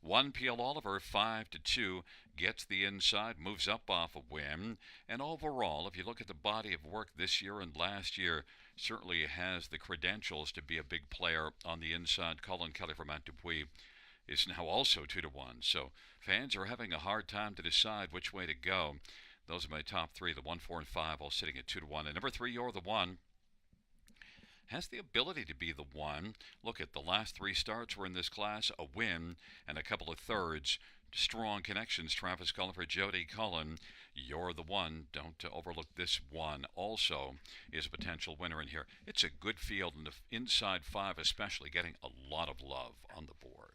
1, Peel Oliver, 5-2, gets the inside, moves up off a win. And overall, if you look at the body of work this year and last year, certainly has the credentials to be a big player on the inside. Colin Kelly for Matt Dupuis is now also 2-1. So fans are having a hard time to decide which way to go. Those are my top 3, the 1, 4, and 5, all sitting at 2-1. And number 3, You're the One, has the ability to be the one. Look at the last 3 starts were in this class, a win and a couple of thirds. Strong connections, Travis Cullen for Jody Cullen. You're the One. Don't overlook this one. Also is a potential winner in here. It's a good field, and the inside 5 especially getting a lot of love on the board.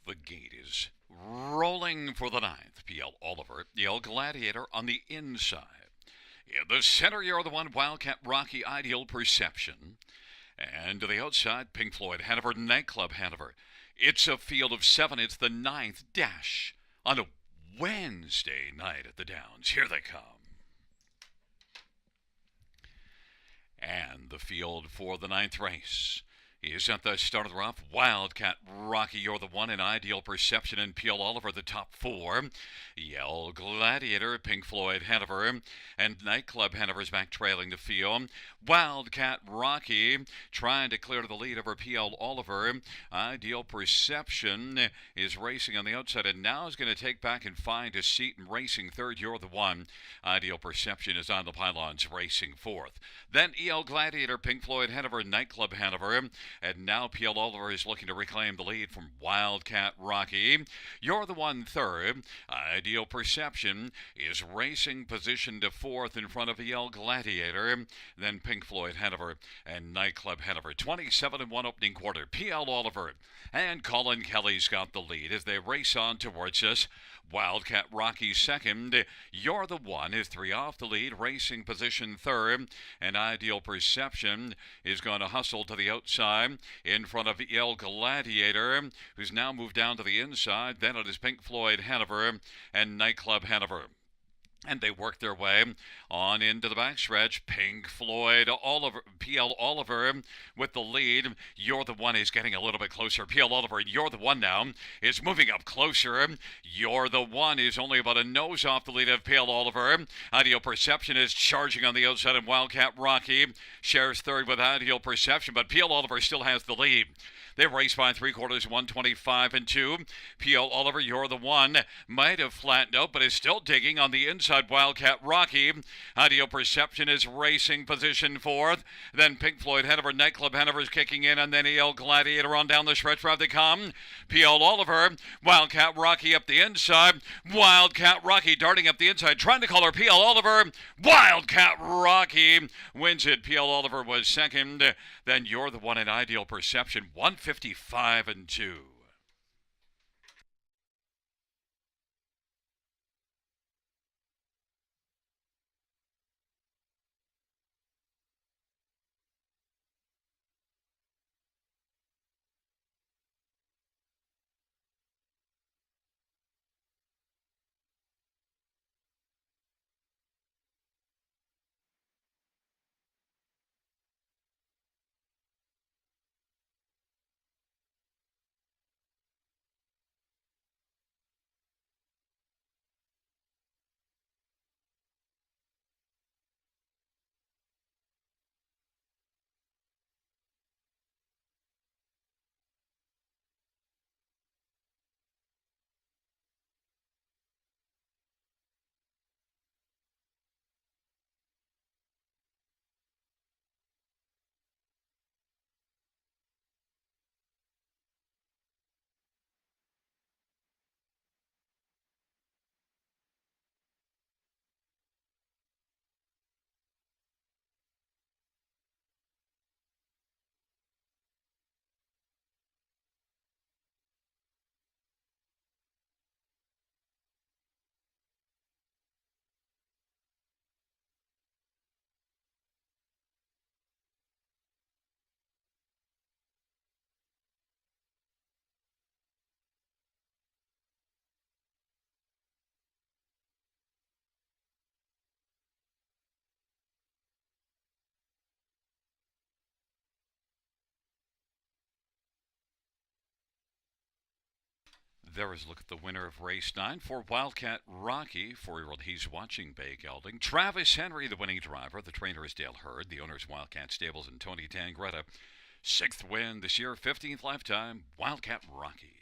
The gate is rolling for the ninth. PL Oliver, Yale Gladiator on the inside. In the center, you're the one, Wildcat Rocky, Ideal Perception. And to the outside, Pink Floyd, Hanover, Nightclub, Hanover. It's a field of 7. It's the ninth dash on a Wednesday night at the Downs. Here they come. And the field for the ninth race is at the start of the rough. Wildcat Rocky, you're the one, in Ideal Perception, and P.L. Oliver, the top 4. Yell Gladiator, Pink Floyd, Hanover, and Nightclub Hanover's back trailing the field. Wildcat Rocky trying to clear to the lead over P.L. Oliver. Ideal Perception is racing on the outside and now is going to take back and find a seat in racing third. You're the one. Ideal Perception is on the pylons racing fourth. Then E.L. Gladiator, Pink Floyd, Hanover, Nightclub Hanover. And now P.L. Oliver is looking to reclaim the lead from Wildcat Rocky. You're the one third. Ideal Perception is racing position to fourth in front of E.L. Gladiator. Then Pink Floyd Hanover and Nightclub Hanover. 27-1 opening quarter. P.L. Oliver and Colin Kelly's got the lead as they race on towards us. Wildcat Rocky second. You're the one is 3 off the lead, racing position third. And Ideal Perception is going to hustle to the outside in front of El Gladiator, who's now moved down to the inside. Then it is Pink Floyd Hanover and Nightclub Hanover. And they work their way on into the backstretch. Pink Floyd Oliver, P.L. Oliver with the lead. You're the one is getting a little bit closer. P.L. Oliver, you're the one now, is moving up closer. You're the one is only about a nose off the lead of P.L. Oliver. Ideal Perception is charging on the outside, and Wildcat Rocky shares third with Ideal Perception, but P.L. Oliver still has the lead. They race by 3/4, 125-2. P.L. Oliver, you're the one. Might have flattened out, but is still digging on the inside. Wildcat Rocky. Ideal Perception is racing position fourth. Then Pink Floyd Hanover, Nightclub Hanover is kicking in, and then E.L. Gladiator on down the stretch. Where they come. P.L. Oliver, Wildcat Rocky up the inside. Wildcat Rocky darting up the inside, trying to collar P.L. Oliver. Wildcat Rocky wins it. P.L. Oliver was second. Then you're the one in Ideal Perception. 155-2. There is a look at the winner of race 9 for Wildcat Rocky. 4-year-old He's Watching Bay Gelding. Travis Henry, the winning driver. The trainer is Dale Hurd. The owner is Wildcat Stables and Tony Tangretta. 6th win this year, 15th lifetime, Wildcat Rocky.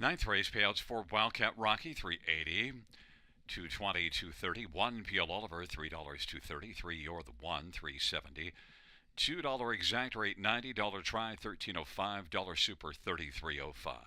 Ninth race payouts for Wildcat Rocky, $3.80. 220, 230, 1 P.L. Oliver, $3, 230, 3 You're the One, $3.70. $2 exact rate, $90 try, $13.05, $1 super, $33.05.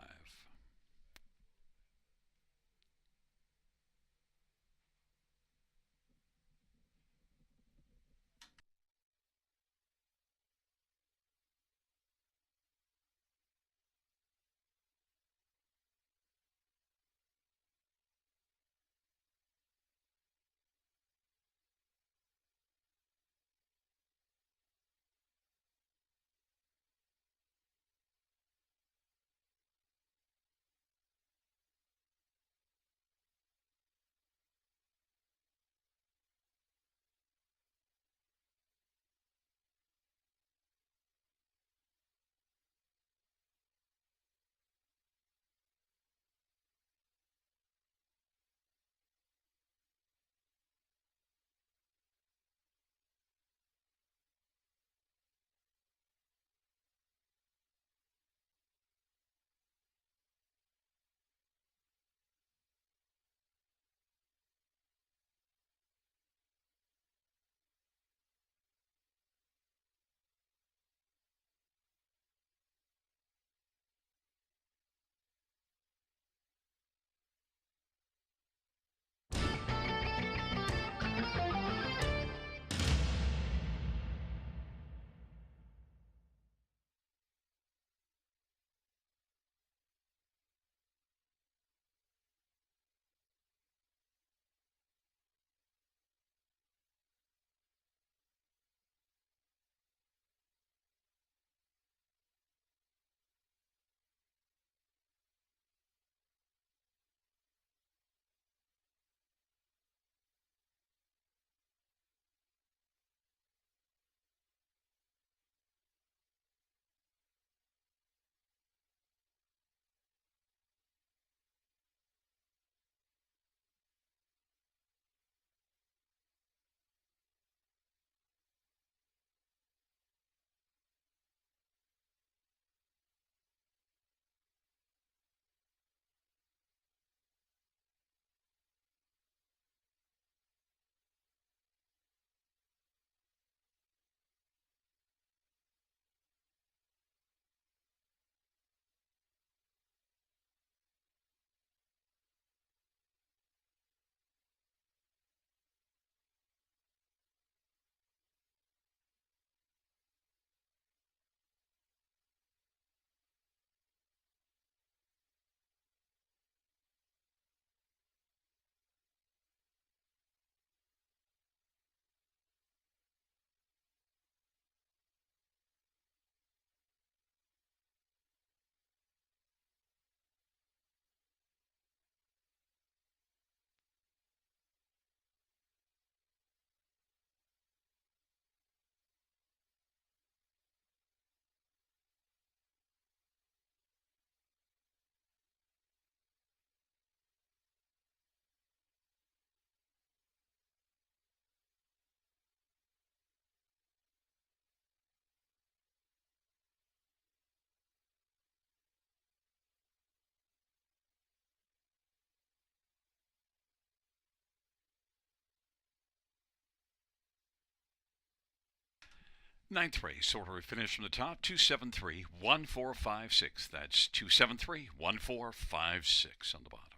Ninth race, order of finish from the top, 273 1456. That's 273 1456 on the bottom.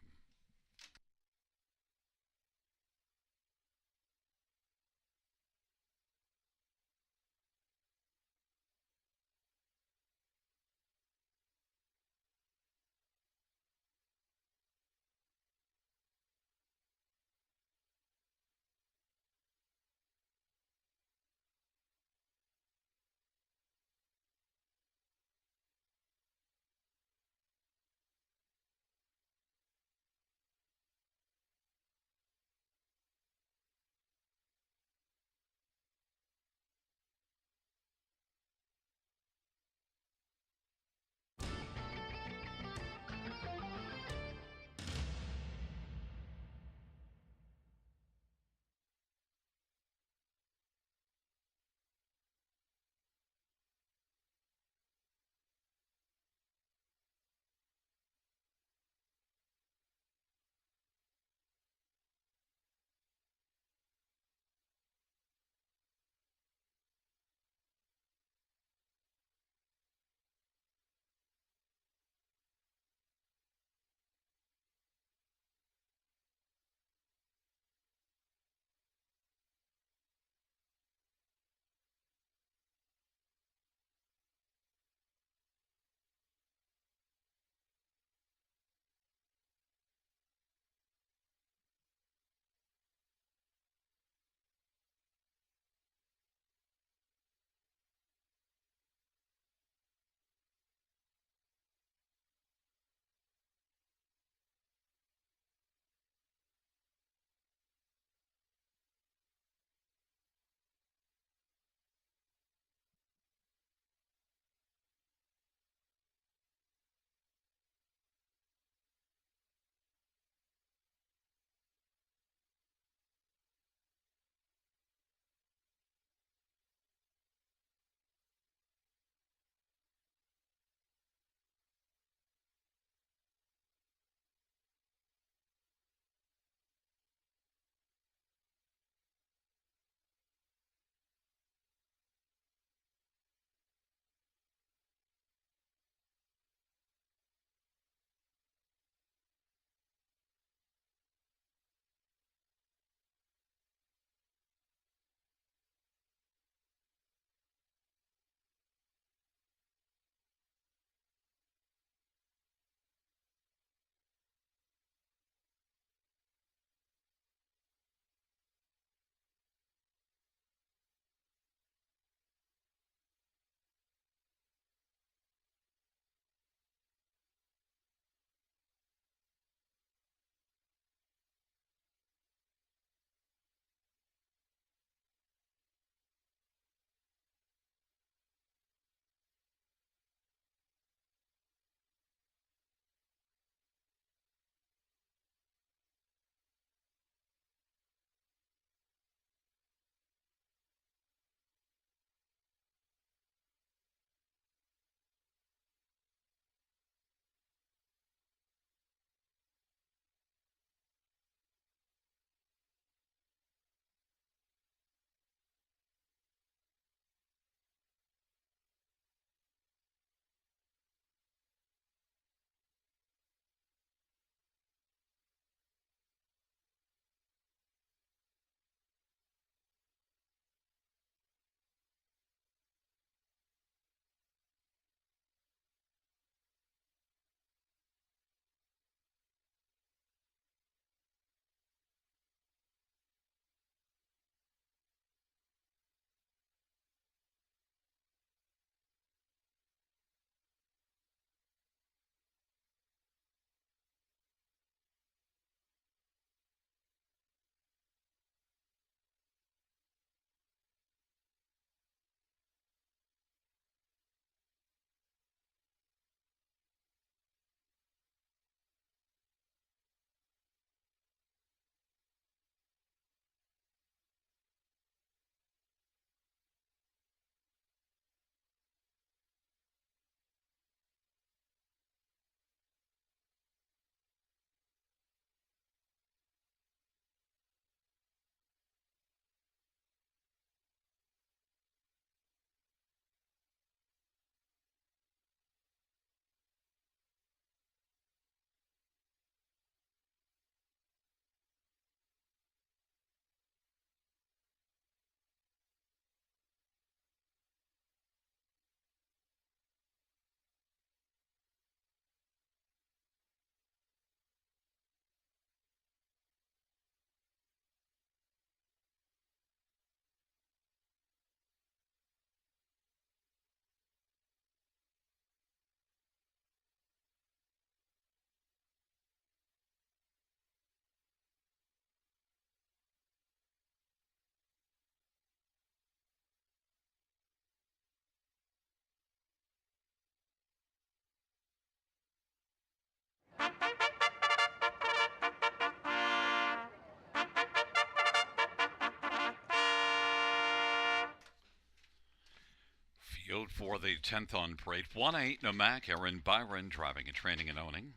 Field for the 10th on parade. 1-8, Namac, Aaron Byron driving and training and owning.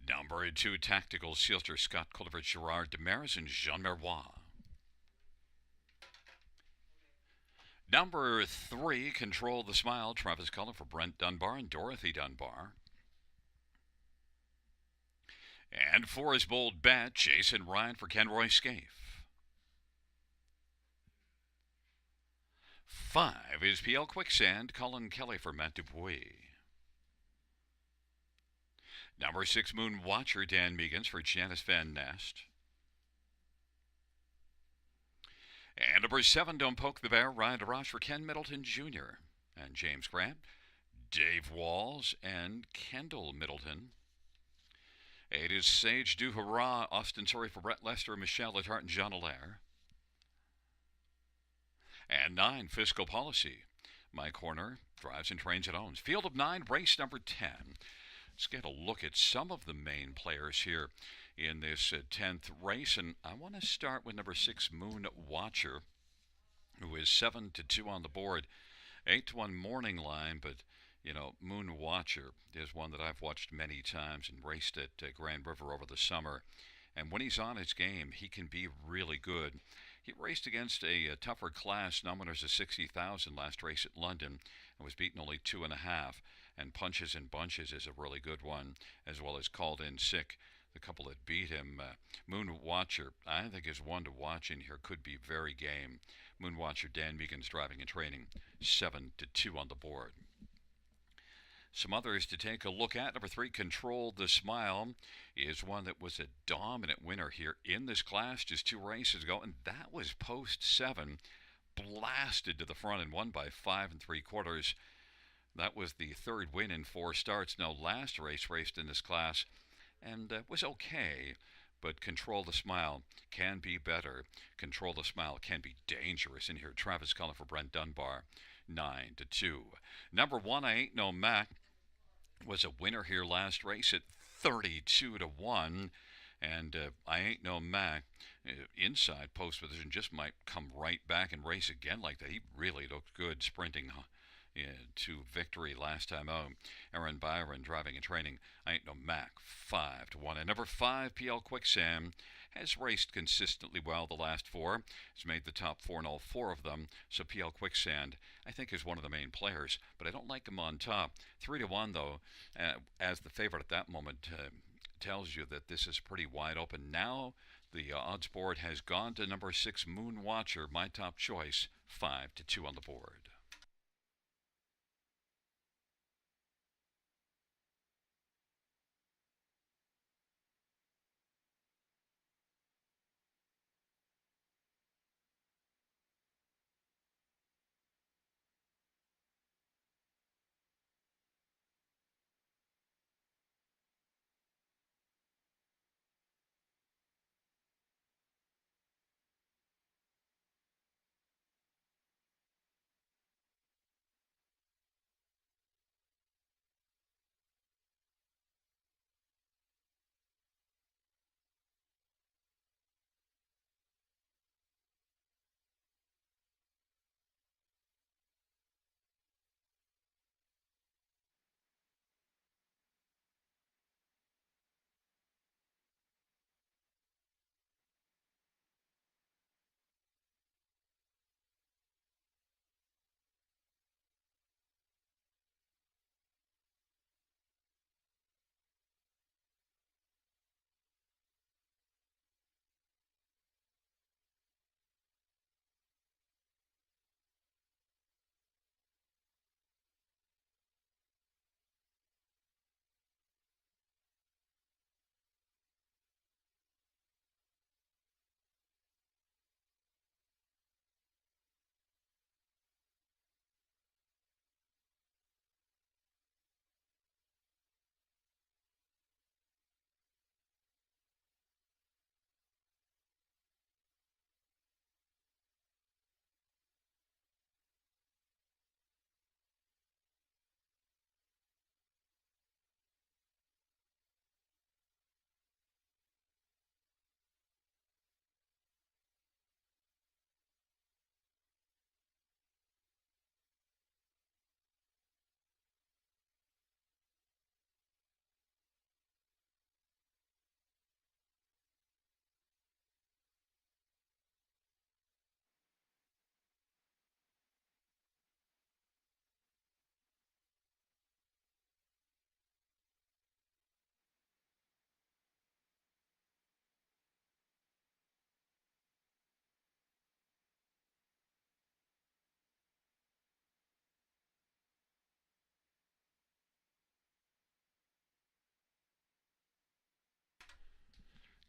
Number 2, Tactical Sealter, Scott Culver, Gerard Demaris, and Jean Merois. Number 3, Control the Smile, Travis Cullen for Brent Dunbar and Dorothy Dunbar. And 4 is Bold Bet, Jason Ryan for Kenroy Scaife. 5 is PL Quicksand, Colin Kelly for Matt Dupuis. Number 6, Moon Watcher, Dan Meegans for Janice Van Nest. And number 7, Don't Poke the Bear, Ryan DeRoche for Ken Middleton Jr. and James Grant, Dave Walls, and Kendall Middleton. 8 is Sage Du Hurrah, Austin Surrey for Brett Lester, Michelle Letarte, and John Allaire. And 9, Fiscal Policy, Mike Horner, drives and trains and owns. Field of 9, race number 10. Let's get a look at some of the main players here in this 10th race. And I want to start with number 6, Moon Watcher, who is 7-2 on the board. 8-1 morning line, but you know, Moon Watcher is one that I've watched many times and raced at Grand River over the summer. And when he's on his game, he can be really good. He raced against a tougher class, non-winners of 60,000 last race at London, and was beaten only 2.5. And Punches and Bunches is a really good one, as well as Called In Sick, the couple that beat him. Moon Watcher, I think, is one to watch in here. Could be very game. Moon Watcher, Dan Meegans driving and training, 7-2 on the board. Some others to take a look at. Number 3, Control the Smile, is one that was a dominant winner here in this class just 2 races ago, and that was post 7, blasted to the front and won by 5 3/4. That was the 3rd win in 4 starts. Now, last race raced in this class and was okay, but Control the Smile can be better. Control the Smile can be dangerous in here. Travis Cullen for Brent Dunbar, 9-2. Number 1, I Ain't No Mac, was a winner here last race at 32-1. And I Ain't No Mac, inside post position, just might come right back and race again like that. He really looked good sprinting to victory last time out. Aaron Byron driving and training, I Ain't No Mac, 5-1. And number 5, PL Quicksand, has raced consistently well the last 4. Has made the top 4 in all 4 of them. So PL Quicksand, I think, is one of the main players, but I don't like him on top. 3-1 though, as the favorite at that moment, tells you that this is pretty wide open. Now the odds board has gone to number 6, Moon Watcher, my top choice, 5-2 on the board.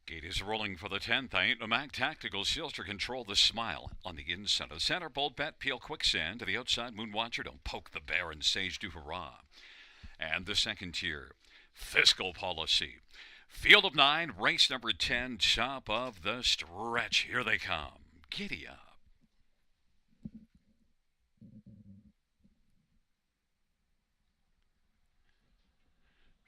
Gate is rolling for the 10th. I ain't no Mac. Tactical Seals to control the smile on the inside of the center. Bold Bet, Peel Quicksand to the outside. Moonwatcher, don't poke the bear, and Sage do hurrah. And the second tier, Fiscal Policy. Field of 9, race number 10, top of the stretch. Here they come. Giddy up.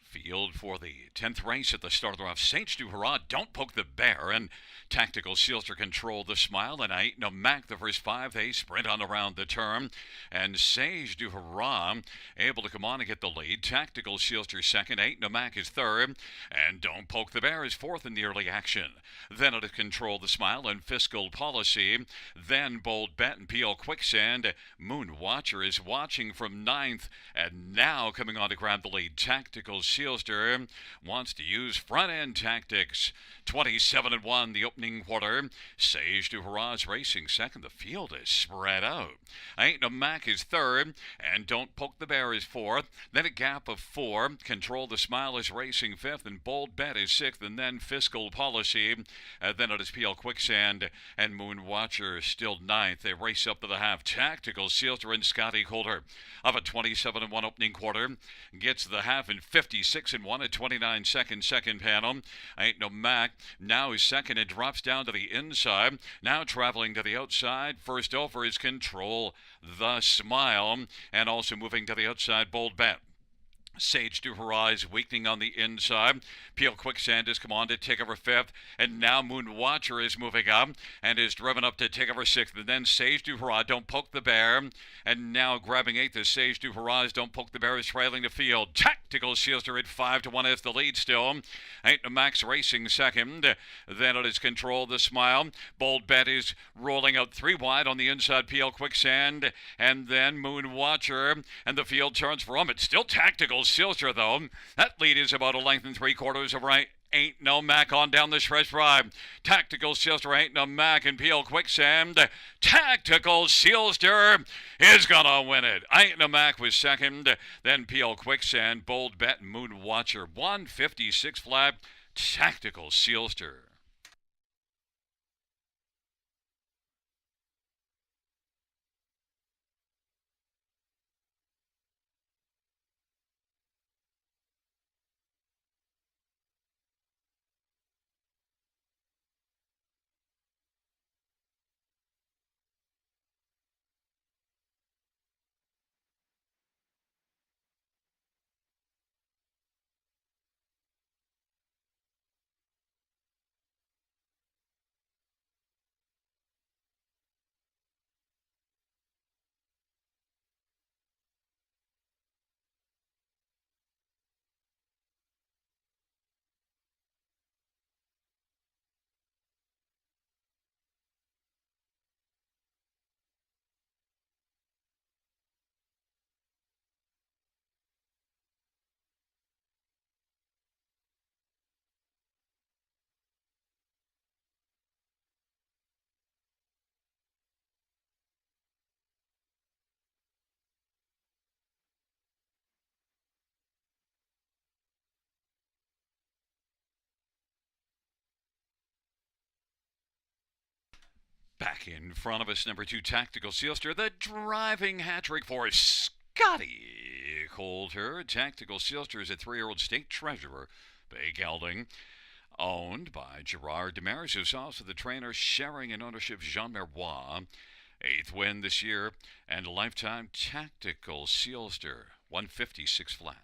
Field for the 10th race at the start of the rough. Sage du Hurrah, don't poke the bear, and Tactical Seals to control the smile, and I ain't no Mac the first 5. They sprint on around the turn, and Sage du Hurrah able to come on and get the lead. Tactical Seals to second. Ain't no Mac is third, and don't poke the bear is fourth in the early action. Then it control the smile and Fiscal Policy. Then Bold Bet and Peel Quicksand. Moon Watcher is watching from 9th, and now coming on to grab the lead. Tactical Sealster wants to use front end tactics. 27-1 the opening quarter. Sage du Hurrah's racing second. The field is spread out. Ain't no Mac is third, and Don't Poke the Bear is fourth. Then a gap of 4. Control the Smile is racing fifth, and Bold Bet is sixth, and then Fiscal Policy. Then it is Peel Quicksand and Moon Watcher still ninth. They race up to the half. Tactical Sealster and Scotty Coulter of a 27-1 opening quarter gets the half in 56-1 at 29 seconds. Second panel. Ain't no Mac now is second and drops down to the inside. Now traveling to the outside. First over is Control the Smile, and also moving to the outside, Bold Bet. Sage du Hurrah is weakening on the inside. Peel Quicksand has come on to take over fifth, and now Moon Watcher is moving up and is driven up to take over sixth. And then Sage du Hurrah, Don't Poke the Bear, and now grabbing eighth is Sage du Hurrah's Don't Poke the Bear is trailing the field. Tactical Sealster at 5-1 as the lead still. Ain't no Max racing second. Then it is Control the Smile. Bold Bet is rolling out 3 wide on the inside. Peel Quicksand, and then Moon Watcher, and the field turns for him. It's still Tactical Sealster, though. That lead is about a length and 3/4 of right. Ain't no Mac on down the stretch drive. Tactical Sealster, Ain't no Mac, and Peel Quicksand. Tactical Sealster is gonna win it. Ain't no Mac was second. Then Peel Quicksand, Bold Bet, and Moon Watcher. 156 flat. Tactical Sealster. Back in front of us, number 2, Tactical Sealster, the driving hat trick for Scotty Coulter. Tactical Sealster is a 3-year-old state treasurer, Bay Gelding, owned by Gerard Demaris, who's also the trainer, sharing in ownership Jean Merbois. 8th win this year, and lifetime Tactical Sealster, 156 flat.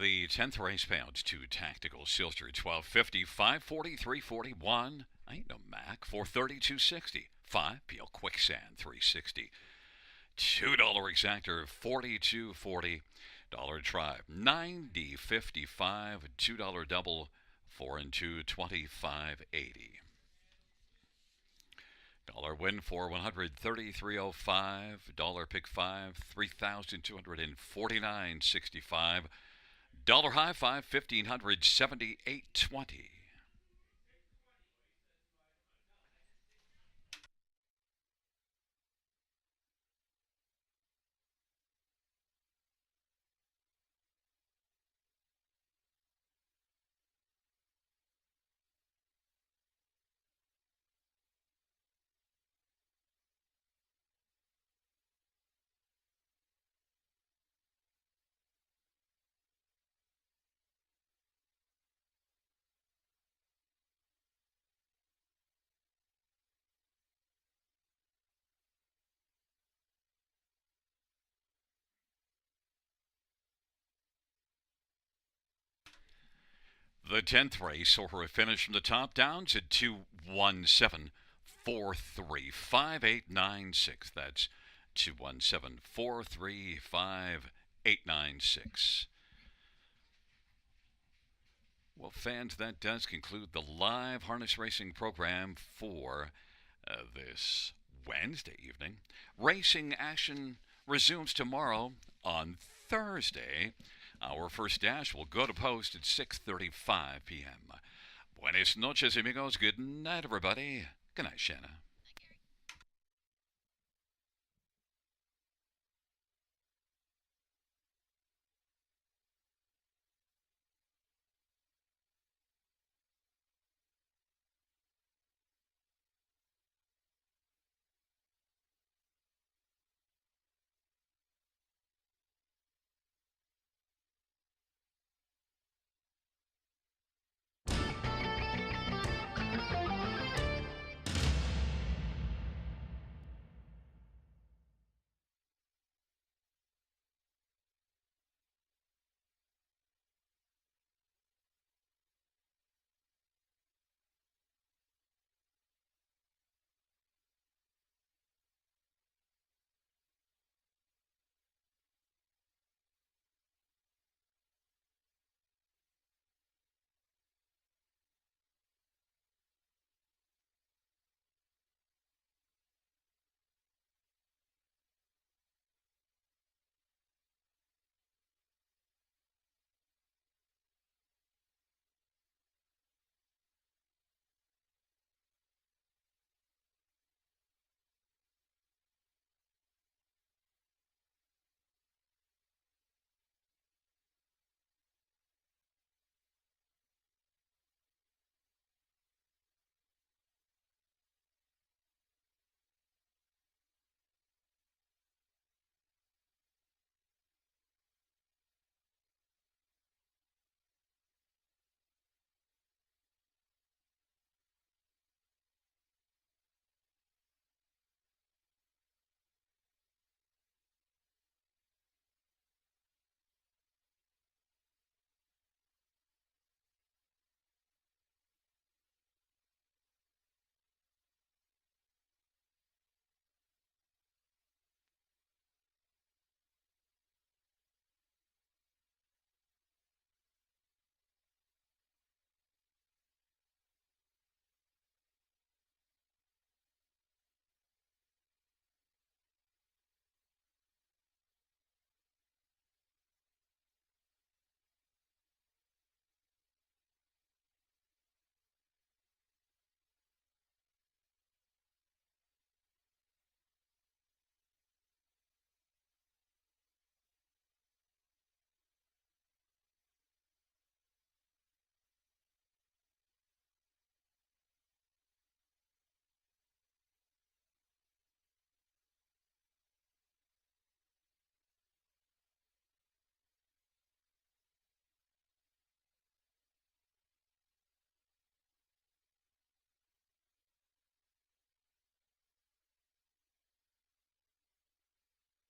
The 10th race pounds to Tactical Silster, 1250, 540, 341. Ain't no Mac, 430, 260. 5 Peel Quicksand, 360. $2 exactor, 42.40. Tribe, 90.55. $2 double, 4 and 2, 25.80. Dollar win for 133.05. Pick 5, 3,249.65. Dollar high 5, 1,578.20. The 10th race saw her finish from the top downs at 217.435896. That's 217.435896. Well, fans, that does conclude the live harness racing program for this Wednesday evening. Racing action resumes tomorrow on Thursday. Our first dash will go to post at 6:35 p.m. Buenas noches, amigos. Good night, everybody. Good night, Shanna.